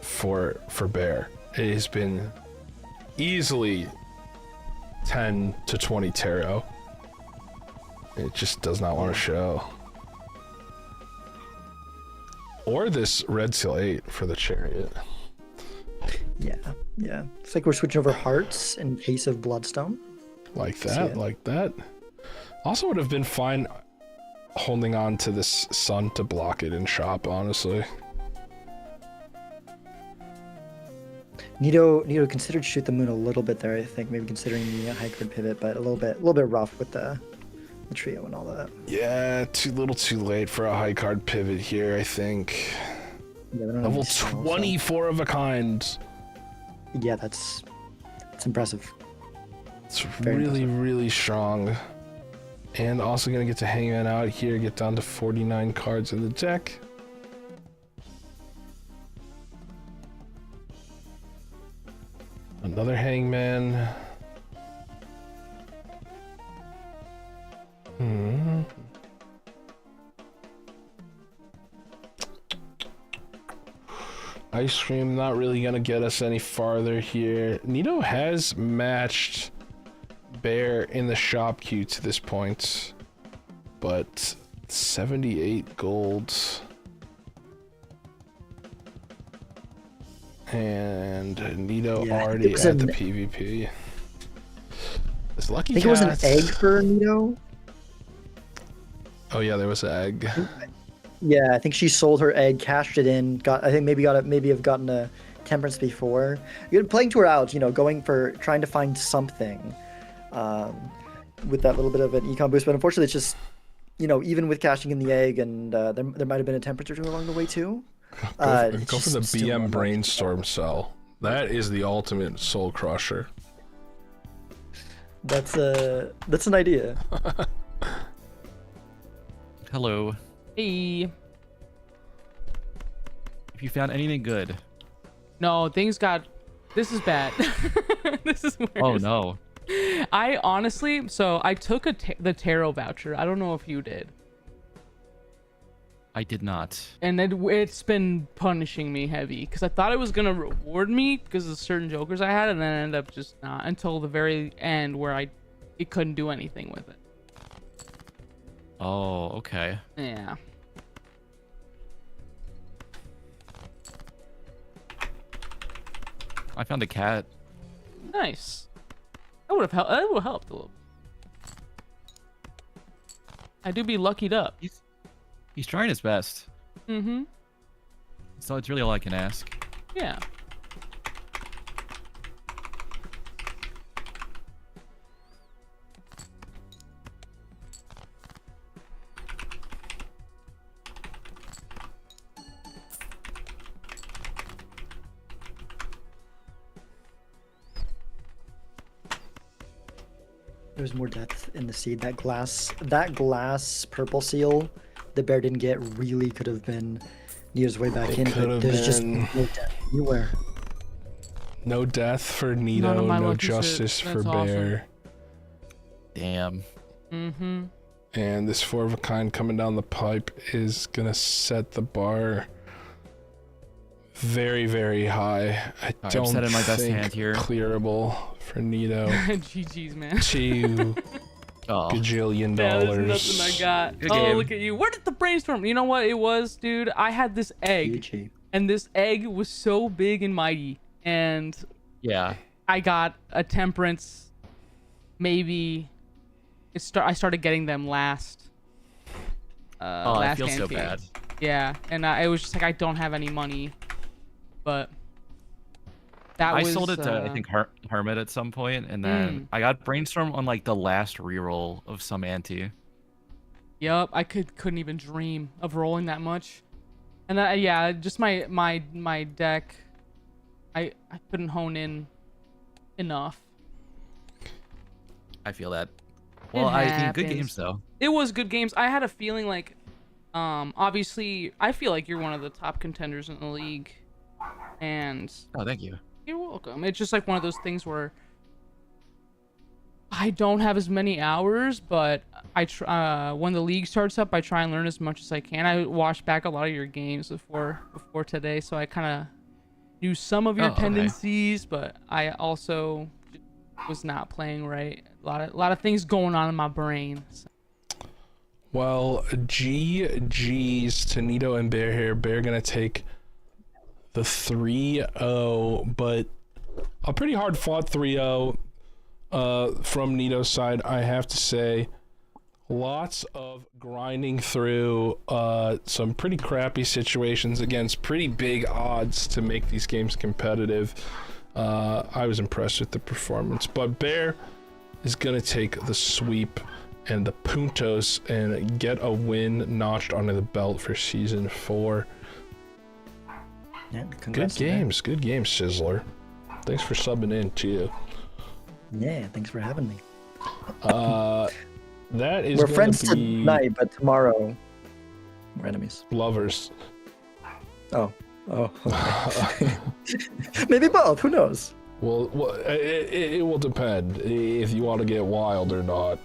for Bear. It has been easily 10 to 20 tarot. It just does not want to show. Or this red seal 8 for the chariot. Yeah. It's like we're switching over hearts in case of Bloodstone. Like that. Also would have been fine holding on to this sun to block it in shop, honestly. Nito considered shoot the moon a little bit there, I think, maybe considering the high card pivot, but a little bit rough with the trio and all that. Yeah, too late for a high card pivot here, I think. Yeah, level 24 of a kind. Yeah, it's impressive. It's really strong. And also gonna get to Hangman out here, get down to 49 cards in the deck. Another Hangman. Ice cream not really gonna get us any farther here. Nito has matched Bear in the shop queue to this point, but 78 gold. And Nito already at the PvP. It's lucky. I think it was an egg for Nito. Oh yeah, there was an egg. Yeah, I think she sold her egg, cashed it in, maybe have gotten a temperance before. You're playing to her outs, trying to find something with that little bit of an econ boost. But unfortunately, it's just, even with cashing in the egg, and there might have been a temperance or two along the way too. Go for the BM Brainstorm cell. That is the ultimate soul crusher. That's an idea. Hello. Hey. If you found anything good. No, things got. This is bad. This is worse. Oh no. I honestly, so I took the tarot voucher. I don't know if you did. I did not. And it's been punishing me heavy because I thought it was gonna reward me because of certain jokers I had, and then ended up just not until the very end where it couldn't do anything with it. Oh, okay. Yeah. I found a cat. Nice. That would have helped. That would have helped a little. I do be luckied up. He's trying his best. Mm-hmm. So it's really all I can ask. Yeah. There's more depth in the seed. That glass purple seal the bear didn't get really could have been Nito's way back in, but there's just no depth anywhere. No death for Nito, None of my no lucky shit. justice for That's awesome. Bear. Damn. Mm-hmm. And this 4 of a kind coming down the pipe is gonna set the bar very, very high. I I'm don't setting my best think hand here. clearable for Nito. GG's, man. 2 Oh. gajillion Yeah, dollars. there's nothing I got. Good Oh, game. look at you. Where did the brainstorm? You know what it was, dude? I had this egg, GG. and this egg was so big and mighty, and Yeah. I got a temperance. Maybe I started getting them last. Oh, I last feel so campaign. bad. Yeah, and it was just like I don't have any money, but that I was. sold it to I think Hermit at some point, and then I got brainstorm on like the last reroll of some ante. Yup, I couldn't even dream of rolling that much, and yeah, just my deck, I couldn't hone in enough. I feel that. Well, I mean, good happens. games though. It was good games. I had a feeling like, obviously, I feel like you're one of the top contenders in the league, and Oh, thank you. you're welcome. It's just like one of those things where I don't have as many hours, but when the league starts up, I try and learn as much as I can. I watched back a lot of your games before today, so I kind of knew some of your Oh, okay. tendencies, but I also was not playing right. A lot of things going on in my brain. So. Well, GG's to Nito and Bear here. Bear gonna take the 3-0, but a pretty hard fought 3-0 from Nito's side, I have to say. Lots of grinding through some pretty crappy situations against pretty big odds to make these games competitive. I was impressed with the performance, but Bear is gonna take the sweep and the puntos and get a win notched onto the belt for season 4. Yeah, Good congrats to that. games, Sizzler. Thanks for subbing in too. Yeah, thanks for having me. That is We're gonna friends be tonight, but tomorrow we're enemies. lovers. Oh. Okay. Maybe both. Who knows? Well, it will depend if you want to get wild or not.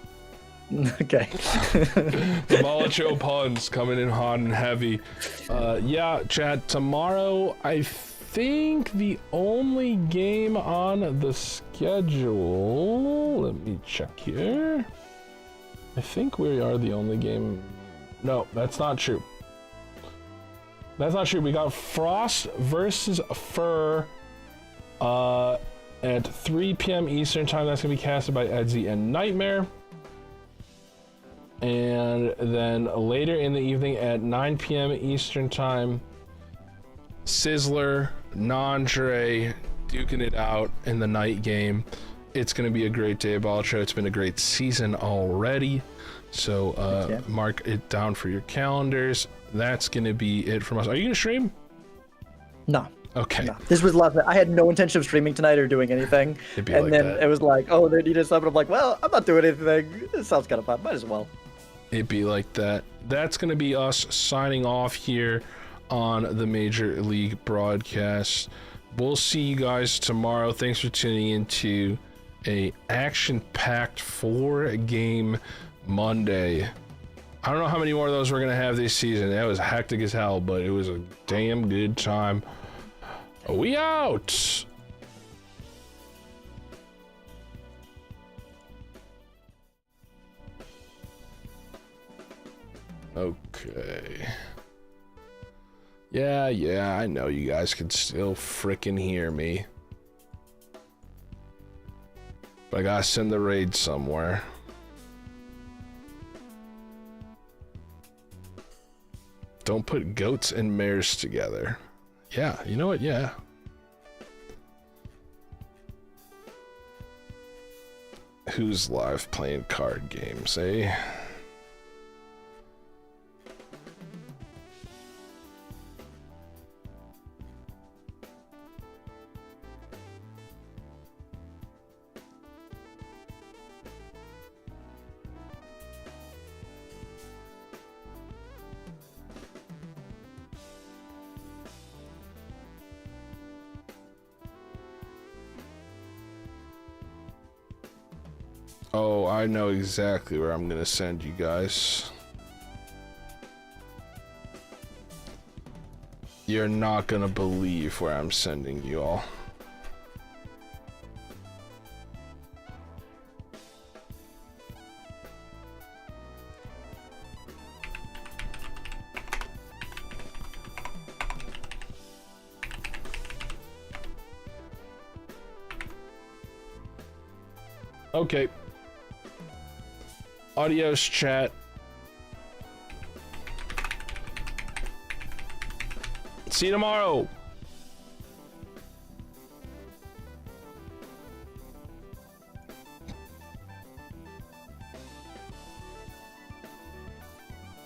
Okay. The Balatro puns coming in hot and heavy. Yeah, chat, tomorrow, I think the only game on the schedule, let me check here. I think we are the only game. No, that's not true. That's not true. We got Frost versus Fur at 3 p.m. Eastern time. That's going to be casted by Edsy and Nightmare. And then later in the evening at 9 p.m. Eastern time, Sizzler, Nandre, duking it out in the night game. It's going to be a great day of Balatro. It's been a great season already. So Yeah. mark it down for your calendars. That's going to be it from us. Are you going to stream? No. Okay. No. This was last night. I had no intention of streaming tonight or doing anything. It'd be And like then that. it was like, oh, they needed something. I'm like, well, I'm not doing anything. It sounds kind of fun. Might as well. It'd be like that. That's going to be us signing off here on the Major League broadcast. We'll see you guys tomorrow. Thanks for tuning in to a action-packed 4-game Monday. I don't know how many more of those we're gonna have this season. That was hectic as hell, but it was a damn good time. We out! Okay. Yeah, I know you guys can still frickin' hear me. But I gotta send the raid somewhere. Don't put goats and mares together. Yeah, you know what? Yeah. Who's live playing card games, eh? Oh, I know exactly where I'm gonna send you guys. You're not gonna believe where I'm sending you all. Okay. Adios, chat. See you tomorrow.